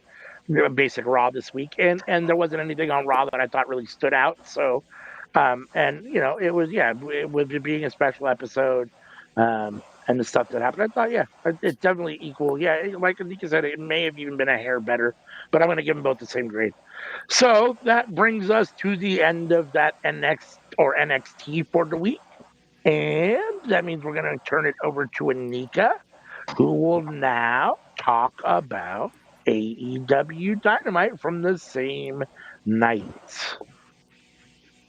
basic Raw this week, and there wasn't anything on Raw that I thought really stood out. So, and it was with it being a special episode, and the stuff that happened, I thought it's definitely equal. Yeah, like Anika said, it may have even been a hair better, but I'm going to give them both the same grade. So that brings us to the end of that NXT for the week. And that means we're going to turn it over to Anika, who will now talk about AEW Dynamite from the same night.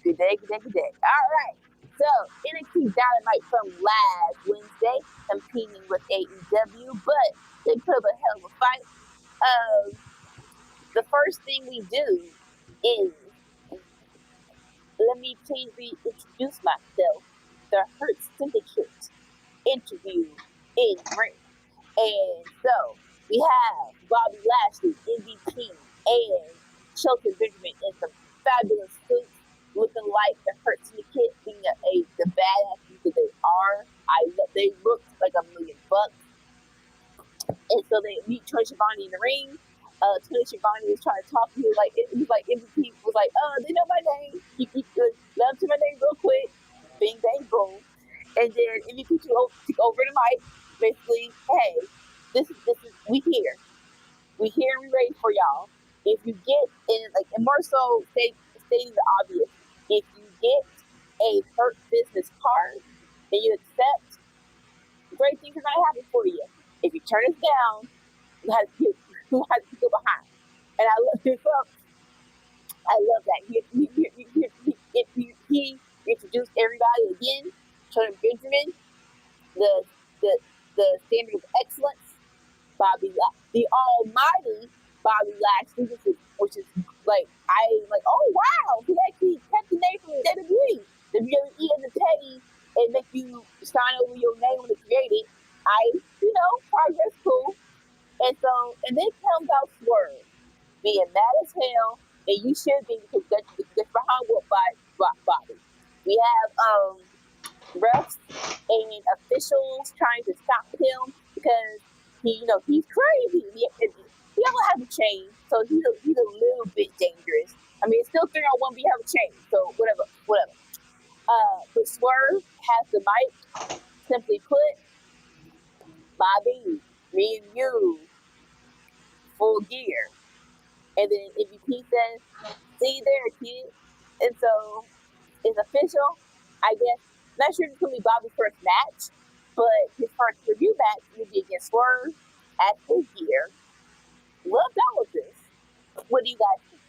Good day, good day, good day. All right. So NXT Dynamite from last Wednesday, competing with AEW, but they put up a hell of a fight. The first thing we do is let me please reintroduce myself. The Hurt Syndicate interview in ring. And so we have Bobby Lashley, MVP, and Shelton Benjamin in some fabulous suits. looking like the Hurt Syndicate, being the badass that they are. They looked like $1,000,000. And so they meet Tony Schiavone in the ring. Tony Schiavone was trying to talk to you like MVP was like, they know my name. You love to my name real quick. Bing bang boom. And then MVP took over the mic, basically, hey, this is we here. We here and we ready for y'all. If you get and more so stating the obvious, if you get a Hurt Business card and you accept, great things are gonna happen for you. If you turn us down, who has to go behind. And I love this. I love that. He introduced everybody again. Tony Benjamin, the the the standard of excellence. The almighty Bobby Lashley, which is like oh wow, he actually kept the name from WWE. WWE as a petty and make you sign over your name when it's created. Progress cool. And then comes out Swerve, being mad as hell, and you should be because that's behind what Bobby. We have refs and officials trying to stop him because he's crazy. He don't have a chain, so he's a little bit dangerous. I mean, it's still 3-on-1, but you have a chain, so whatever. But Swerve has the mic. Simply put, Bobby, me and you, full gear. And then MVP says, see you there, kid. And so it's official, I guess. Not sure if it's going to be Bobby's first match, but his first review match will be against Swerve at full gear. Loved all of this. What do you guys think?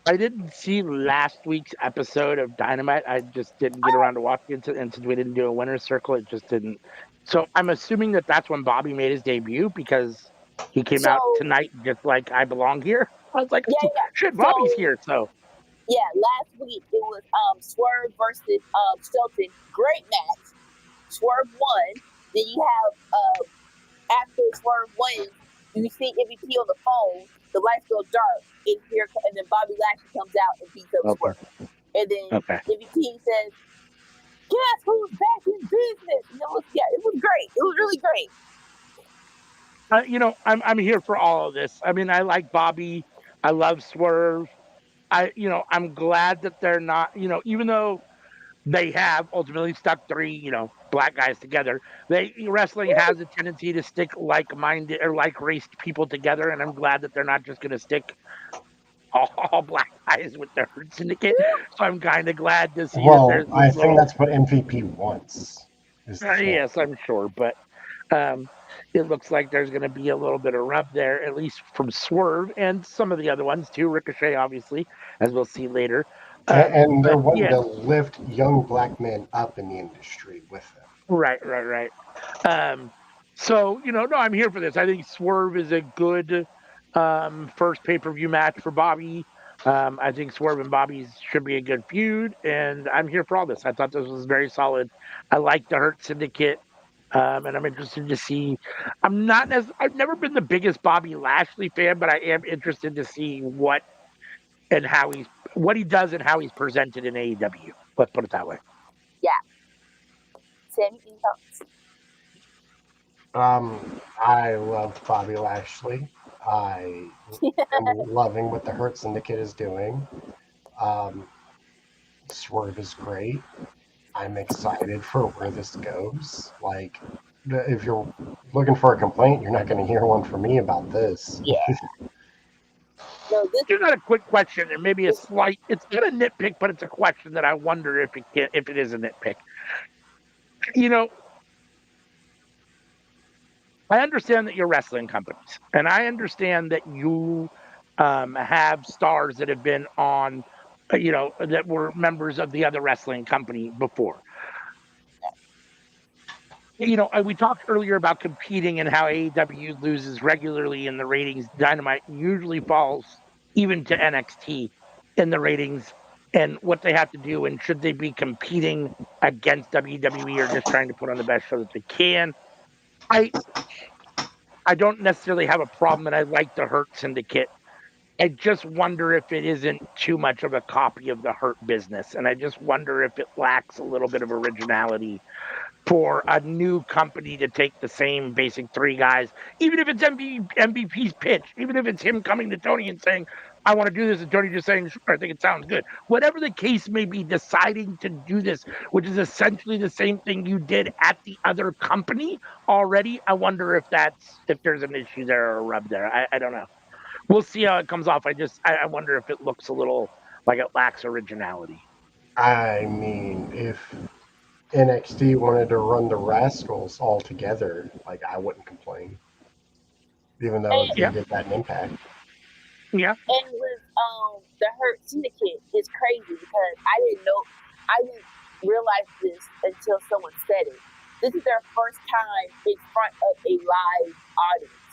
I didn't see last week's episode of Dynamite. I just didn't get around to watching it, and since we didn't do a winner's circle, it just didn't. So I'm assuming that that's when Bobby made his debut because he came out tonight just like I belong here. I was like, yeah. shit, Bobby's here. So yeah, last week it was Swerve versus Shelton. Great match. Swerve won. Then you have after Swerve wins, you see MVP on the phone. The lights go dark, and then Bobby Lashley comes out and beats up Swerve. And then MVP says, "Guess who's back in business?" And it was great. It was really great. I'm here for all of this. I mean, I like Bobby. I love Swerve. I'm glad that they're not, even though they have ultimately stuck three, black guys together. Wrestling has a tendency to stick like-minded or like-raced people together, and I'm glad that they're not just going to stick all black guys with the Hurt Syndicate. So I'm kind of glad to see that there's. I think that's what MVP wants. Yes, I'm sure, but it looks like there's going to be a little bit of rub there, at least from Swerve and some of the other ones too. Ricochet, obviously, as we'll see later. And they're wanting to lift young black men up in the industry with them. Right. So, no, I'm here for this. I think Swerve is a good first pay-per-view match for Bobby. I think Swerve and Bobby should be a good feud, and I'm here for all this. I thought this was very solid. I like the Hurt Syndicate, and I'm interested to see. I've never been the biggest Bobby Lashley fan, but I am interested to see what he does and how he's presented in AEW. Let's put it that way. Yeah. Sammy, any thoughts? I love Bobby Lashley. I am loving what the Hurt Syndicate is doing. Swerve is great. I'm excited for where this goes. Like, if you're looking for a complaint, you're not going to hear one from me about this. Yeah. Here's got a quick question, and maybe it's not a nitpick, but it's a question that I wonder if it is a nitpick. I understand that you're wrestling companies, and I understand that you have stars that have been on, that were members of the other wrestling company before. We talked earlier about competing and how AEW loses regularly in the ratings. Dynamite usually falls even to NXT in the ratings and what they have to do, and should they be competing against WWE or just trying to put on the best show that they can. I don't necessarily have a problem, and I like the Hurt Syndicate. I just wonder if it isn't too much of a copy of the Hurt Business, and I just wonder if it lacks a little bit of originality for a new company to take the same basic three guys, even if it's MVP's pitch, even if it's him coming to Tony and saying, I want to do this, and Tony just saying, sure, I think it sounds good. Whatever the case may be, deciding to do this, which is essentially the same thing you did at the other company already. I wonder if there's an issue there or a rub there. I don't know. We'll see how it comes off. I wonder if it looks a little like it lacks originality. I mean, if NXT wanted to run the Rascals all together, like I wouldn't complain, even though they Yeah, did that in Impact. yeah. And with the Hurt Syndicate is crazy because I didn't realize this until someone said it. This is their first time in front of a live audience.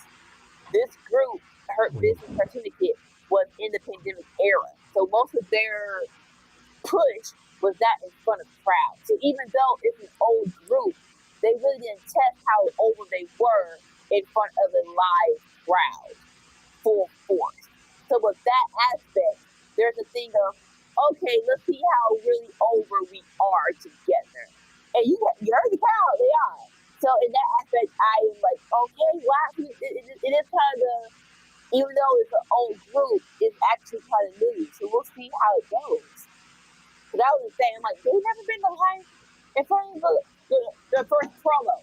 This group, Hurt Syndicate, was in the pandemic era, so most of their push was not in front of crowds. So even though it's an old group, they really didn't test how over they were in front of a live crowd, full force. So with that aspect, there's a thing of, okay, let's see how really over we are together. And you heard the crowd, they are. So in that aspect, I am like, okay, wow, it is kind of, even though it's an old group, it's actually kind of new. So we'll see how it goes. So that was the thing. I'm like, they've never been live in front of their first promo.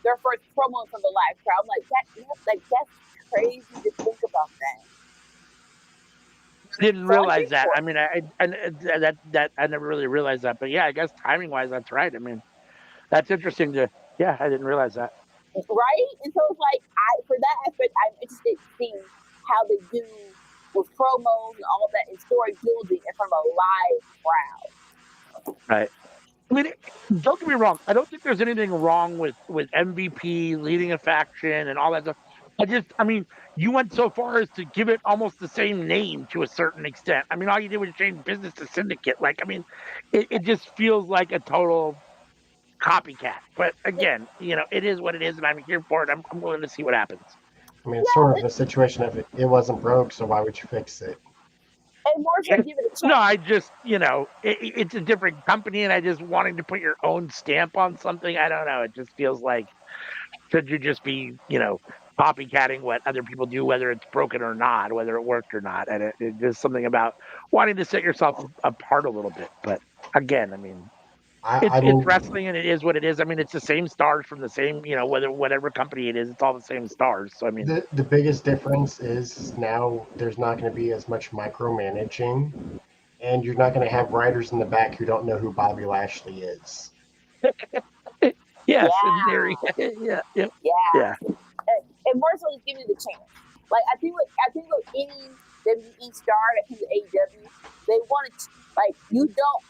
Their first promo from the live crowd. I'm like, that's crazy to think about that. Didn't realize that. I mean, I never really realized that. But yeah, I guess timing wise, that's right. I mean, that's interesting to. Yeah, I didn't realize that. Right? And so it's like, for that aspect, I'm interested in seeing how they do with promos and all that and story building in front of a live crowd. Right. I mean, don't get me wrong. I don't think there's anything wrong with MVP leading a faction and all that stuff. I mean, you went so far as to give it almost the same name to a certain extent. I mean, all you did was change business to syndicate. Like, I mean, it just feels like a total copycat. But again, it is what it is, and I'm here for it. I'm willing to see what happens. I mean, it's sort of a situation of it wasn't broke, so why would you fix it? And more so give it a chance. No, I just, it's a different company, and I just wanting to put your own stamp on something. I don't know. It just feels like, should you just be, copycatting what other people do, whether it's broken or not, whether it worked or not. And it's just something about wanting to set yourself apart a little bit. But again, I mean, it's wrestling, and it is what it is. I mean, it's the same stars from the same, whatever company it is, it's all the same stars. So I mean, the biggest difference is now there's not going to be as much micromanaging, and you're not going to have writers in the back who don't know who Bobby Lashley is. Yes, in theory. Yeah. And more so just give me the chance. Like I think with any WWE star that comes to AEW, they want to like you don't.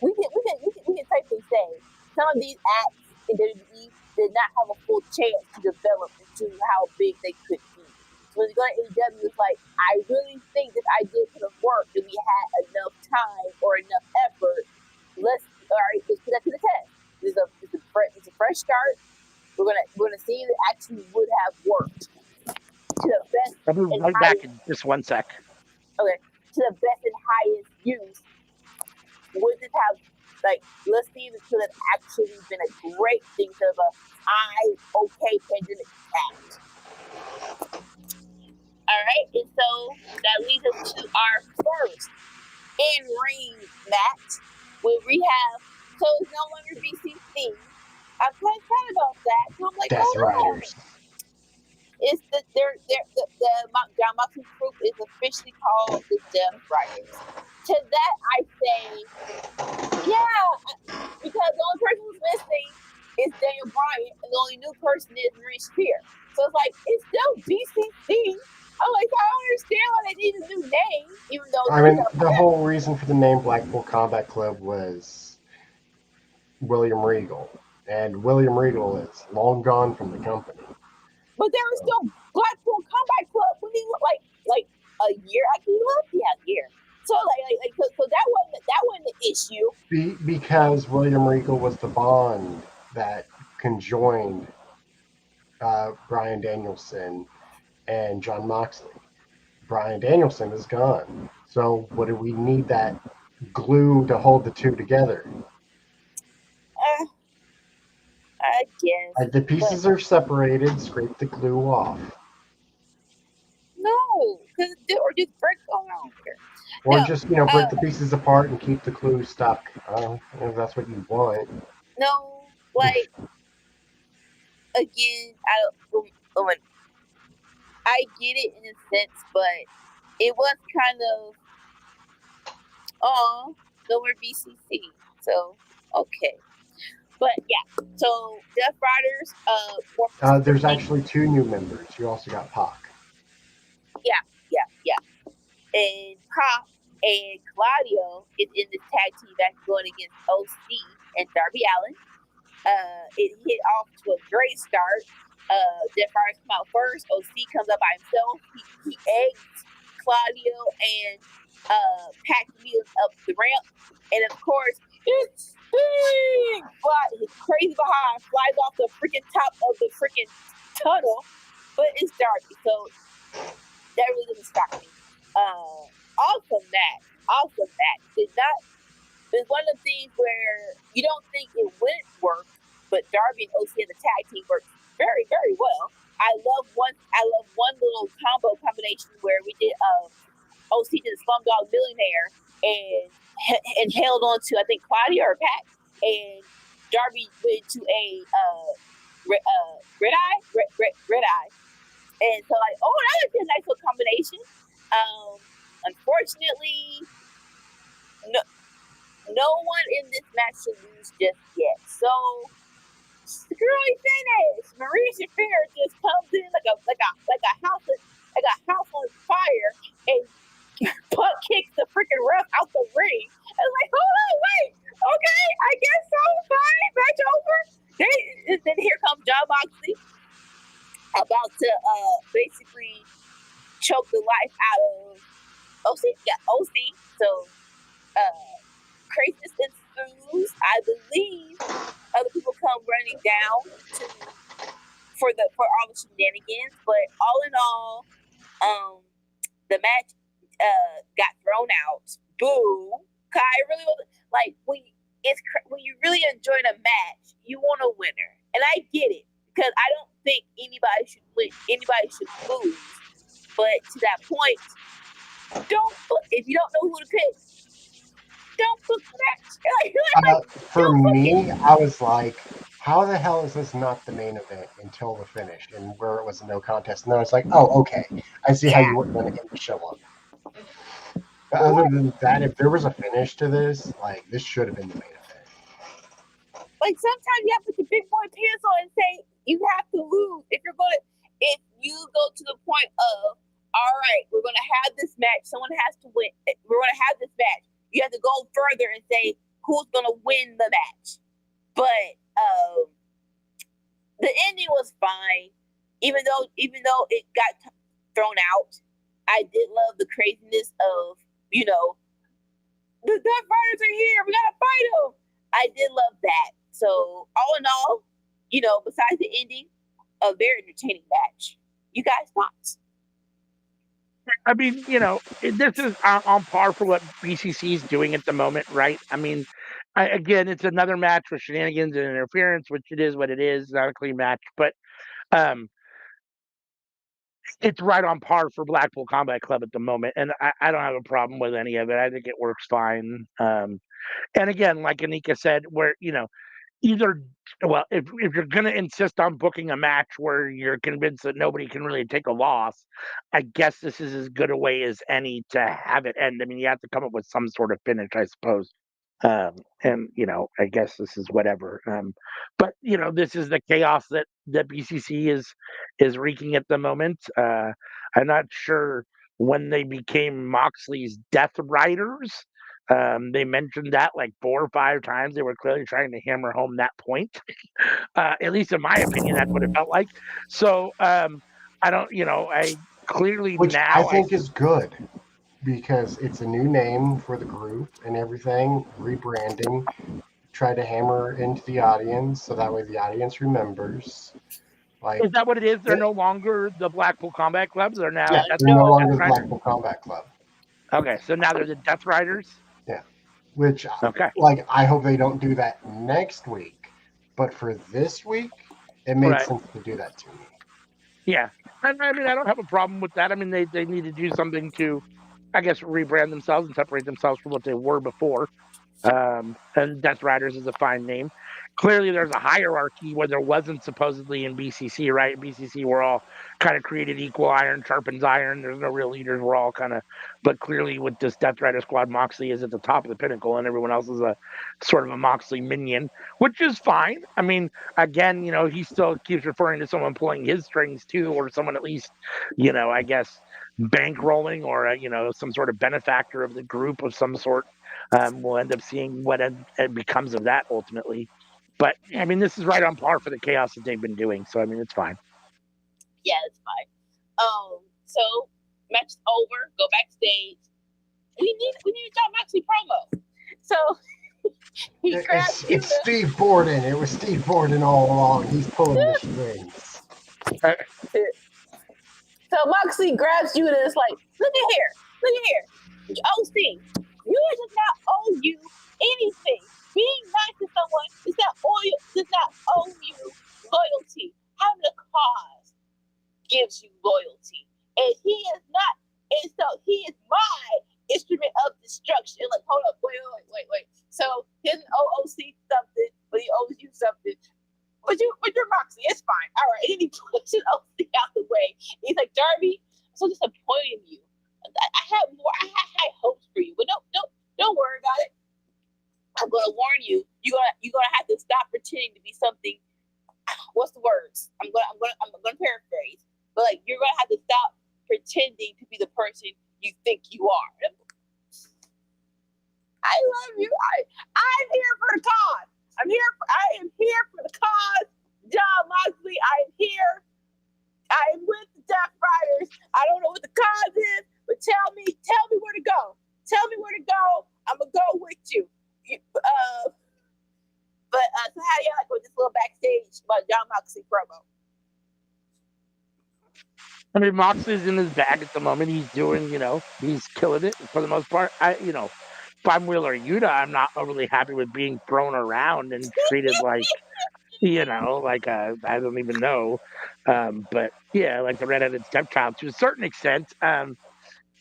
We can safely say some of these acts in WWE did not have a full chance to develop into how big they could be. So when you go to AEW, it's like I really think this idea could have worked if we had enough time or enough effort. Let's put that to the test. It's a fresh start. We're gonna see if it actually would have worked to the best. I'll be right back in just one sec. Okay, to the best and highest use. Would this have let's see if it could have actually been a great thing to pandemic act. All right, and so that leads us to our first in-ring match where we have. So it's no longer BCC. I'm kind of sad about that. So I'm like, Death Riders. It's the John Moxley's group is officially called the Death Riders. To that I say, yeah, because the only person who's missing is Daniel Bryan, and the only new person is Maurice Spear. So it's like it's still BCC. I'm like, I don't understand why they need a new name, even though I mean the whole reason for the name Blackpool Combat Club was William Regal, and William Regal is long gone from the company. But there was still Blackpool Combat Club when he looked like a year. Like he looked, a year. So so that wasn't the issue. Because William Regal was the bond that conjoined Bryan Danielson and John Moxley. Bryan Danielson is gone. So what do we need that glue to hold the two together? I guess. Like the pieces are separated, scrape the glue off. No, because or just break going on here. Or No, just, break the pieces apart and keep the glue stuck. If that's what you want. no, like again, I get it in a sense, but it was kind of no more BCC. So okay, but yeah. So Death Riders, more There's specifically, actually 2 new members. You also got Pac. yeah, and Pop and Claudio is in this tag team match going against OC and Darby Allin. It hit off to a great start. Jeff Hardy's come out first. OC comes up by himself. He eggs Claudio and Pac up the ramp. And of course, it's big! His crazy behind flies off the freaking top of the freaking tunnel. But it's Darby, so that really doesn't stop me. Awesome match. It's one of the things where you don't think it wouldn't work, but Darby and OC and the tag team worked very, very well. I love one little combo combination where we did OC did a Slumdog Millionaire and held on to I think Claudia or Pat, and Darby went to a red eye. And so like, oh, that was a nice little combination. Unfortunately, no one in this match should lose just yet. So screwy finish. Maria Shafir just comes in like a house on fire and butt kicks the freaking ref out the ring. And like, hold on, wait, okay, I guess so. Fine, match over. Then here comes Jon Moxley about to basically choke the life out of OC. Yeah, OC. So craziness ensues. I believe other people come running down for all the shenanigans, but all in all, the match got thrown out. Boo! I really like when you really enjoy a match, you want a winner, and I get it because I don't think anybody should win. Anybody should lose, but to that point, if you don't know who to pick, don't book the match. For me, I was like, how the hell is this not the main event until the finish and where it was a no contest? And then I was like, oh, okay. I see how you weren't going to show up. But other than that, if there was a finish to this, like, this should have been the main event. Like, sometimes you have to put your big boy pants on and say, you have to lose. If you go to the point of, all right, we're going to have this match, someone has to win. We're going to have this match. You have to go further and say who's going to win the match. But the ending was fine, even though it got thrown out. I did love the craziness of the Death Riders are here. We gotta fight them. I did love that. So all in all, besides the ending, a very entertaining match. You guys thoughts? I mean, this is on par for what BCC is doing at the moment, right? I mean, again, it's another match with shenanigans and interference, which it is what it is. Not a clean match, but it's right on par for Blackpool Combat Club at the moment, and I don't have a problem with any of it. I think it works fine. And again, like Anika said, where either, well, if you're going to insist on booking a match where you're convinced that nobody can really take a loss, I guess this is as good a way as any to have it end. I mean, you have to come up with some sort of finish, I suppose. And I guess this is whatever. But this is the chaos that BCC is wreaking at the moment. I'm not sure when they became Moxley's Death Riders. They mentioned that like 4 or 5 times. They were clearly trying to hammer home that point. At least in my opinion, that's what it felt like. So I don't, I clearly Which now I think is good because it's a new name for the group and everything, rebranding, try to hammer into the audience so that way the audience remembers. Like, Is that what it is? They're no longer the Blackpool Combat Club. They're now yeah, they're no longer the Blackpool Combat Club. Okay, so now they're the Death Riders. Yeah, which Okay, like I hope they don't do that next week, but for this week, it made sense to do that to me. Yeah, and I mean I don't have a problem with that. I mean they need to do something to, I guess, rebrand themselves and separate themselves from what they were before. And Death Riders is a fine name. Clearly, there's a hierarchy where there wasn't supposedly in BCC, right? In BCC, we're all kind of created equal. Iron sharpens iron. There's no real leaders. We're all kind of, but clearly with this Death Rider squad, Moxley is at the top of the pinnacle, and everyone else is a sort of a Moxley minion, which is fine. I mean, again, he still keeps referring to someone pulling his strings too, or someone at least, I guess bankrolling or some sort of benefactor of the group of some sort. We'll end up seeing what it becomes of that ultimately. But I mean, this is right on par for the chaos that they've been doing. So I mean, it's fine. Yeah, it's fine. So match is over. Go backstage. We need a John Moxley promo. So it's Steve Borden. It was Steve Borden all along. He's pulling the strings. So Moxley grabs Judah and is like, look at here. OC, you does not owe you anything. Being nice to someone does not owe you loyalty. Having a cause gives you loyalty. And he is not, and so he is my instrument of destruction. Like, hold up, wait. So he doesn't owe OC something, but he owes you something. But you're Moxley, it's fine. All right. And then he pushes OC out the way. He's like, Darby, I'm so disappointed in you. I had high hopes for you, but don't worry about it. I'm gonna warn you. You're gonna have to stop pretending to be something. What's the words? I'm gonna paraphrase, but like you're gonna have to stop pretending to be the person you think you are. I love you. I'm here for the cause. I am here for the cause. John Moxley, I am here. I am with the Death Riders. I don't know what the cause is, but tell me where to go. Tell me where to go. I'm gonna go with you. So how do you like with this little backstage about John Moxley promo? I mean, Moxley's in his bag at the moment. He's doing, he's killing it for the most part. If I'm Wheeler Yuta, I'm not overly happy with being thrown around and treated like, I don't even know. But yeah, like the redheaded stepchild to a certain extent.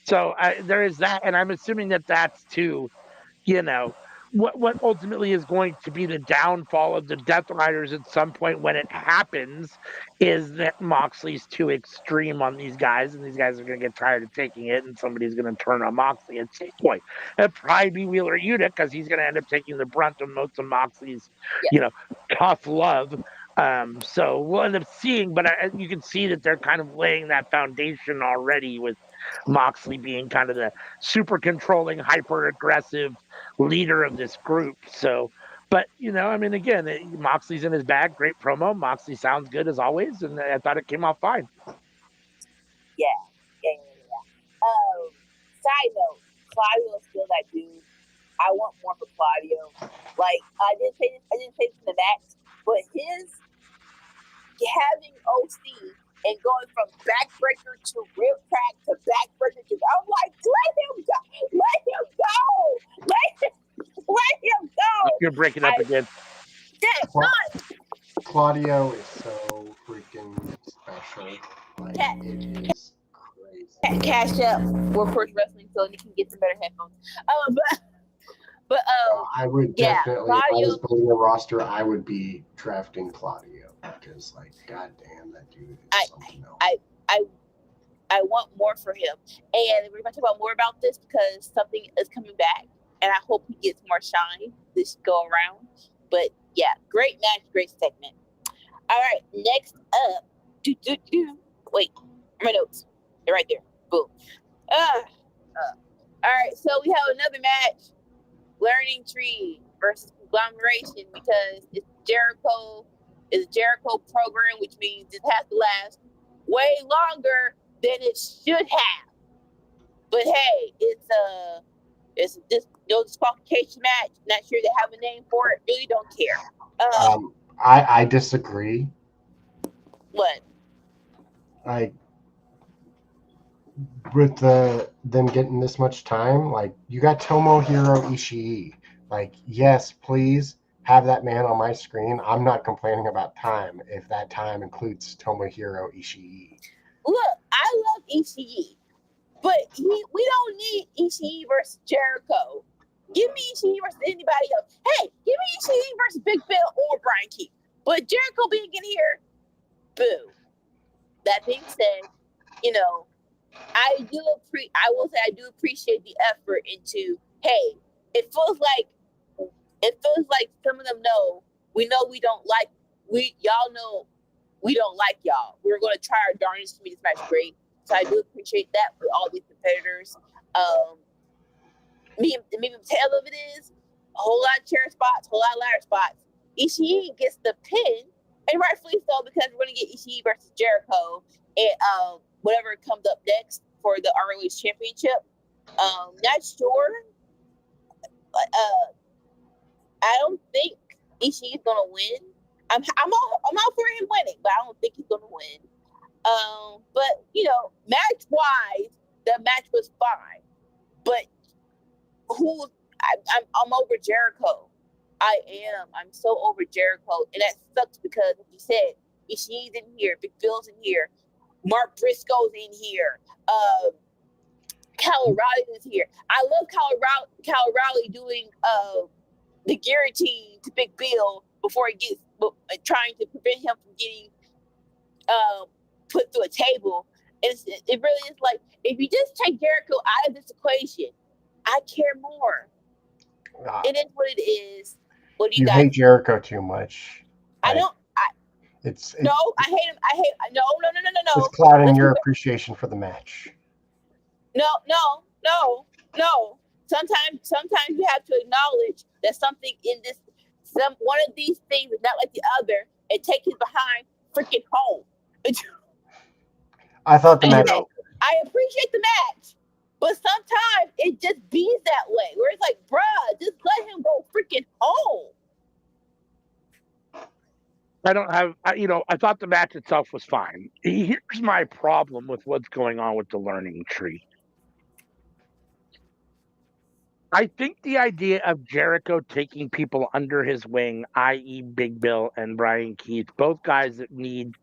So there is that. And I'm assuming that that's too, what ultimately is going to be the downfall of the Death Riders at some point when it happens is that Moxley's too extreme on these guys, and these guys are going to get tired of taking it, and somebody's going to turn on Moxley at some point. It'll probably be Wheeler Yuta because he's going to end up taking the brunt of most of Moxley's, tough love. So we'll end up seeing, but you can see that they're kind of laying that foundation already with Moxley being kind of the super controlling, hyper aggressive leader of this group. So, but I mean, again, Moxley's in his bag. Great promo. Moxley sounds good as always, and I thought it came off fine. Yeah. Side note, Claudio is still that dude. I want more for Claudio. Like I didn't say this in the match, but his having OC and going from backbreaker to rib crack to backbreaker to I'm like, let him go. You're breaking up again. Claudio is so freaking special. Like, it is crazy. Cash up Workforce Wrestling so he can get some better headphones. But I would definitely, if I was building a roster, I would be drafting Claudio because, like, goddamn, that dude is something else. I want more for him, and we're going to talk more about this because something is coming back, and I hope he gets more shine this go around. But yeah, great match, great segment. All right, next up, wait, my notes, they're right there. Boom. All right, so we have another match. Learning Tree versus Conglomeration because it's a Jericho program, which means it has to last way longer than it should have. But hey, it's this disqualification match. Not sure they have a name for it. Really don't care. I disagree. What? Like with them getting this much time, like you got Tomohiro Ishii. Like, yes, please have that man on my screen. I'm not complaining about time if that time includes Tomohiro Ishii. Look, I love Ishii, but we don't need Ishii versus Jericho. Give me Ishii versus anybody else. Hey, give me Ishii versus Big Bill or Brian Keith. But Jericho being in here, boo. That being said, I will say I do appreciate the effort into, hey, it feels like some of them know we don't like y'all know we don't like y'all. We're gonna try our darndest to make this match great. So I do appreciate that for all these competitors. Maybe the tail of it is a whole lot of chair spots, a whole lot of ladder spots. Ishii gets the pin, and rightfully so, because we're gonna get Ishii versus Jericho and whatever comes up next for the ROH Championship. Not sure. I don't think Ishii's gonna win. I'm all for him winning, but I don't think he's gonna win. But match wise, the match was fine. But I'm over Jericho. I am. I'm so over Jericho, and that sucks because, like you said, Ishii's in here, Big Bill's in here, Mark Briscoe's in here, Kyle O'Reilly is here. I love Kyle O'Reilly doing the guillotine to Big Bill before he gets trying to prevent him from getting put through a table. It really is like, if you just take Jericho out of this equation, I care more. It is what it is. What do you guys hate Jericho too much. I don't. I hate him. No. It's clouding your appreciation for the match. No. Sometimes you have to acknowledge that something in one of these things is not like the other, and take it behind freaking home. I thought the match. I appreciate the match, but sometimes it just be that way, where it's like, bruh, just let him go freaking home. I thought the match itself was fine. Here's my problem with what's going on with the learning tree. I think the idea of Jericho taking people under his wing, i.e. Big Bill and Brian Keith, both guys that need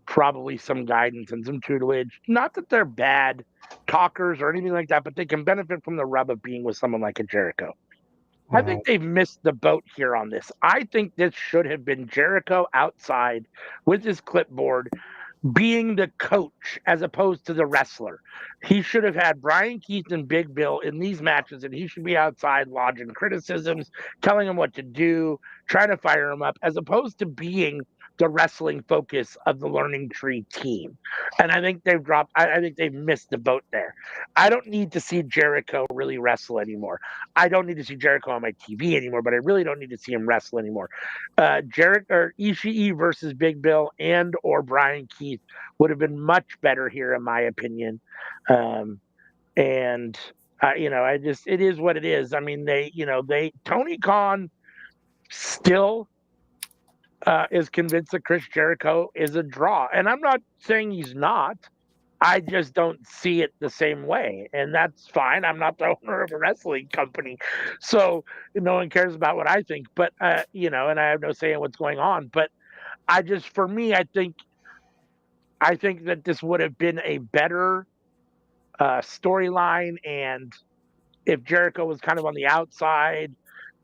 probably some guidance and some tutelage. Not that they're bad talkers or anything like that, but they can benefit from the rub of being with someone like a Jericho. I think they've missed the boat here on this. I think this should have been Jericho outside with his clipboard being the coach as opposed to the wrestler. He should have had Brian Keith and Big Bill in these matches, and he should be outside lodging criticisms, telling them what to do, trying to fire them up, as opposed to being the wrestling focus of the Learning Tree team. And I think I think they've missed the boat there. I don't need to see Jericho really wrestle anymore. I don't need to see Jericho on my TV anymore, but I really don't need to see him wrestle anymore. Ishii versus Big Bill and or Brian Keith would have been much better here, in my opinion. It is what it is. I mean, Tony Khan still is convinced that Chris Jericho is a draw. And I'm not saying he's not. I just don't see it the same way. And that's fine. I'm not the owner of a wrestling company. So no one cares about what I think. But, and I have no say in what's going on. But for me, I think that this would have been a better storyline. And if Jericho was kind of on the outside,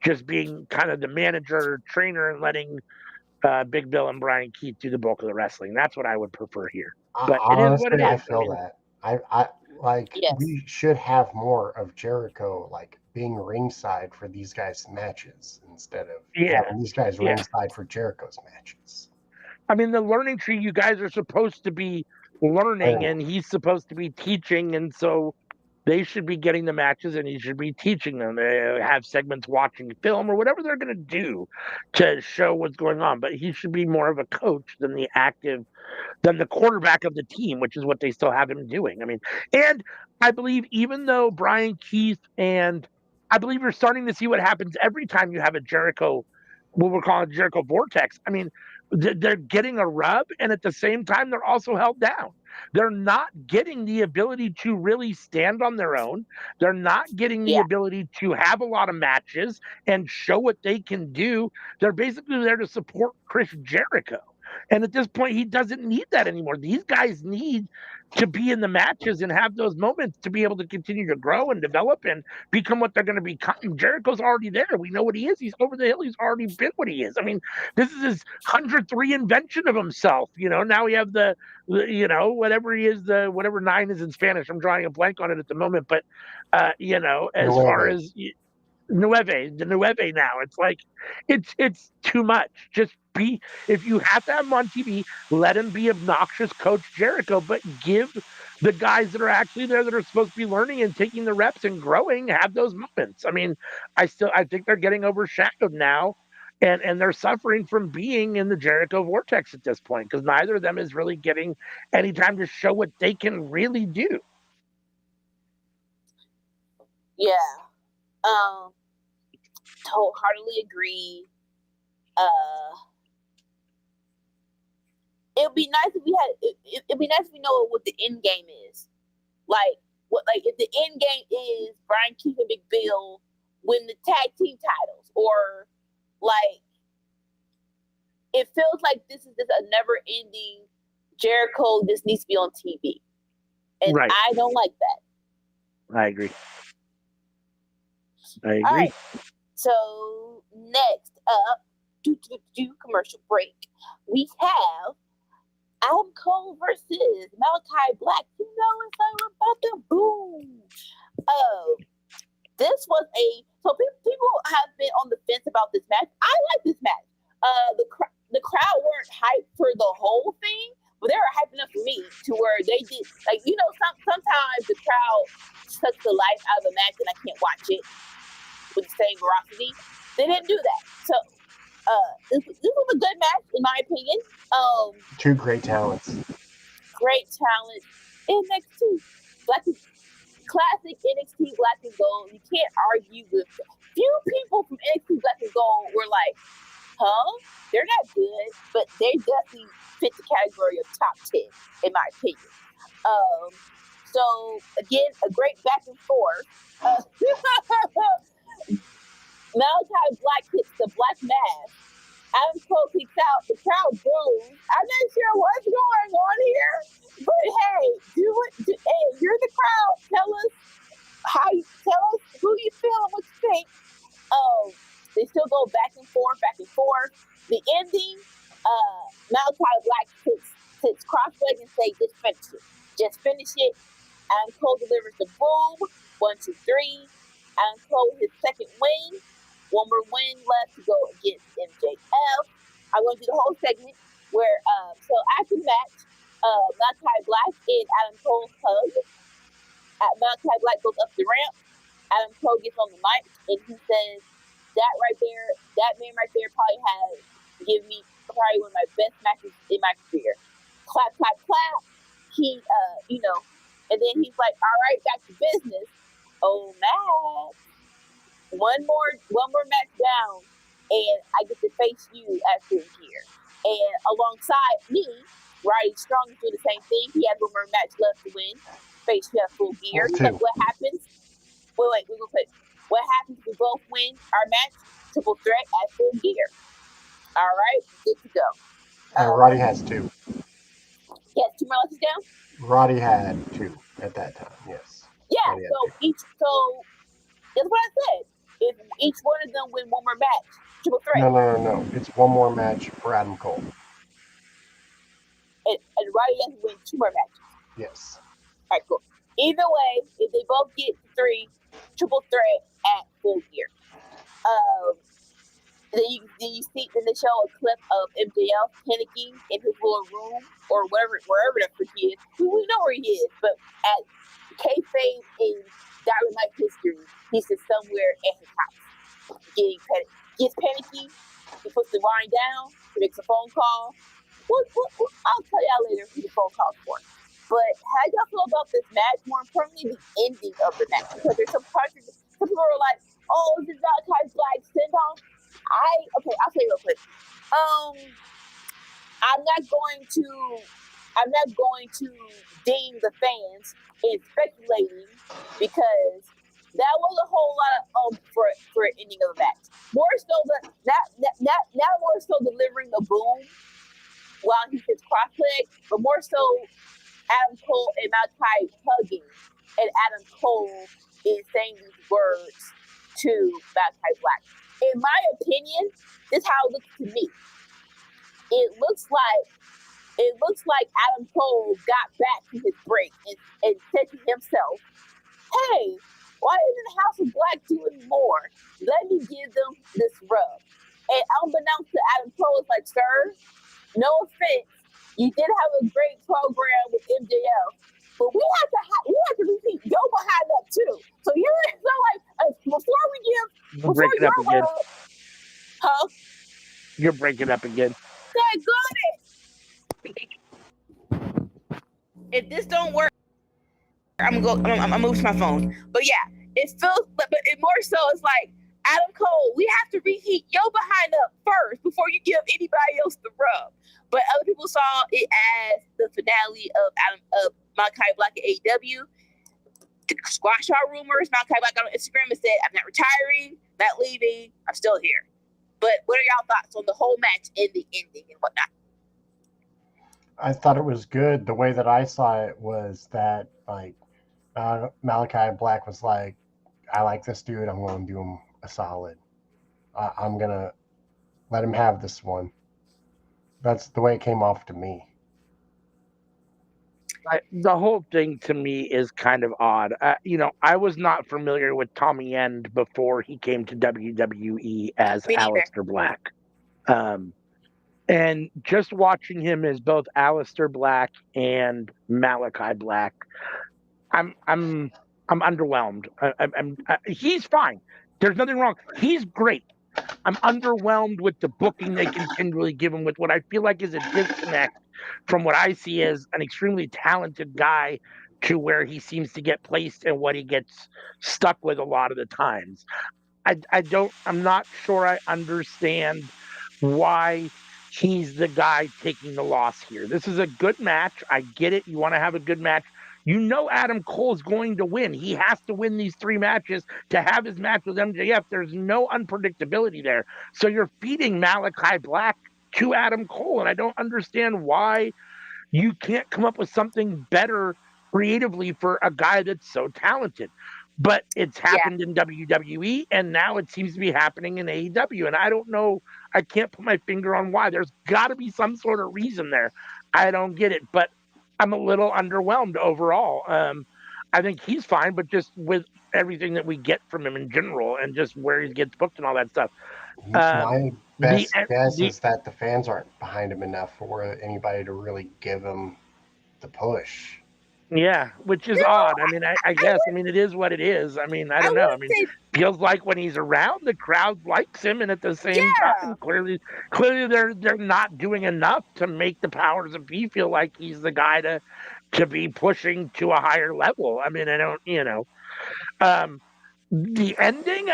just being kind of the manager, trainer, and letting Big Bill and Brian Keith do the bulk of the wrestling. That's what I would prefer here. But Honestly, it is what it is. I feel that. We should have more of Jericho being ringside for these guys' matches instead of having these guys ringside for Jericho's matches. I mean, the learning tree, you guys are supposed to be learning and he's supposed to be teaching, and so they should be getting the matches and he should be teaching them. They have segments watching film or whatever they're going to do to show what's going on. But he should be more of a coach than the quarterback of the team, which is what they still have him doing. I mean, and I believe even though Brian Keith I believe you're starting to see what happens every time you have a Jericho, what we're calling Jericho Vortex. I mean, they're getting a rub, and at the same time, they're also held down. They're not getting the ability to really stand on their own. They're not getting the ability to have a lot of matches and show what they can do. They're basically there to support Chris Jericho. And at this point, he doesn't need that anymore. These guys need to be in the matches and have those moments to be able to continue to grow and develop and become what they're going to become. Jericho's already there. We know what he is. He's over the hill. He's already been what he is. I mean, this is his 100th reinvention of himself. Now we have whatever he is, whatever 9 is in Spanish. I'm drawing a blank on it at the moment. But, as far as the nueve now, it's like, it's too much. Just if you have to have him on TV, let him be obnoxious Coach Jericho, but give the guys that are actually there that are supposed to be learning and taking the reps and growing, have those moments. I mean, I think they're getting overshadowed now, and they're suffering from being in the Jericho vortex at this point, because neither of them is really getting any time to show what they can really do. Yeah. Wholeheartedly agree. It'd be nice if we had. It'd be nice if we know what the end game is. Like if the end game is Brian Keith and Big Bill win the tag team titles, or like it feels like this is just a never-ending Jericho. This needs to be on TV, and right. I don't like that. I agree. All right. So next up, commercial break, we have Adam Cole versus Malachi Black. It's like we're about to boom. This was so people have been on the fence about this match. I like this match. The crowd weren't hyped for the whole thing, but they were hyping up for me to where they did, sometimes the crowd sucks the life out of a match and I can't watch it with the same veracity. They didn't do that. So this was a good match in my opinion. Two great talents. Great talent. NXT classic NXT Black and Gold. You can't argue with them. Few people from NXT Black and Gold were like, they're not good, but they definitely fit the category of top 10 in my opinion. So again, a great back and forth. Malachi Black hits the black mask. Adam Cole kicks out. The crowd boos. I'm not sure what's going on here, but hey, hey, you're the crowd. Tell us who you feel and what you think. They still go back and forth. The ending, Malachi Black sits crosslegs and say, just finish it. Adam Cole delivers the boom. 1, 2, 3. Adam Cole his second win. One more win left to go against MJF. I'm going to do the whole segment where, so after the match, Malachi Black and Adam Cole hug. Malachi Black goes up the ramp. Adam Cole gets on the mic and he says, that man right there probably has given me probably one of my best matches in my career. Clap, clap, clap. He, and then he's like, all right, back to business. Oh, Matt. One more match down, and I get to face you at Full Gear. And alongside me, Roddy Strong is doing the same thing. He has one more match left to win. Face you at Full Gear. But what happens? Wait, we're gonna put what happens if we both win our match? Triple threat at Full Gear. All right, good to go. Roddy has 2. He has 2 more matches down. Roddy had 2 at that time. Yes. Yeah. So that's what I said. If each one of them win one more match, triple threat. No. It's one more match for Adam Cole. And Roddy has to win 2 more matches. Yes. All right, cool. Either way, if they both get 3, triple threat at Full Gear. Then they show a clip of MJF panicking in his little room or wherever that he is. We know where he is, but at kayfabe in Dynamite history, he's just somewhere at his house getting gets panicky. He puts the wine down. He makes a phone call. I'll tell y'all later who the phone call's for. But how y'all feel about this match? More importantly, the ending of the match, because there's some people are like, "Oh, this is Malachi Black send off." I'll say real quick. I'm not going to ding the fans in speculating because that was a whole lot of for ending of the match. More so not more so delivering the boom while he hits crossleg, but more so Adam Cole and Malachi hugging, and Adam Cole is saying these words to Malachi Black. In my opinion, this is how it looks to me. It looks like Adam Cole got back to his break and said to himself, "Hey, why isn't House of Black doing more? Let me give them this rub." And unbeknownst to Adam Cole, it's like, "Sir, no offense, you did have a great program with MJF, but we have to repeat your behind up too. So you're so like before You're breaking up again. Huh? You're breaking up again. That good. If this don't work, I'm gonna move to my phone. But yeah, it feels, but it more so it's like Adam Cole. We have to reheat your behind up first before you give anybody else the rub. But other people saw it as the finale of Malachi Black at AEW. To squash our rumors, Malachi Black got on Instagram and said, "I'm not retiring, not leaving, I'm still here." But what are y'all thoughts on the whole match and the ending and whatnot? I thought it was good. The way that I saw it was that like Malachi Black was like, "I like this dude. I'm going to do him a solid. I'm gonna let him have this one." That's the way it came off to me. The whole thing to me is kind of odd. I was not familiar with Tommy End before he came to WWE as Aleister Black. And just watching him as both Aleister Black and Malachi Black, I'm underwhelmed. He's fine. There's nothing wrong. He's great. I'm underwhelmed with the booking they continually give him with what I feel like is a disconnect from what I see as an extremely talented guy to where he seems to get placed and what he gets stuck with a lot of the times. I'm not sure I understand why he's the guy taking the loss here. This is a good match. I get it. You want to have a good match. You know Adam Cole is going to win. He has to win these 3 matches to have his match with MJF. There's no unpredictability there. So you're feeding Malachi Black to Adam Cole, and I don't understand why you can't come up with something better creatively for a guy that's so talented. But it's happened in WWE, and now it seems to be happening in AEW. And I don't know. I can't put my finger on why. There's got to be some sort of reason there. I don't get it. But I'm a little underwhelmed overall. I think he's fine, but just with everything that we get from him in general and just where he gets booked and all that stuff. My best guess is that the fans aren't behind him enough for anybody to really give him the push. Yeah, which is odd. I mean, I guess. I mean, it is what it is. I mean, I don't know. I mean, feels like when he's around, the crowd likes him, and at the same time, clearly, they're not doing enough to make the powers of B feel like he's the guy to be pushing to a higher level. I mean, I don't, the ending,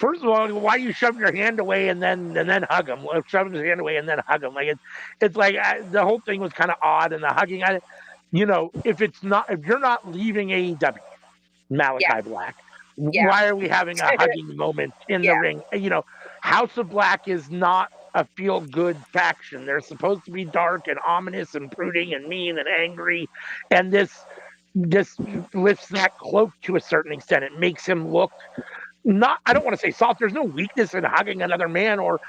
first of all, why you shove your hand away and then hug him? Shove his hand away and then hug him. Like it's like the whole thing was kind of odd, and the hugging. If you're not leaving AEW, Malachi Black, why are we having a hugging moment in the ring? House of Black is not a feel good faction. They're supposed to be dark and ominous and brooding and mean and angry, and this lifts that cloak to a certain extent. It makes him look I don't want to say soft. There's no weakness in hugging another man or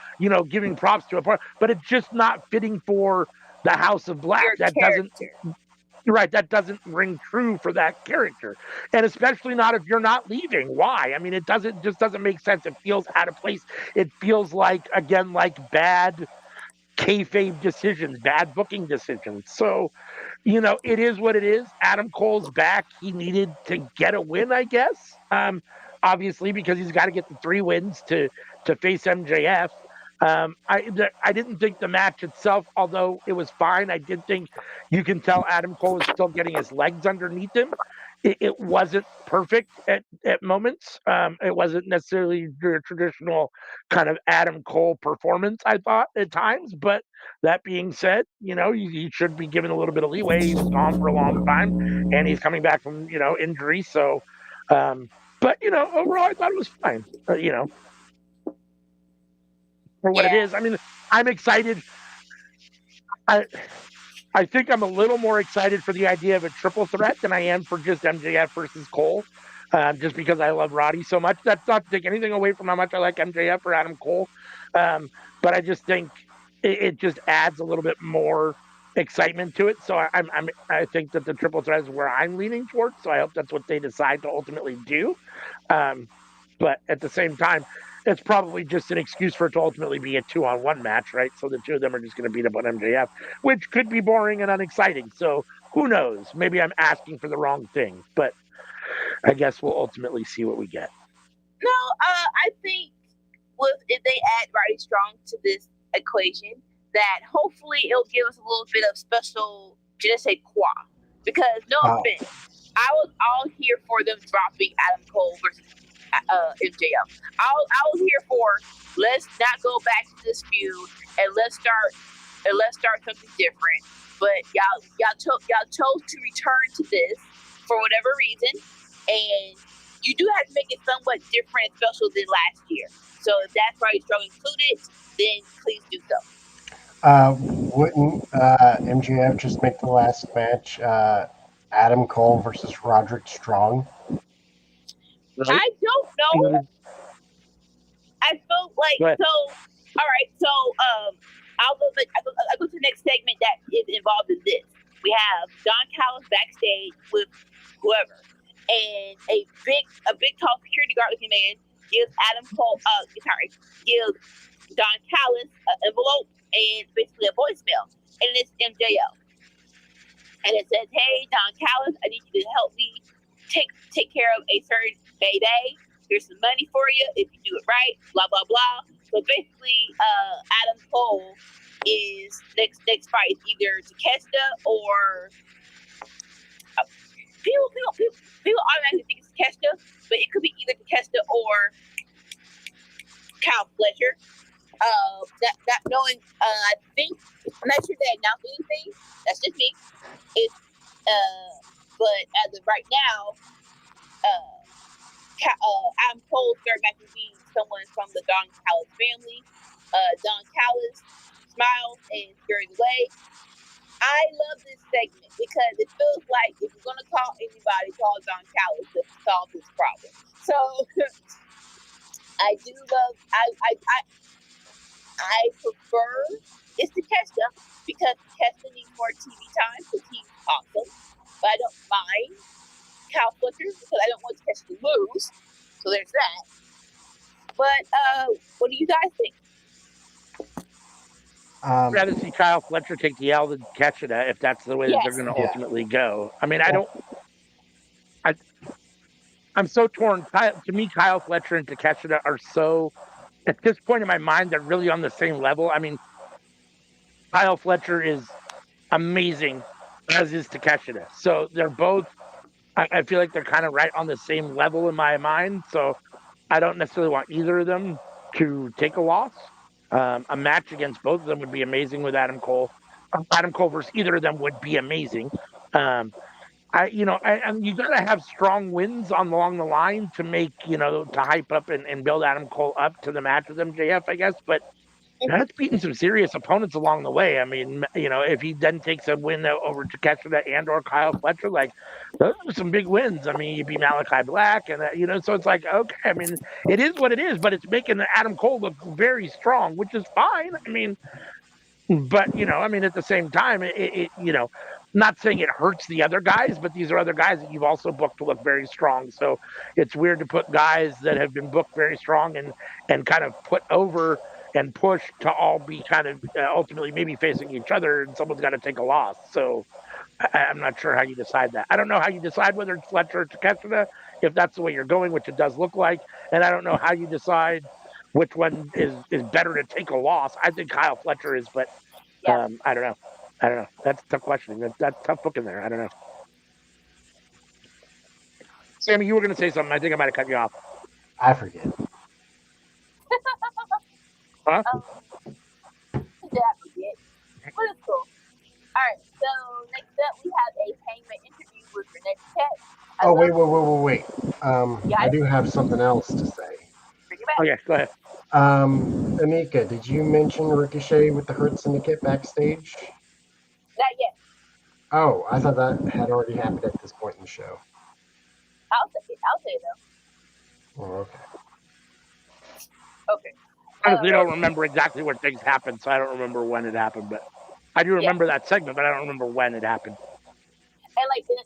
giving props to a part, but it's just not fitting for the House of Black. That doesn't ring true for that character, and especially not if you're not leaving. Why? I mean, it just doesn't make sense. It feels out of place. It feels like bad kayfabe decisions, bad booking decisions. So, it is what it is. Adam Cole's back. He needed to get a win, I guess. Obviously, because he's got to get the 3 wins to face MJF. I didn't think the match itself, although it was fine, I did think you can tell Adam Cole is still getting his legs underneath him. it wasn't perfect at moments. It wasn't necessarily your traditional kind of Adam Cole performance, I thought at times. But that being said, you should be given a little bit of leeway. He was gone for a long time, and he's coming back from injury. So, but overall, I thought it was fine. For what it Yeah. is. I mean, I'm excited. I I think I'm a little more excited for the idea of a triple threat than I am for just MJF versus Cole, just because I love Roddy so much. That's not to take anything away from how much I like MJF or Adam Cole, but I just think it just adds a little bit more excitement to it. So I think that the triple threat is where I'm leaning towards. So I hope that's what they decide to ultimately do. Um, but at the same time, it's probably just an excuse for it to ultimately be a 2-on-1 match, right? So the two of them are just going to beat up on MJF, which could be boring and unexciting. So who knows? Maybe I'm asking for the wrong thing, but I guess we'll ultimately see what we get. No, I think if they add Roddy Strong to this equation, that hopefully it'll give us a little bit of special je ne sais quoi. Because no offense, I was all here for them dropping Adam Cole versus MJF. I was here for let's not go back to this feud and let's start something different. But y'all chose to return to this for whatever reason, and you do have to make it somewhat different and special than last year. So if that's why you're still included, then please do so. Wouldn't MJF just make the last match Adam Cole versus Roderick Strong? Right? I don't know. I felt like But so. All right, so I'll go to the next segment that is involved in this. We have Don Callis backstage with whoever, and a big tall security guard looking man gives gives Don Callis an envelope and basically a voicemail, and it's MJF, and it says, "Hey, Don Callis, I need you to help me take care of a certain baby. Here's some money for you if you do it right." Blah blah blah. So basically, Adam Cole is next fight is either Takeshita or people automatically think it's Takeshita, but it could be either Takeshita or Kyle Fletcher. Not knowing, I think I'm not sure they announced anything. That's just me. It's but as of right now, Adam Cole's third match will be someone from the Don Callis family. Don Callis smiles and scurries away. I love this segment because it feels like if you're gonna call anybody, call Don Callis to solve this problem. So I do love. I prefer it's Takeshita because Takeshita needs more TV time because he's awesome. But I don't mind Kyle Fletcher because I don't want Takeshita to lose. So there's that. But what do you guys think? I'd rather see Kyle Fletcher take the L than Takeshita if that's the way that they're going to ultimately go. I mean, I'm so torn. To me, Kyle Fletcher and Takeshita are so, at this point in my mind, they're really on the same level. I mean, Kyle Fletcher is amazing, as is Takeshita. So they're both, I feel like they're kind of right on the same level in my mind. So I don't necessarily want either of them to take a loss. A match against both of them would be amazing with Adam Cole. Adam Cole versus either of them would be amazing. And you got to have strong wins along the line to make, to hype up and build Adam Cole up to the match with MJF, I guess. But that's beating some serious opponents along the way. I mean, if he then takes a win over Takeshita and or Kyle Fletcher, like those are some big wins. I mean, you beat Malachi Black, and so it's like, okay. I mean, it is what it is, but it's making Adam Cole look very strong, which is fine. I mean, but I mean, at the same time, not saying it hurts the other guys, but these are other guys that you've also booked to look very strong. So it's weird to put guys that have been booked very strong and kind of put over and push to all be kind of ultimately maybe facing each other, and someone's got to take a loss. So I'm not sure how you decide that. I don't know how you decide whether it's Fletcher or Takeshita, if that's the way you're going, which it does look like, and I don't know how you decide which one is better to take a loss. I think Kyle Fletcher is, but I don't know. That's a tough question. That's tough book in there. I don't know. Sammy, you were going to say something. I think I might have cut you off. I forget. Huh? Did I forget? But it's cool. All right. So next up, we have a Hangman interview with Renee Paquette. Oh, wait. Yeah, I do have something else to say. bring it back. Okay, go ahead. Anika, did you mention Ricochet with the Hurt Syndicate backstage? Not yet. Oh, I thought that had already happened at this point in the show. I'll say it. I'll say it though. Oh, okay. Okay. Honestly, I don't remember exactly what things happened, so I don't remember when it happened, but I do remember that segment, but I don't remember when it happened. And like the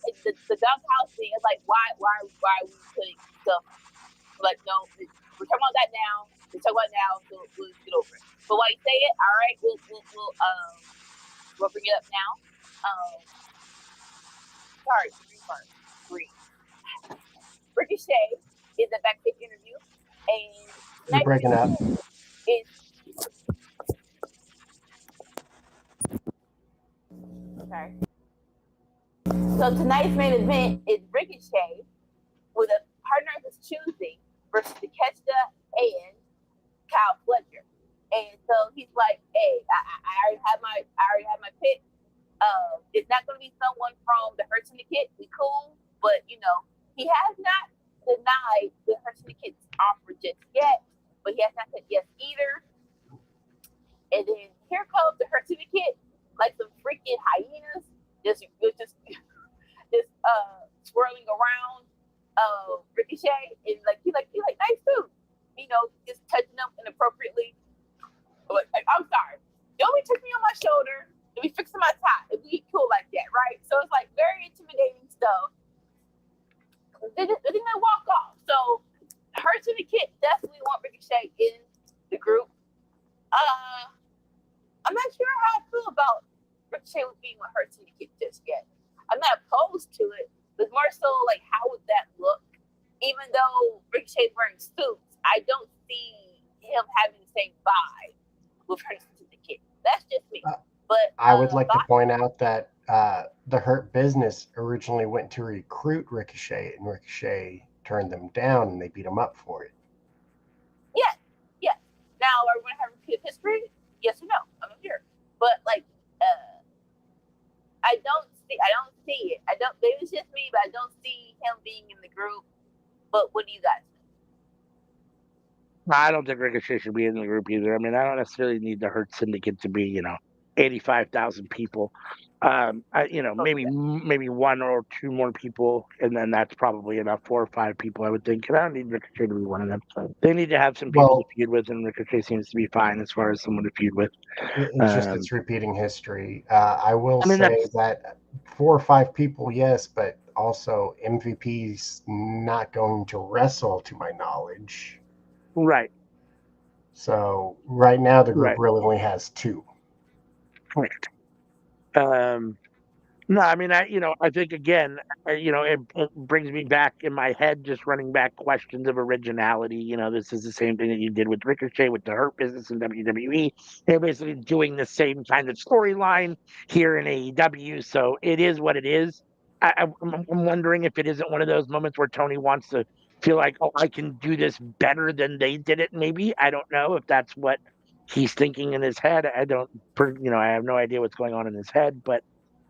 doghouse thing is like why are we putting stuff like no we're talking about that now. We're talking about it now, so we'll get over it. But while you say it, all right, we'll bring it up now. Sorry, green. Ricochet is a backstage interview, and You're breaking up. Is okay. So tonight's main event is Ricochet with a partner of his choosing versus Takeshita and Kyle Fletcher. And so he's like, "Hey, I already have my pick. It's not going to be someone from the Hurt Syndicate. We cool, but he has not denied the Hurt Syndicate's offer just yet, but he has not said yes either. And then here comes the Hurt Syndicate, like some freaking hyenas, just swirling around Ricochet, and he like nice dude, just touching them inappropriately. But I'm sorry, don't be touching me on my shoulder. Don't be fixing my tie. It'd be cool like that, right? So it's like very intimidating stuff. Then they walk off. So Hurt Syndicate definitely want Ricochet in the group. I'm not sure how I feel about Ricochet being with Hurt Syndicate just yet. I'm not opposed to it, but more so like how would that look? Even though Ricochet's wearing suits, I don't see him having the same vibe with Hurt Syndicate. That's just me. But I would like to point out that the Hurt Business originally went to recruit Ricochet, and Ricochet turned them down, and they beat him up for it. Yes. Now, are we going to have repeated history? Yes or no? I'm not sure. But I don't see it. Maybe it's just me, but I don't see him being in the group. But what do you guys think? I don't think Ricochet should be in the group either. I mean, I don't necessarily need the Hurt Syndicate to be, 85,000 people. Maybe one or two more people, and then that's probably enough. 4 or 5 people, I would think. And I don't need Ricochet to be one of them. They need to have some people to feud with, and Ricochet seems to be fine as far as someone to feud with. It's repeating history. I will say that 4 or 5 people, yes, but also MVP's not going to wrestle, to my knowledge. Right. So right now the group really only has 2. Correct. No, I mean, I think again, it brings me back in my head, just running back questions of originality. This is the same thing that you did with Ricochet with the Hurt Business in WWE. They're basically doing the same kind of storyline here in AEW. So it is what it is. I'm wondering if it isn't one of those moments where Tony wants to feel like, oh, I can do this better than they did it. Maybe I don't know if that's what he's thinking in his head. I have no idea what's going on in his head, but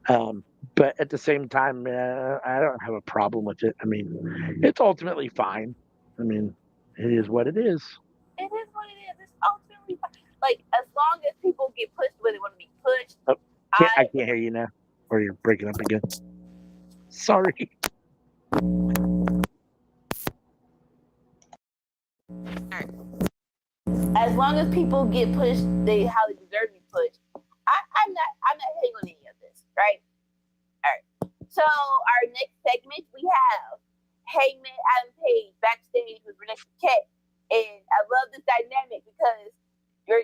at the same time, I don't have a problem with it. I mean, it's ultimately fine. I mean, it is what it is. It is what it is. It's ultimately fine. Like, as long as people get pushed where they want to be pushed. Oh, I can't hear you now, or you're breaking up again. Sorry. As long as people get pushed, how they deserve to be pushed. I'm not hating on any of this, right? All right. So our next segment we have Hangman Adam Page backstage with Renee Paquette, and I love this dynamic because you're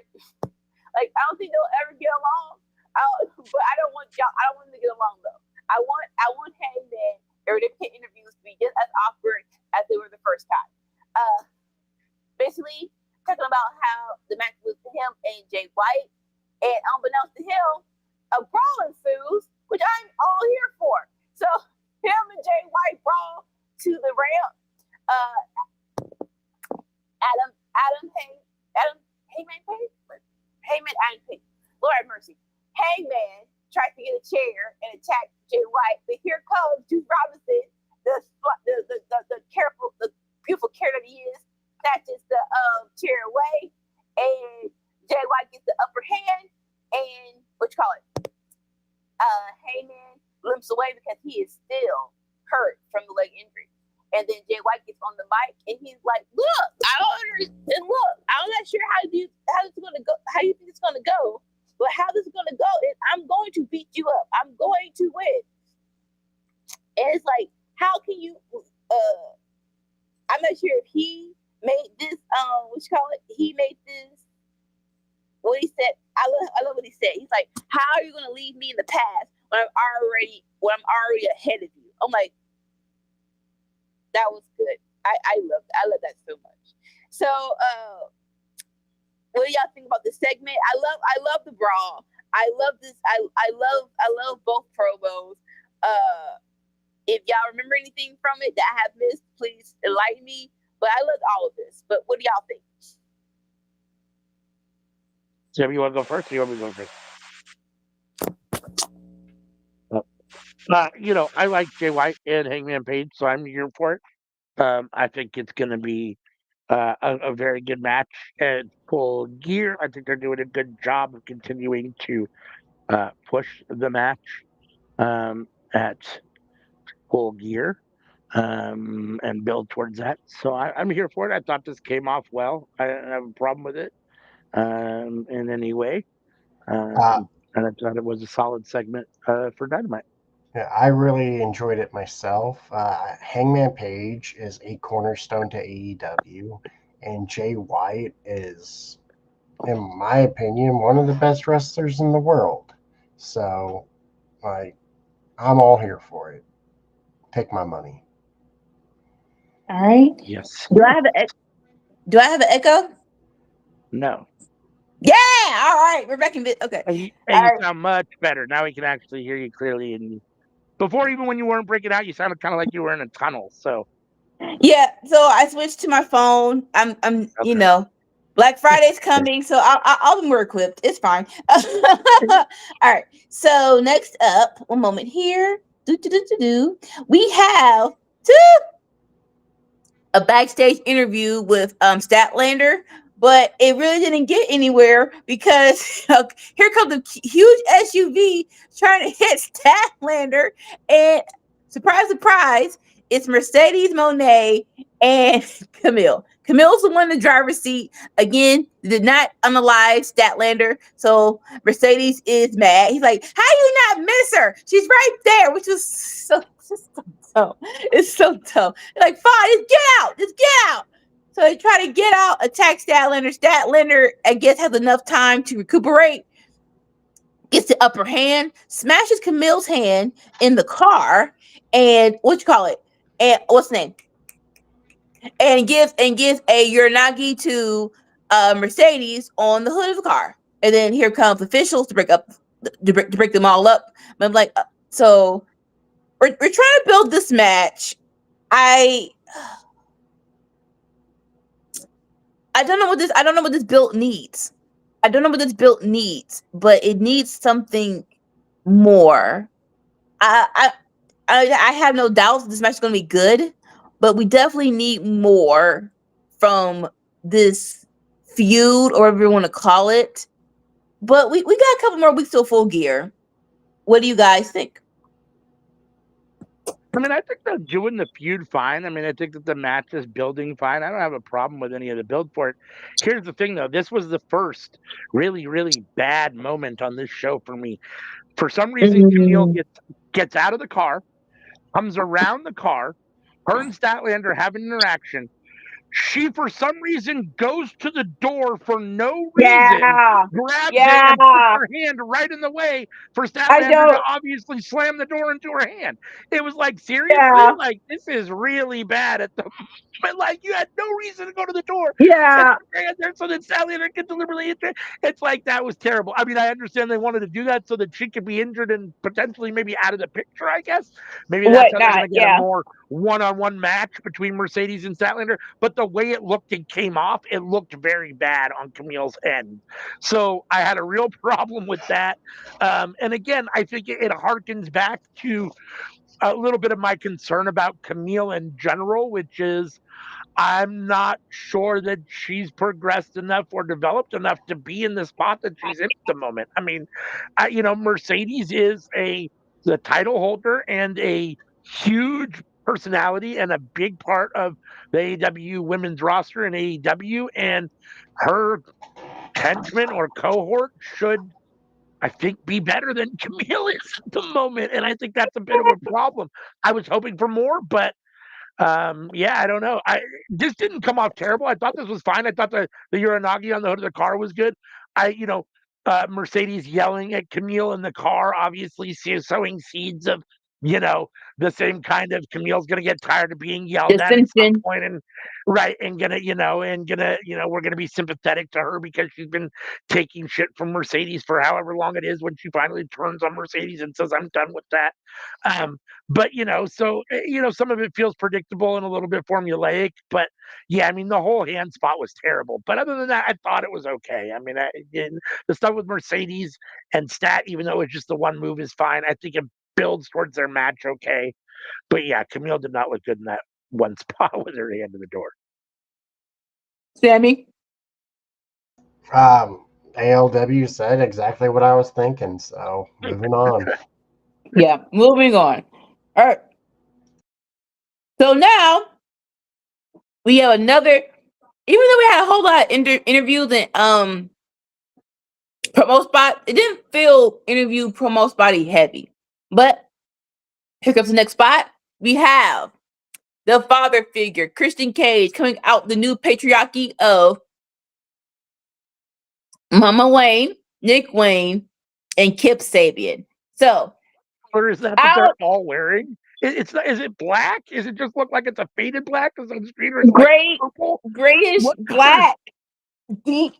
like I don't think they'll ever get along. But I don't want them to get along though. I want Hangman and Renee Paquette interviews to be just as awkward as they were the first time. Basically talking about how the match was to him and Jay White, and unbeknownst to him, a brawl ensues, which I'm all here for. So him and Jay White brawl to the ramp. Adam Heyman Page? Heyman Adam Page. Lord have mercy. Heyman tries to get a chair and attack Jay White, but here comes Juice Robinson, the careful, the beautiful character that he is, snatches the chair away, and Jay White gets the upper hand, and Heyman limps away because he is still hurt from the leg injury. And then Jay White gets on the mic and he's like, "Look, I don't understand. Look, I'm not sure how it's gonna go. How you think it's gonna go? But how this is gonna go is I'm going to beat you up. I'm going to win." And it's like, how can you? I'm not sure if he made this. He made this. What he said, I love what he said. He's like, "How are you gonna leave me in the past when I'm already ahead of you?" I'm like, that was good. I love that so much. So what do y'all think about this segment? I love the brawl. I love this. I love both promos. If y'all remember anything from it that I have missed, please enlighten me. But I loved all of this. But what do y'all think? Jim, you want to go first, or you want me to go first? I like Jay White and Hangman Page, so I'm here for it. I think it's going to be a very good match at Full Gear. I think they're doing a good job of continuing to push the match at Full Gear and build towards that. So I'm here for it. I thought this came off well. I don't have a problem with it in any way. And I thought it was a solid segment for Dynamite. Yeah, I really enjoyed it myself. Hangman Page is a cornerstone to AEW, and Jay White is, in my opinion, one of the best wrestlers in the world. So, I'm all here for it. Take my money. All right. Yes. Do I have an echo? No. Yeah. All right. We're back in bit. Okay. And you sound much better. Now we can actually hear you clearly. And before, even when you weren't breaking out, you sounded kind of like you were in a tunnel. So yeah. So I switched to my phone. I'm okay. Black Friday's coming, so I'll be more equipped. It's fine. All right. So next up, one moment here. We have a backstage interview with Statlander, but it really didn't get anywhere because here comes a huge SUV trying to hit Statlander, and surprise, surprise, it's Mercedes Moné and Camille. Camille's the one in the driver's seat. Again, did not unalive Statlander, so Mercedes is mad. He's like, "How you not miss her? She's right there," which was so dumb. It's so dumb. They're like, "Fine, just get out." So they try to get out, attack Statlander. Statlander, I guess, has enough time to recuperate, gets the upper hand, smashes Camille's hand in the car, and and what's the name? And gives a Uranagi to Mercedes on the hood of the car. And then here comes officials to break them all up. But I'm like, so we're trying to build this match. I don't know what this build needs. But it needs something more. I have no doubts this match is going to be good, but we definitely need more from this feud, or whatever you want to call it. But we got a couple more weeks till Full Gear. What do you guys think? I mean, I think they're doing the feud fine. I mean, I think that the match is building fine. I don't have a problem with any of the build for it. Here's the thing, though. This was the first really, really bad moment on this show for me. For some reason, Camille gets out of the car, comes around the car, her and Statlander have an interaction. she for some reason goes to the door for no reason, grabs it and puts her hand right in the way for Statlander to obviously slam the door into her hand. It was like, seriously? Like, this is really bad at the moment. Like, you had no reason to go to the door. Yeah. And there so that Statlander could deliberately hit it. It's like, that was terrible. I mean, I understand they wanted to do that so that she could be injured and potentially maybe out of the picture, I guess. Maybe that's how they're going to get a more one-on-one match between Mercedes and Statlander. But the way it looked and came off, it looked very bad on Camille's end. So I had a real problem with that. And again, I think it harkens back to a little bit of my concern about Camille in general, which is I'm not sure that she's progressed enough or developed enough to be in the spot that she's in at the moment. I mean, Mercedes is the title holder and a huge personality and a big part of the AEW women's roster in AEW, and her henchman or cohort should, I think, be better than Camille is at the moment, and I think that's a bit of a problem. I was hoping for more, but I don't know. This didn't come off terrible. I thought this was fine. I thought the Uranagi on the hood of the car was good. Mercedes yelling at Camille in the car, obviously sowing seeds of, the same kind of Camille's going to get tired of being yelled at some point, and right, and we're going to be sympathetic to her because she's been taking shit from Mercedes for however long it is when she finally turns on Mercedes and says, I'm done with that. But some of it feels predictable and a little bit formulaic, but yeah, I mean, the whole hand spot was terrible. But other than that, I thought it was okay. I mean, the stuff with Mercedes and Stat, even though it's just the one move, is fine. I think it builds towards their match okay. But yeah, Camille did not look good in that one spot with her hand in the door. Sammy? ALW said exactly what I was thinking, so moving on. Yeah, moving on. All right. So now we have another, even though we had a whole lot of interviews and promo spot, it didn't feel interview promo spotty heavy. But here comes the next spot. We have the father figure, Christian Cage, coming out the new patriarchy of Mama Wayne, Nick Wayne, and Kip Sabian. So, or is that they're all wearing? It's not, is it black? Is it just look like it's a faded black? Because on screen it's gray, like purple, grayish black, deep,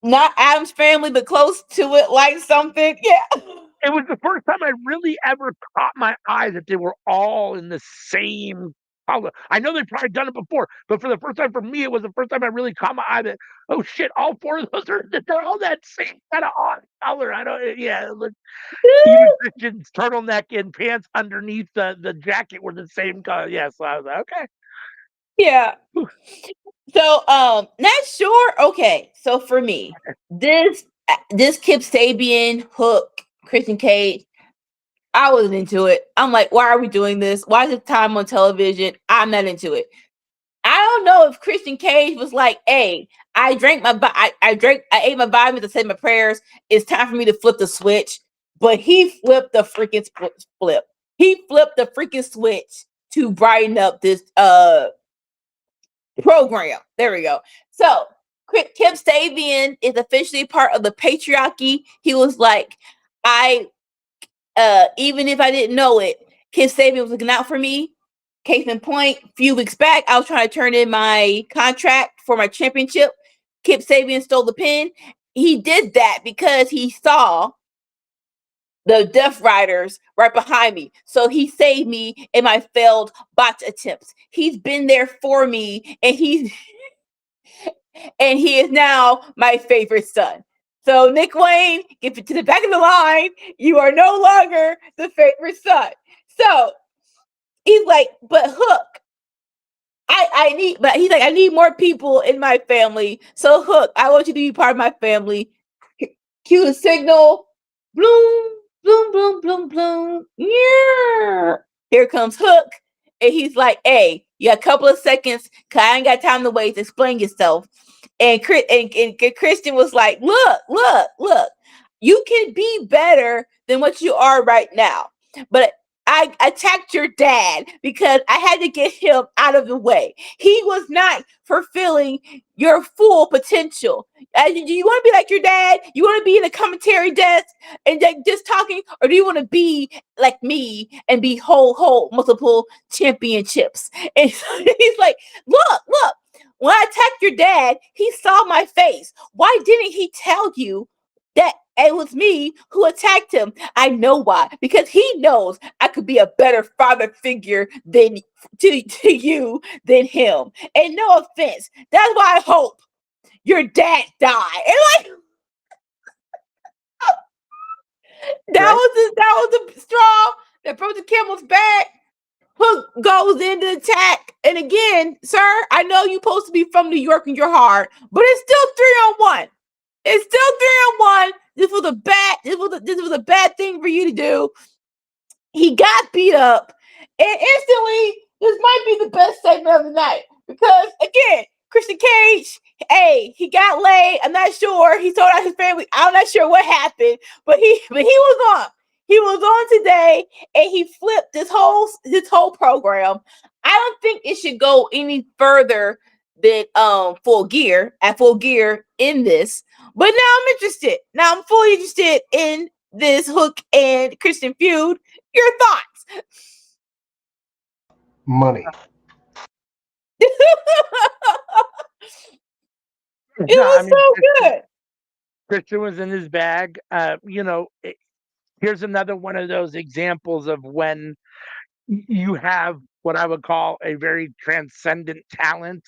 not Addams Family, but close to it, like something. Yeah. It was the first time I really ever caught my eye that they were all in the same color. I know they've probably done it before, but for the first time for me, it was the first time I really caught my eye that, oh shit, all four of those they're all that same kind of odd color. Even Christian's turtleneck and pants underneath the jacket were the same color. Yeah, so I was like, okay. Yeah. So not sure. Okay, so for me, this Kip Sabian hook, Christian Cage, I wasn't into it. I'm like, why are we doing this? Why is it time on television? I'm not into it. I don't know if Christian Cage was like, hey, I ate my vitamins, I said my prayers. It's time for me to flip the switch. But he flipped the freaking flip. He flipped the freaking switch to brighten up this program. There we go. So Kip Sabian is officially part of the patriarchy. He was like, even if I didn't know it, Kip Sabian was looking out for me. Case in point, a few weeks back, I was trying to turn in my contract for my championship. Kip Sabian stole the pin. He did that because he saw the Death Riders right behind me. So he saved me in my failed botch attempts. He's been there for me, and he is now my favorite son. So Nick Wayne, get to the back of the line. You are no longer the favorite son. So he's like, but Hook, I need more people in my family. So Hook, I want you to be part of my family. Cue the signal. Bloom, bloom, bloom, bloom, bloom. Yeah. Here comes Hook. And he's like, hey, you got a couple of seconds, because I ain't got time to wait to explain yourself. And Christian was like, look. You can be better than what you are right now. But I attacked your dad because I had to get him out of the way. He was not fulfilling your full potential. Do you want to be like your dad? You want to be in the commentary desk and just talking, or do you want to be like me and be whole multiple championships? And he's like, look. When I attacked your dad, he saw my face. Why didn't he tell you that it was me who attacked him? I know why. Because he knows I could be a better father figure than to you than him. And no offense, that's why I hope your dad die. And like that was the straw that broke the camel's back. Hook goes into the attack. And again, sir, I know you're supposed to be from New York in your heart, but it's still 3-on-1. It's still 3-on-1. This was a bad thing for you to do. He got beat up, and instantly, this might be the best segment of the night because again, Christian Cage, hey, he got laid. I'm not sure. He told out his family. I'm not sure what happened, but he was on. He was on today, and he flipped this whole program. I don't think it should go any further than Full Gear in this. But now I'm interested. Now I'm fully interested in this Hook and Christian feud. Your thoughts? Money. It was so good. Christian was in his bag. Here's another one of those examples of when you have what I would call a very transcendent talent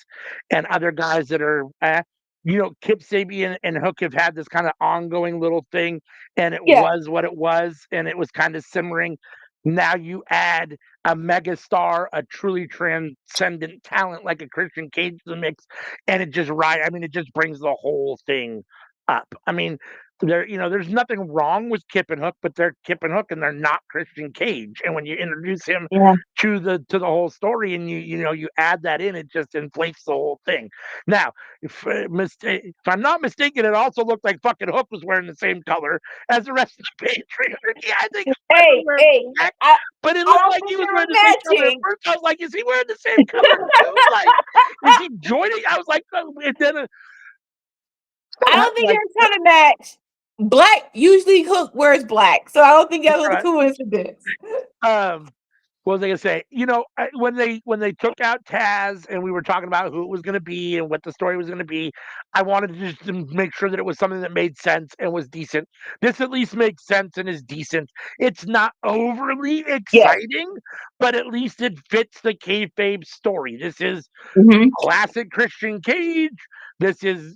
and other guys that are, Kip Sabian and Hook have had this kind of ongoing little thing, and it was what it was, and it was kind of simmering. Now you add a megastar, a truly transcendent talent like a Christian Cage to the mix, and it just it just brings the whole thing up. I mean, there's nothing wrong with Kip and Hook, but they're Kip and Hook, and they're not Christian Cage. And when you introduce him to the whole story, and you add that in, it just inflates the whole thing. Now, if I'm not mistaken, it also looked like fucking Hook was wearing the same color as the rest of the Patriots. Yeah, I think. But it looked like he was wearing the same color. At first, I was like, "Is he wearing the same color too? Like, is he joining?" I was like, and then. I don't think they're trying to match. Black usually Hook wears black, so I don't think that was a coincidence. What was I gonna say? When they took out Taz and we were talking about who it was gonna be and what the story was gonna be, I wanted to just make sure that it was something that made sense and was decent. This at least makes sense and is decent. It's not overly exciting, but at least it fits the kayfabe story. This is classic Christian Cage. This is,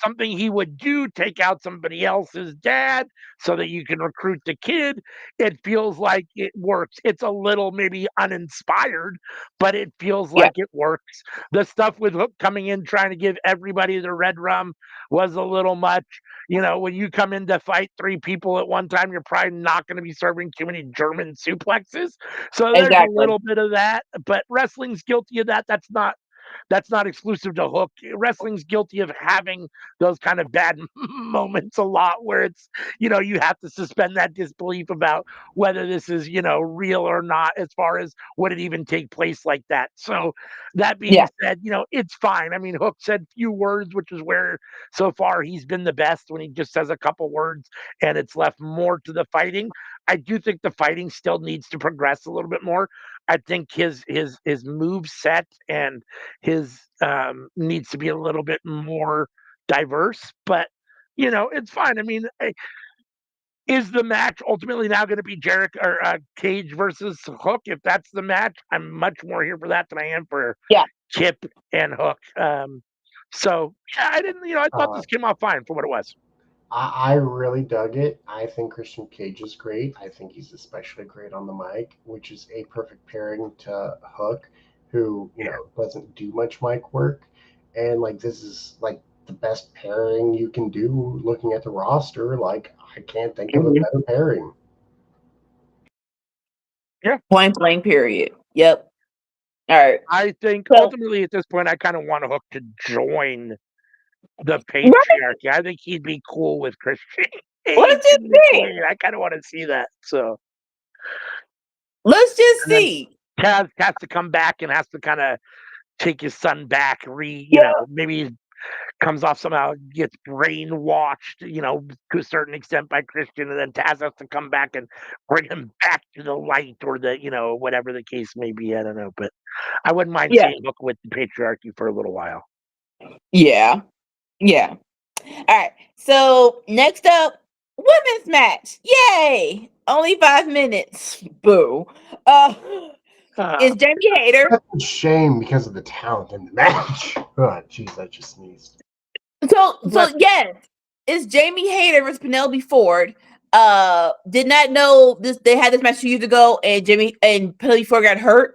something he would do, take out somebody else's dad so that you can recruit the kid. It feels like it works. It's a little maybe uninspired, but it feels like it works. The stuff with Hook coming in, trying to give everybody the red rum was a little much. When you come in to fight 3 people at one time, you're probably not going to be serving too many German suplexes. So there's a little bit of that, but wrestling's guilty of that. That's not exclusive to Hook. Wrestling's guilty of having those kind of bad moments a lot where it's, you have to suspend that disbelief about whether this is, real or not, as far as would it even take place like that. So that being said, it's fine. I mean, Hook said few words, which is where so far he's been the best, when he just says a couple words and it's left more to the fighting. I do think the fighting still needs to progress a little bit more. I think his move set and his needs to be a little bit more diverse, but it's fine. I mean, is the match ultimately now going to be Cage versus Hook? If that's the match, I'm much more here for that than I am for Kip and Hook. So I didn't, I thought this came out fine for what it was. I really dug it. I think Christian Cage is great. I think he's especially great on the mic, which is a perfect pairing to Hook, who, doesn't do much mic work. And this is the best pairing you can do looking at the roster. I can't think of a better pairing. Yeah. Point blank period. Yep. All right. I think ultimately at this point, I kind of want Hook to join the patriarchy. I think he'd be cool with Christian. What did you think? I kind of want to see that. So Let's just see. Taz has to come back and has to kind of take his son back. Maybe comes off somehow, gets brainwashed, to a certain extent by Christian, and then Taz has to come back and bring him back to the light or whatever the case may be. I don't know, but I wouldn't mind seeing Hook with the patriarchy for a little while. Yeah. Yeah. All right. So next up, women's match. Yay! Only 5 minutes. Boo. Is Jamie Hayter. That's a shame because of the talent in the match. Oh, jeez, I just sneezed. So yes, it's Jamie Hayter versus Penelope Ford. Did not know this. They had this match 2 years ago, and Penelope Ford got hurt.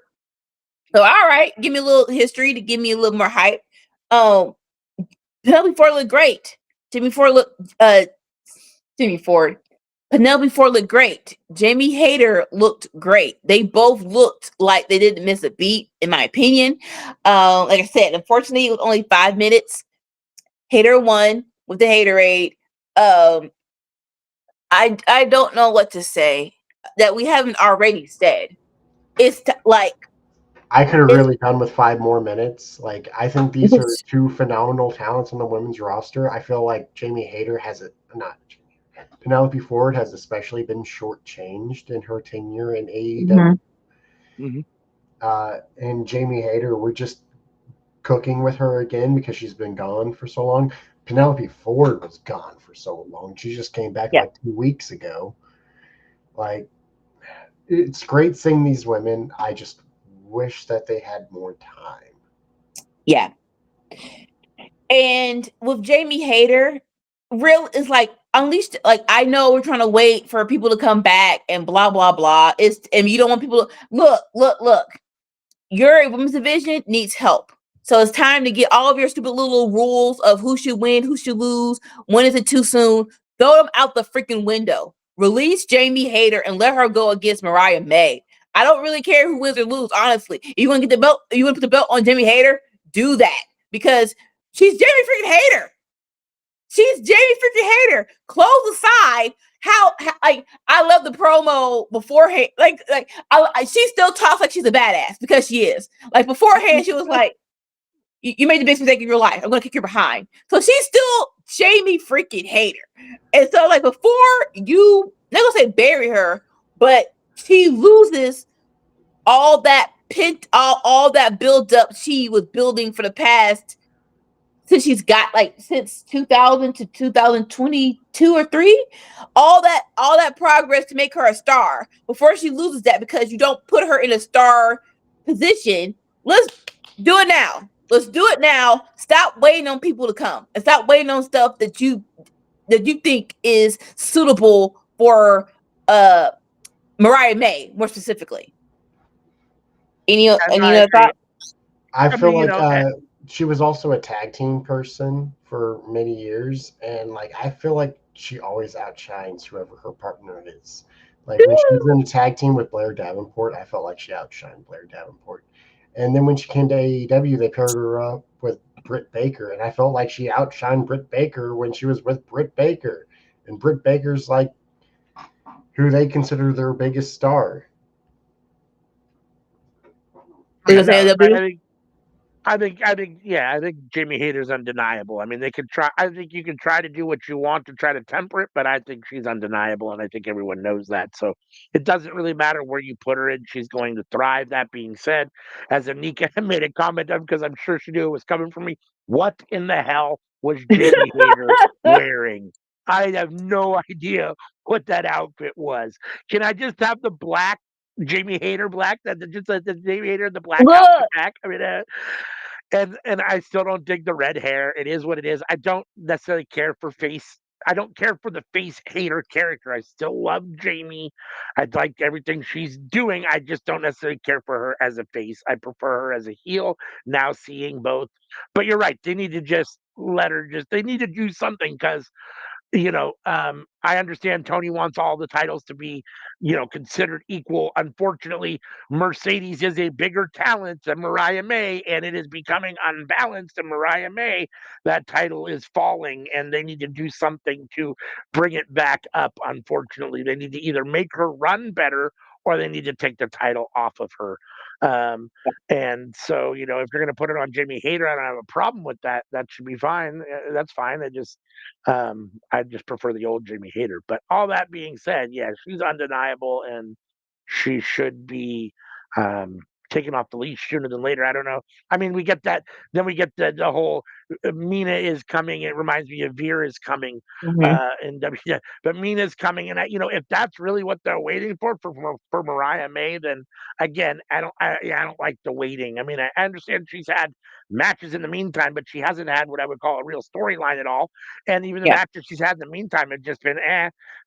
So all right, give me a little history to give me a little more hype. Penelope Ford looked great. Penelope Ford looked great. Jamie Hayter looked great. They both looked like they didn't miss a beat, in my opinion. Like I said, unfortunately, it was only 5 minutes. Hayter won with the Haterade. I don't know what to say that we haven't already said. It's like I could have really done with 5 more minutes. Like, I think these are two phenomenal talents on the women's roster. I feel like Jamie Hayter has Penelope Ford has especially been shortchanged in her tenure in AEW. And Jamie Hayter, we're just cooking with her again because she's been gone for so long. Penelope Ford was gone for so long. She just came back like 2 weeks ago. Like, it's great seeing these women. I just wish that they had more time. Yeah. And with Jamie Hayter, real is like unleashed. Like, I know we're trying to wait for people to come back and blah blah blah. And you don't want people to look. Your women's division needs help. So it's time to get all of your stupid little rules of who should win, who should lose, when is it too soon. Throw them out the freaking window. Release Jamie Hayter and let her go against Mariah May. I don't really care who wins or lose, honestly. If you want to get the belt, you want to put the belt on Jamie Hayter, do that. Because she's Jamie freaking Hayter. She's Jamie freaking Hayter. Close aside how like I love the promo beforehand. She still talks like she's a badass because she is. Like beforehand, she was like, "You made the biggest mistake of your life. I'm gonna kick your behind." So she's still Jamie freaking Hayter. And so like before you, I'm not gonna say bury her, but she loses all that all that build up she was building for the past since she's got since 2000 to 2022 or 3, all that progress to make her a star before she loses that because you don't put her in a star position. Let's do it now. Let's do it now. Stop waiting on people to come and stop waiting on stuff that you think is suitable for Mariah May more specifically. Any other thoughts? I feel like she was also a tag team person for many years, and I feel like she always outshines whoever her partner is. Like when she was in the tag team with Blair Davenport, I felt like she outshined Blair Davenport. And then when she came to AEW, they paired her up with Britt Baker, and I felt like she outshined Britt Baker when she was with Britt Baker. And Britt Baker's like who they consider their biggest star. I think Jamie Hayter's undeniable. I mean, they could try. I think you can try to do what you want to try to temper it, but I think she's undeniable, and I think everyone knows that. So it doesn't really matter where you put her in; she's going to thrive. That being said, as Anika made a comment of, because I'm sure she knew it was coming from me, what in the hell was Jamie Hayter wearing? I have no idea what that outfit was. Can I just have the black Jamie Hayter black? That just the Jamie Hayter the black outfit back. I mean. And I still don't dig the red hair. It is what it is. I don't necessarily care for face. I don't care for the face hater character. I still love Jamie. I like everything she's doing. I just don't necessarily care for her as a face. I prefer her as a heel. Now seeing both. But you're right. They need to just let her they need to do something because I understand Tony wants all the titles to be, considered equal. Unfortunately, Mercedes is a bigger talent than Mariah May, and it is becoming unbalanced. And Mariah May, that title is falling, and they need to do something to bring it back up. Unfortunately, they need to either make her run better or they need to take the title off of her. And so, if you're going to put it on Jamie Hayter, I don't have a problem with that. That should be fine. That's fine. I just prefer the old Jamie Hayter. But all that being said, yeah, she's undeniable, and she should be taken off the leash sooner than later. I don't know. I mean, we get that. Then we get the whole Mina is coming. It reminds me of Veer is coming in WWE. But Mina's coming, and if that's really what they're waiting for Mariah May, then again, I don't like the waiting. I mean, I understand she's had matches in the meantime, but she hasn't had what I would call a real storyline at all. And even the matches she's had in the meantime have just been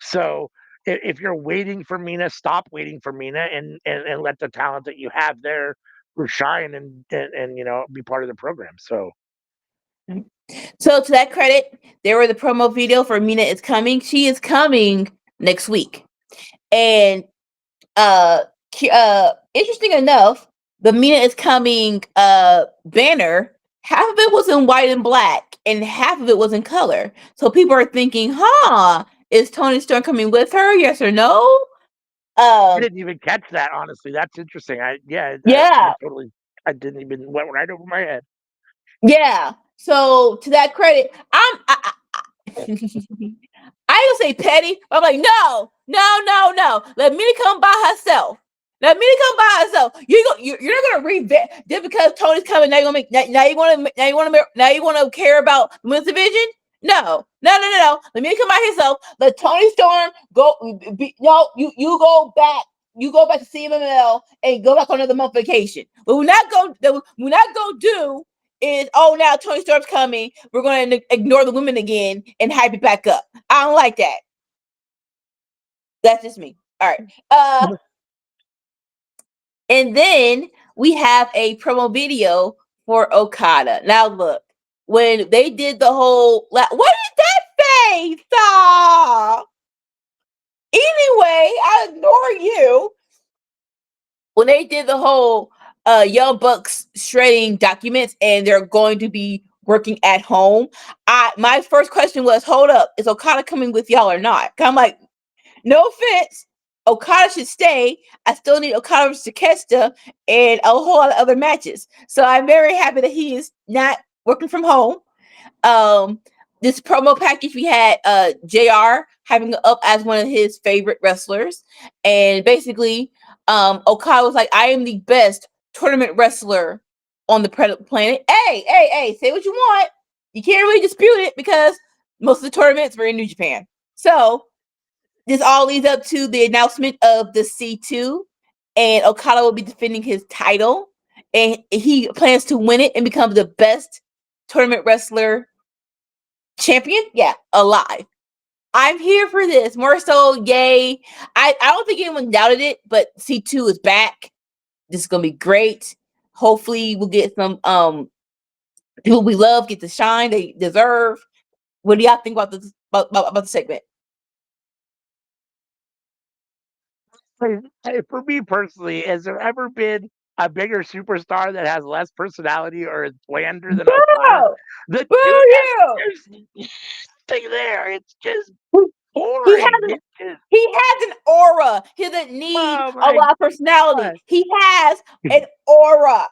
So if you're waiting for Mina, stop waiting for Mina and let the talent that you have there shine and be part of the program. So to that credit, there were the promo video for Mina is coming. She is coming next week. And interesting enough, the Mina is coming banner, half of it was in white and black and half of it was in color. So people are thinking, is Toni Storm coming with her? Yes or no? I didn't even catch that, honestly. That's interesting. I didn't even went right over my head. Yeah. So to that credit, I don't say petty. I'm like, no. Let Mina come by herself. You're not gonna read that just because Tony's coming. Now you want to care about the women's division? No. Let Mina come by herself. Let Toni Storm go. You go back. You go back to CMLL and go back on another month vacation. But we're not going to do is, now Toni Storm's coming. We're going to ignore the women again and hype it back up. I don't like that. That's just me. All right. And then we have a promo video for Okada. Now look, when they did the whole, what is that face? Stop. Anyway, I ignore you. When they did the whole Young Bucks shredding documents and they're going to be working at home, my first question was, hold up, is Okada coming with y'all or not? I'm like, no offense, Okada should stay. I still need Okada versus Takeshita and a whole lot of other matches. So I'm very happy that he is not working from home. This promo package, we had JR having up as one of his favorite wrestlers. And basically, Okada was like, I am the best tournament wrestler on the planet. Hey, say what you want. You can't really dispute it because most of the tournaments were in New Japan. So this all leads up to the announcement of the C2, and Okada will be defending his title, and he plans to win it and become the best tournament wrestler champion. Yeah, alive. I'm here for this. More so, yay. I don't think anyone doubted it, but C2 is back. This is gonna be great. Hopefully, we'll get some people we love get the shine they deserve. What do y'all think about this about the segment? For me personally, has there ever been a bigger superstar that has less personality or is blander than Okada? The dude, there's nothing there. It's just boring. He has an aura. He doesn't need a lot of personality. God. He has an aura.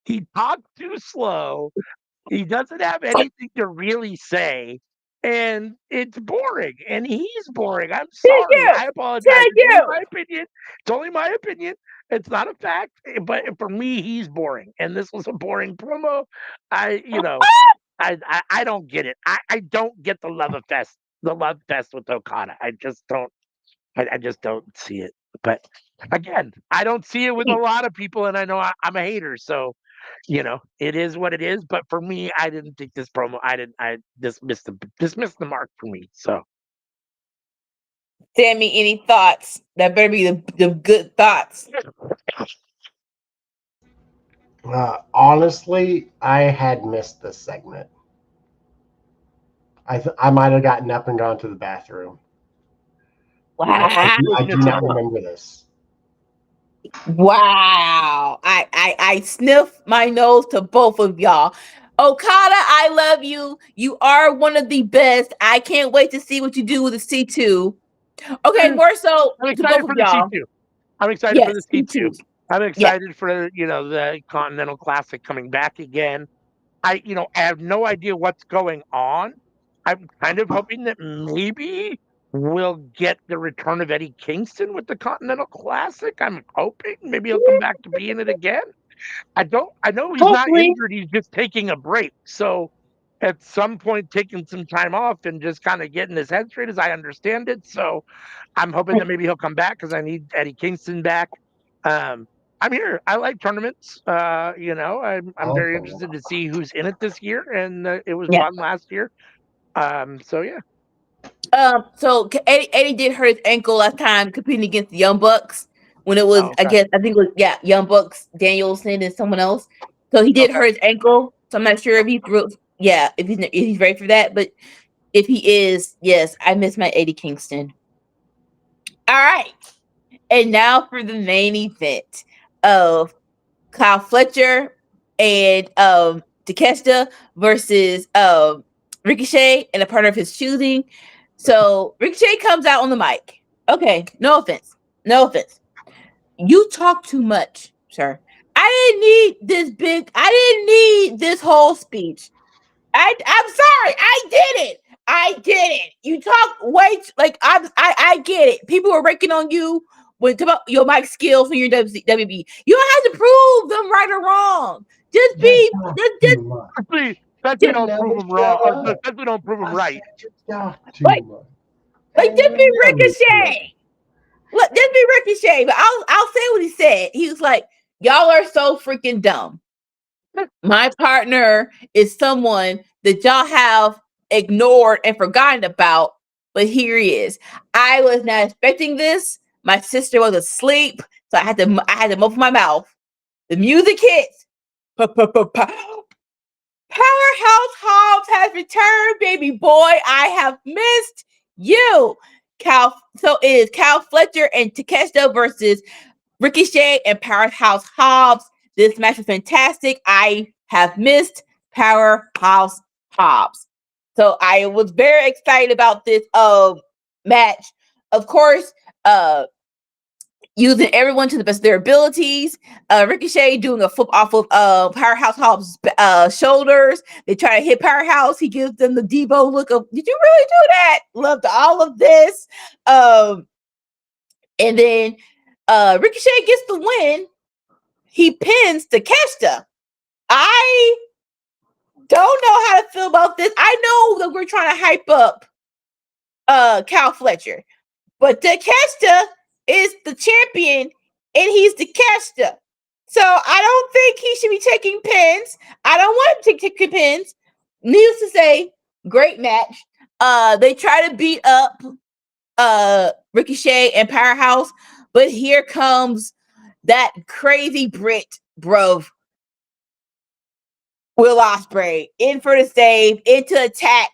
He talks too slow. He doesn't have anything to really say. And it's boring. And he's boring. I'm sorry. I apologize. It's only my opinion. It's only my opinion. It's not a fact. But for me, he's boring. And this was a boring promo. I don't get it. I don't get the love fest with Okada. I just don't see it. But again, I don't see it with a lot of people, and I know I'm a hater, so it is what it is. But for me, I didn't think this promo. I dismissed the mark for me. So, Sammy, any thoughts? That better be the good thoughts. Honestly, I had missed this segment. I might have gotten up and gone to the bathroom. Wow. I do not remember this. Wow. I sniff my nose to both of y'all. Okada, I love you. You are one of the best. I can't wait to see what you do with the C2. Okay, more so I'm to both excited of for the y'all. C2. I'm excited for the Yes, me C2. too. I'm Yeah. excited for the Continental Classic coming back again. I have no idea what's going on. I'm kind of hoping that maybe we'll get the return of Eddie Kingston with the Continental Classic. I'm hoping maybe he'll come back to be in it again. I know he's not Hopefully. injured, he's just taking a break. So at some point taking some time off and just kind of getting his head straight as I understand it. So I'm hoping that maybe he'll come back because I need Eddie Kingston back. Um, I'm here. I like tournaments. I'm I very can. interested to see who's in it this year, and it was Yeah. fun last year. So yeah. Eddie did hurt his ankle last time competing against the Young Bucks when it was Oh, okay. against I think it was Young Bucks, Danielson and someone else. So he did Okay. hurt his ankle. So I'm not sure if if he's ready for that. But if he is, yes, I miss my Eddie Kingston. All right, and now for the main event of Kyle Fletcher and Takeshita versus Ricochet and a partner of his choosing. So Ricochet comes out on the mic. Okay, no offense. No offense. You talk too much, sir. I didn't need this whole speech. I'm sorry. I did it. You talk like I get it. People were ranking on you with about your mic skills when you're WB. You don't have to prove them right or wrong. Just You be talk just too much. Especially just, don't prove Never him shut wrong, or up. especially don't prove him I right. said you talk like too much. just And be you never shut Ricochet. Look, just be Ricochet. But I'll say what he said. He was like, "Y'all are so freaking dumb. My partner is someone that y'all have ignored and forgotten about, but here he is. I was not expecting this. My sister was asleep, so I had to muffle my mouth. The music hits. Powerhouse Hobbs has returned, baby boy. I have missed you. So it is Cal Fletcher and Takeshita versus Ricochet and Powerhouse Hobbs. This match was fantastic. I have missed Powerhouse Hobbs. So I was very excited about this match. Of course, using everyone to the best of their abilities. Ricochet doing a flip off of Powerhouse Hobbs' shoulders. They try to hit Powerhouse. He gives them the Debo look of, "Did you really do that?" Loved all of this. And then Ricochet gets the win. He pins Takeshita. I don't know how to feel about this. I know that we're trying to hype up Cal Fletcher, but Takeshita is the champion and he's Takeshita. So I don't think he should be taking pins. I don't want him to take pins. Needless to say, great match. They try to beat up Ricochet and Powerhouse, but here comes that crazy Brit, bro. Will Ospreay in for the save, into attack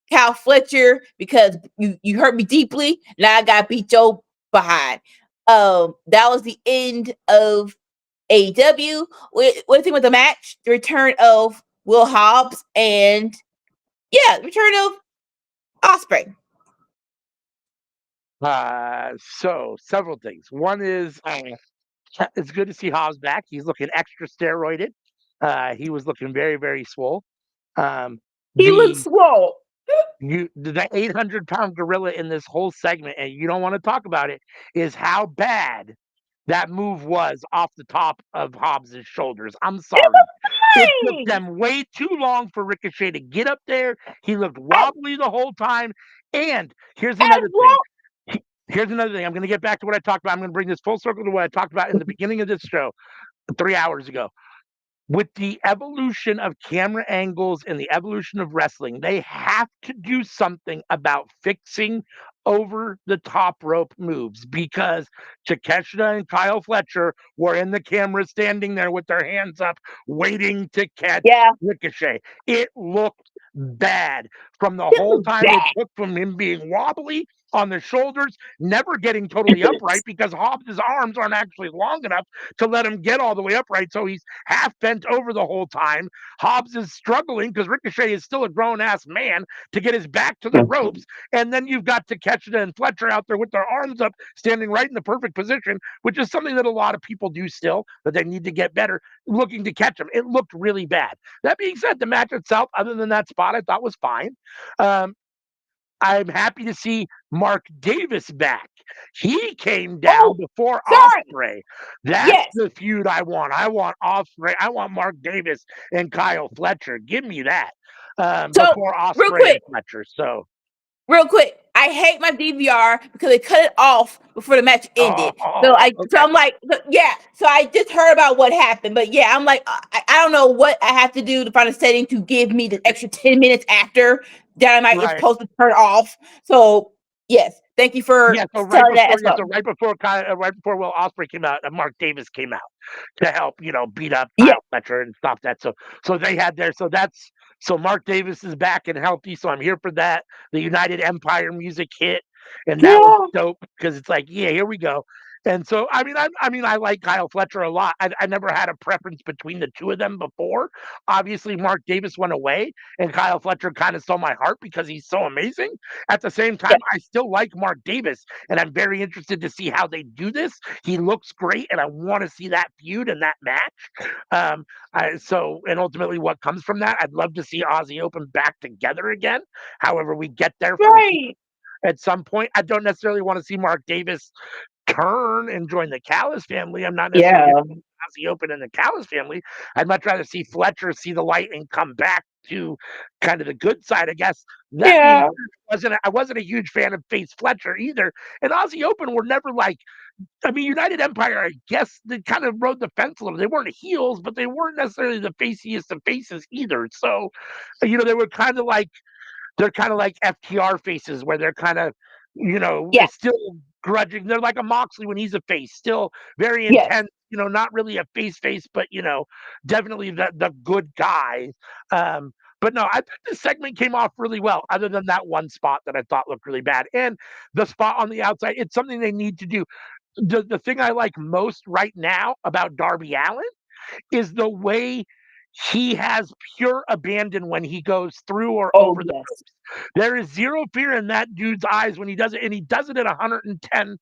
Cal Fletcher because you hurt me deeply. Now I got beat your behind. That was the end of AEW. What do you think with the match? The return of Will Hobbs and the return of Ospreay. So several things. One is it's good to see Hobbs back. He's looking extra steroided. He was looking very, very swole. Um, He looks the swole. the 800-pound gorilla in this whole segment, and you don't want to talk about it, is how bad that move was off the top of Hobbs's shoulders. I'm sorry. It took Hey, them way too long for Ricochet to get up there. He looked as, wobbly the whole time. And here's as another thing. long Here's another thing. I'm going to get back to what I talked about. I'm going to bring this full circle to what I talked about in the beginning of this show 3 hours ago. With the evolution of camera angles and the evolution of wrestling, they have to do something about fixing over the top rope moves because Takeshita and Kyle Fletcher were in the camera standing there with their hands up, waiting to catch yeah, Ricochet. It looked bad from the it whole was time it bad. took from him being wobbly on their shoulders, never getting totally upright because Hobbs' arms aren't actually long enough to let him get all the way upright. So he's half bent over the whole time. Hobbs is struggling because Ricochet is still a grown-ass man to get his back to the ropes. And then you've got Takeshita and Fletcher out there with their arms up, standing right in the perfect position, which is something that a lot of people do still, but they need to get better, looking to catch him. It looked really bad. That being said, the match itself, other than that spot, I thought was fine. I'm happy to see Mark Davis back. He came down before Ospreay. That's the feud I want. I want Ospreay. I want Mark Davis and Kyle Fletcher. Give me that before Ospreay and Fletcher. So real quick, I hate my DVR because they cut it off before the match ended. So I'm like, yeah. So I just heard about what happened, but yeah, I'm like, I don't know what I have to do to find a setting to give me the extra 10 minutes after Dynamite is supposed to turn off. So yes, thank you for telling that. Right before Will Ospreay came out, Mark Davis came out to help, beat up Kyle Fletcher and stop that. So they had their so Mark Davis is back and healthy. So I'm here for that. The United Empire music hit, and that was dope because it's like, yeah, here we go. And so, I like Kyle Fletcher a lot. I never had a preference between the two of them before. Obviously, Mark Davis went away, and Kyle Fletcher kind of stole my heart because he's so amazing. At the same time, I still like Mark Davis, and I'm very interested to see how they do this. He looks great, and I want to see that feud and that match. And ultimately, what comes from that, I'd love to see Aussie Open back together again. However, we get there at some point. I don't necessarily want to see Mark Davis turn and join the Callis family. I'm not necessarily Aussie Open in the Callis family. I'd much rather see Fletcher see the light and come back to kind of the good side, I guess. That I wasn't a huge fan of Face Fletcher either. And Aussie Open were never like, United Empire, I guess they kind of rode the fence a little. They weren't heels, but they weren't necessarily the faciest of faces either. So, they were kind of like, they're kind of like FTR faces where they're kind of, still grudging. They're like a Moxley when he's a face, still very intense, not really a face, but, definitely the good guy. But no, I think this segment came off really well, other than that one spot that I thought looked really bad. And the spot on the outside, it's something they need to do. The thing I like most right now about Darby Allin is the way he has pure abandon when he goes through or over the ropes. There is zero fear in that dude's eyes when he does it, and he does it at 110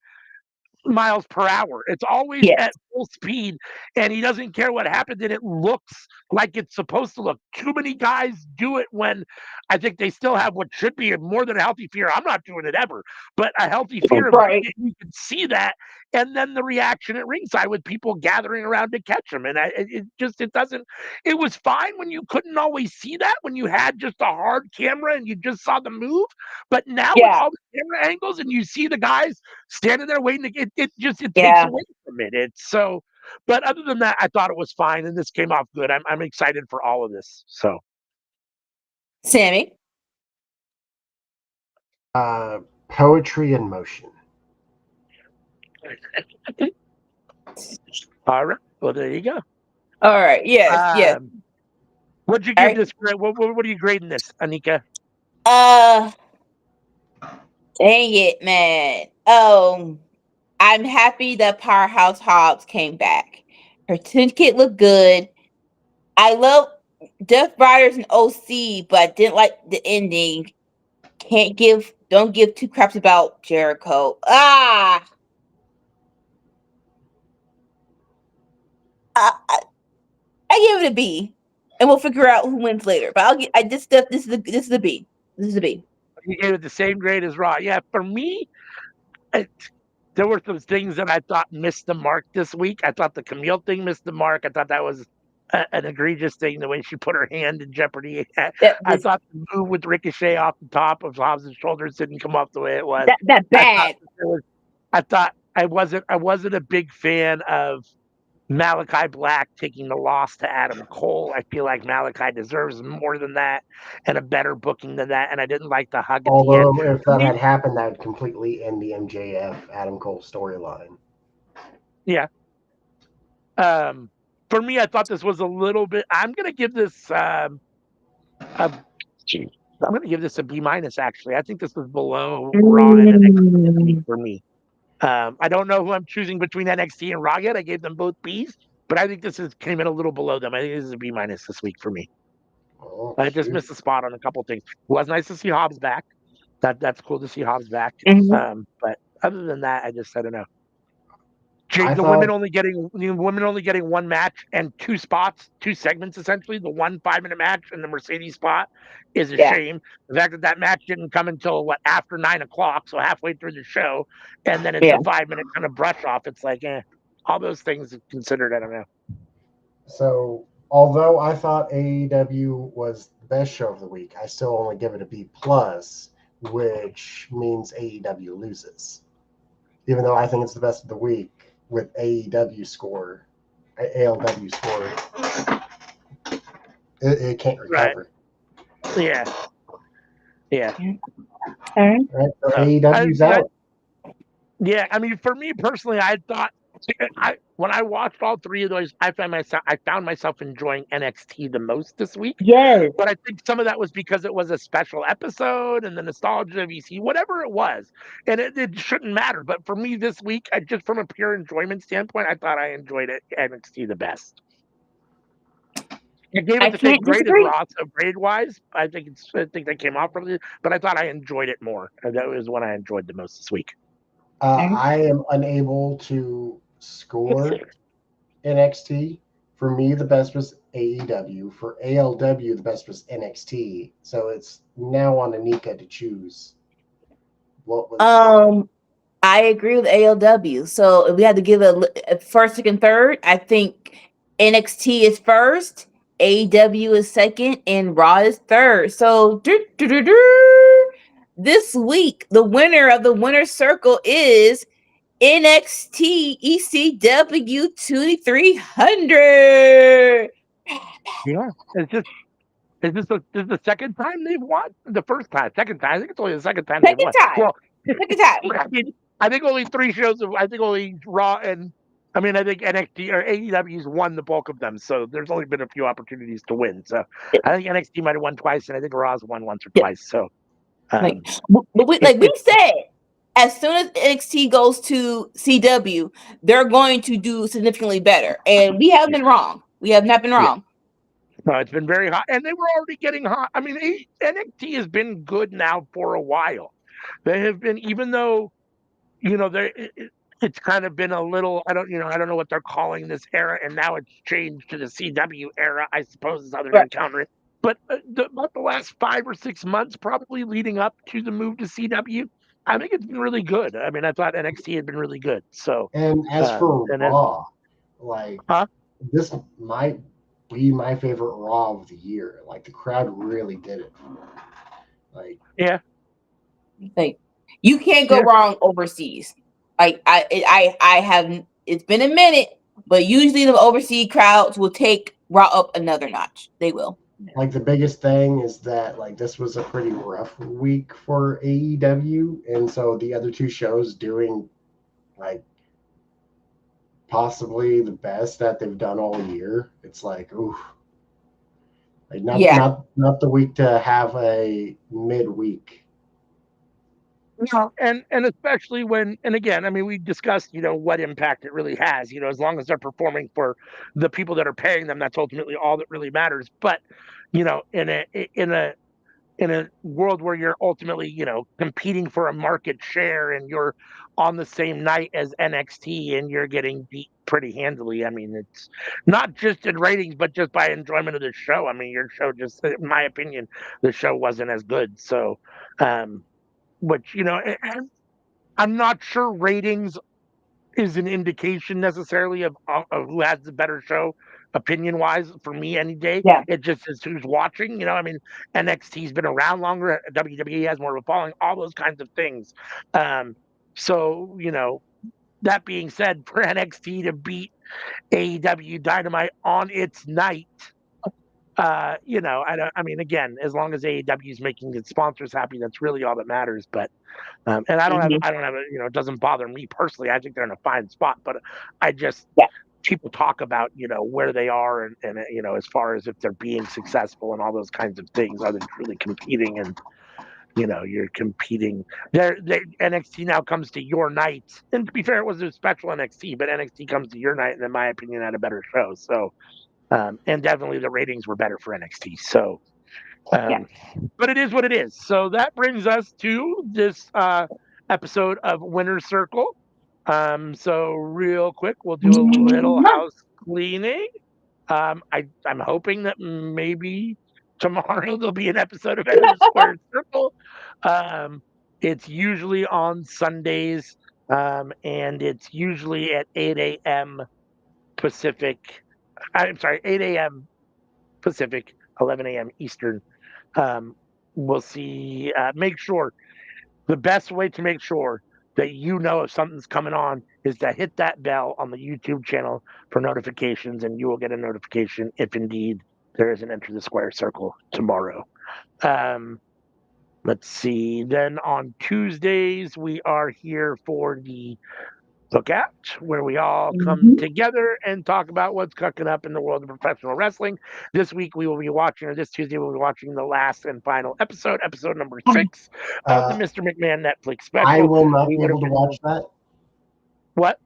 miles per hour. It's always at full speed, and he doesn't care what happens, and it looks like it's supposed to look. Too many guys do it when I think they still have what should be more than a healthy fear. I'm not doing it ever, but a healthy fear of it. You can see that, and then the reaction at ringside with people gathering around to catch him, and it was fine when you couldn't always see that, when you had just a hard camera and you just saw the move, but now with all the camera angles and you see the guys standing there waiting to it takes away from it. It's so, but other than that, I thought it was fine, and this came off good. I'm excited for all of this. So, Sammy, poetry in motion. All right. Well, there you go. All right. Yes. What'd you give this? What are you grading this, Anika? Dang it, man. I'm happy that Powerhouse Hobbs came back. Her kit looked good. I love Death Riders and OC, but I didn't like the ending. Don't give two craps about Jericho. I give it a B, and we'll figure out who wins later. But this is the B. This is the B. You gave it the same grade as Raw. Yeah, for me, there were some things that I thought missed the mark this week. I thought the Camille thing missed the mark. I thought that was an egregious thing, the way she put her hand in jeopardy. I thought the move with Ricochet off the top of Hobbs' shoulders didn't come off the way it was. That bad. I wasn't a big fan of Malachi Black taking the loss to Adam Cole. I feel like Malachi deserves more than that and a better booking than that. And I didn't like the hug at the end. If that had happened, that would completely end the MJF Adam Cole storyline. Yeah. For me, I thought this was a little bit. I'm gonna give this. I'm going to give this a B minus. Actually, I think this was below Raw and NXT this week for me. I don't know who I'm choosing between NXT and Raw yet. I gave them both Bs, but I think came in a little below them. I think this is a B minus this week for me. Oh, I just shoot. missed the spot on a couple things. It was nice to see Hobbs back. That's cool to see Hobbs back. But other than that, I don't know. I The thought women only getting one match and two spots, two segments essentially. The 1 5-minute match and the Mercedes spot is a shame. The fact that match didn't come until after 9 o'clock, so halfway through the show, and then it's a 5-minute kind of brush off. It's like, all those things considered. I don't know. so. Although I thought AEW was the best show of the week, I still only give it a B plus, which means AEW loses. Even though I think it's the best of the week with AEW score, ALW score, it can't recover. Right. Yeah. Right. So AEW's out. Yeah, I mean, for me personally, I thought when I watched all three of those, I found myself enjoying NXT the most this week. Yes. But I think some of that was because it was a special episode and the nostalgia of EC, whatever it was, and it shouldn't matter. But for me this week, just from a pure enjoyment standpoint, I thought I enjoyed NXT the best. I gave it the same grade as Raw, so grade wise, I think they came off really, but I thought I enjoyed it more. And that was when I enjoyed the most this week. I am unable to score NXT. For me, the best was AEW. For ALW, the best was NXT. So it's now on Anika to choose. What was? I agree with ALW. So if we had to give a first, second, third, I think NXT is first, AEW is second, and Raw is third. So this week, the winner of the winner's circle is NXT ECW 2300. Yeah, this is the second time they've won? The first time, second time. I think it's only the second time they've won. Well, Second time. I think only 3 shows. I think only Raw and I think NXT or AEW's won the bulk of them. So there's only been a few opportunities to win. So I think NXT might have won twice, and I think Raw's won once or twice. So, but we said, as soon as NXT goes to CW, they're going to do significantly better, and we haven't been wrong. We have not been wrong. No, it's been very hot, and they were already getting hot. I mean, NXT has been good now for a while. They have been, even though it's kind of been a little. I don't know what they're calling this era, and now it's changed to the CW era. I suppose is how they're going to counter it. But about the last 5 or 6 months, probably leading up to the move to CW, I think it's been really good. I mean, I thought NXT had been really good. So, and as for Raw, this might be my favorite Raw of the year. Like the crowd really did it. Like you can't go wrong overseas. I have. It's been a minute, but usually the overseas crowds will take Raw up another notch. They will. Like the biggest thing is that like this was a pretty rough week for AEW, and so the other 2 shows doing like possibly the best that they've done all year. It's like, ooh, like not the week to have a midweek. No, and especially when, and again, I mean, we discussed, what impact it really has. As long as they're performing for the people that are paying them, that's ultimately all that really matters. But, in a world where you're ultimately, competing for a market share and you're on the same night as NXT and you're getting beat pretty handily. I mean, it's not just in ratings, but just by enjoyment of the show. I mean, your show just, in my opinion, the show wasn't as good. So, which, I'm not sure ratings is an indication necessarily of who has the better show opinion wise for me any day. It just is who's watching. I mean, NXT's been around longer, WWE has more of a following, all those kinds of things. So, that being said, for NXT to beat AEW Dynamite on its night, I mean, again, as long as AEW is making its sponsors happy, that's really all that matters. But and I don't have it doesn't bother me personally. I think they're in a fine spot, but I just people talk about, where they are and as far as if they're being successful and all those kinds of things. Are they truly competing? And you're competing. NXT now comes to your night, and to be fair, it was a special NXT, but NXT comes to your night, and in my opinion, had a better show. So, and definitely the ratings were better for NXT. So, but it is what it is. So that brings us to this episode of Winner's Circle. So real quick, we'll do a little house cleaning. I'm hoping that maybe tomorrow there'll be an episode of Enter the Squared Circle. It's usually on Sundays, and it's usually at 8 a.m. Pacific. I'm sorry, 8 a.m. Pacific, 11 a.m. Eastern. We'll see. Make sure the best way to make sure that if something's coming on is to hit that bell on the YouTube channel for notifications, and you will get a notification if indeed there is an Enter the Square Circle tomorrow. Let's see. Then on Tuesdays, we are here for the Lookout, where we all come together and talk about what's cooking up in the world of professional wrestling. This week we will be watching, or this Tuesday we'll be watching the last and final episode number 6 of the Mr. McMahon Netflix special. I will not be able to watch that. What?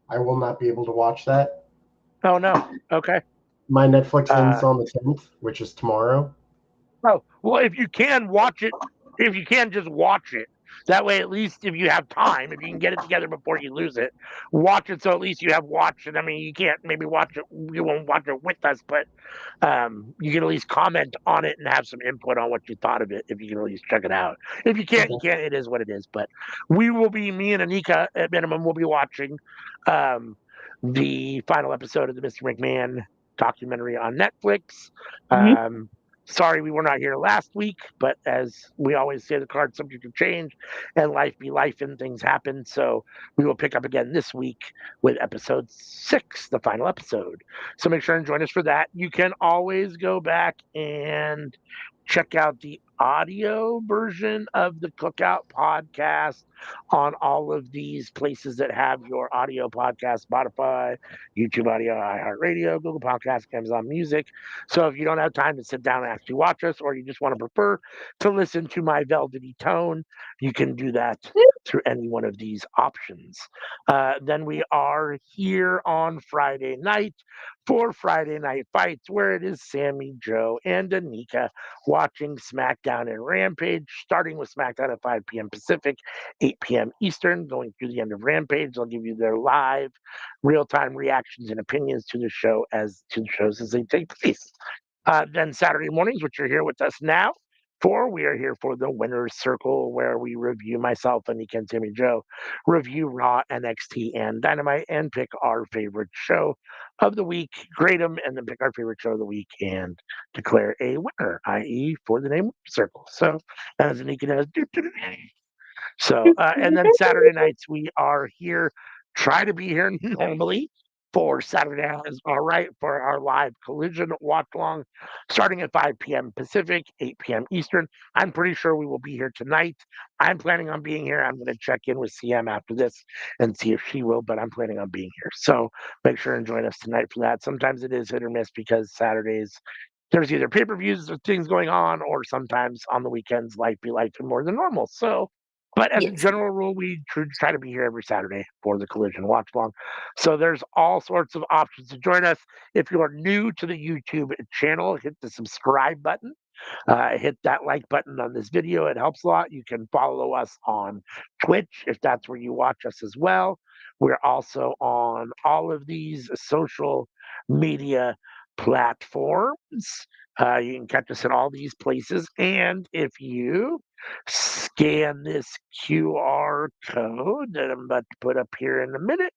I will not be able to watch that. Oh, no. Okay. My Netflix ends on the 10th, which is tomorrow. Oh, well, if you can watch it, if you can just watch it, that way, at least if you have time, if you can get it together before you lose it, watch it so at least you have watched it. I mean, you can't maybe watch it, you won't watch it with us, but you can at least comment on it and have some input on what you thought of it if you can at least check it out. If you can't, you can't. It is what it is. But me and Anika at minimum will be watching the final episode of the Mr. McMahon documentary on Netflix. Sorry we were not here last week, but as we always say, the card's subject to change and life be life and things happen. So we will pick up again this week with episode 6, the final episode. So make sure and join us for that. You can always go back and check out the audio version of the Cookout podcast on all of these places that have your audio podcast: Spotify, YouTube Audio, iHeartRadio, Google Podcasts, Amazon Music. So if you don't have time to sit down and actually watch us, or you just want to prefer to listen to my velvety tone, you can do that through any one of these options. Then we are here on Friday night for Friday Night Fights, where it is Sammy, Joe, and Anika watching SmackDown and Rampage, starting with SmackDown at 5 p.m. Pacific, 8 p.m. Eastern, going through the end of Rampage. They'll give you their live, real-time reactions and opinions to the shows as they take place. Then Saturday mornings, which are here with us now, we are here for the Winner's Circle, where we review, myself, Anika, and Sammy Joe, review Raw, NXT, and Dynamite, and pick our favorite show of the week, grade them, and then pick our favorite show of the week and declare a winner, i.e., for the name Circle. So, as Anika does, so, and then Saturday nights, we are here, try to be here normally for Saturday Nights All Right for our live Collision watch along, starting at 5 p.m. Pacific, 8 p.m. Eastern. I'm pretty sure we will be here tonight. I'm planning on being here. I'm going to check in with CM after this and see if she will, but I'm planning on being here. So make sure and join us tonight for that. Sometimes it is hit or miss because Saturdays, there's either pay-per-views or things going on, or sometimes on the weekends, life be life and more than normal. So, but as a general rule, we try to be here every Saturday for the Collision Watch Along. So there's all sorts of options to join us. If you are new to the YouTube channel, hit the subscribe button. Hit that like button on this video. It helps a lot. You can follow us on Twitch if that's where you watch us as well. We're also on all of these social media platforms. You can catch us at all these places. And if you scan this QR code that I'm about to put up here in a minute,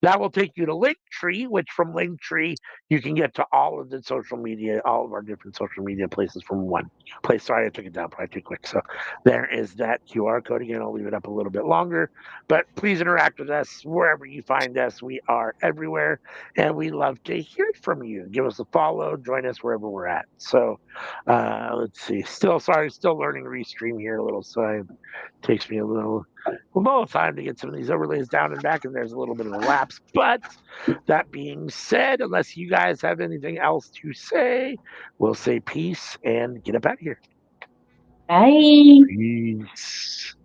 that will take you to Linktree, which from Linktree, you can get to all of the social media, all of our different social media places from one place. Sorry, I took it down probably too quick. So there is that QR code. Again, I'll leave it up a little bit longer, but please interact with us wherever you find us. We are everywhere, and we love to hear from you. Give us a follow, join us wherever we're at. So let's see. Still learning Restream here a little, so it takes me a little time to get some of these overlays down and back, and there's a little bit of a lapse. But that being said, unless you guys have anything else to say, we'll say peace and get up out of here. Bye. Peace.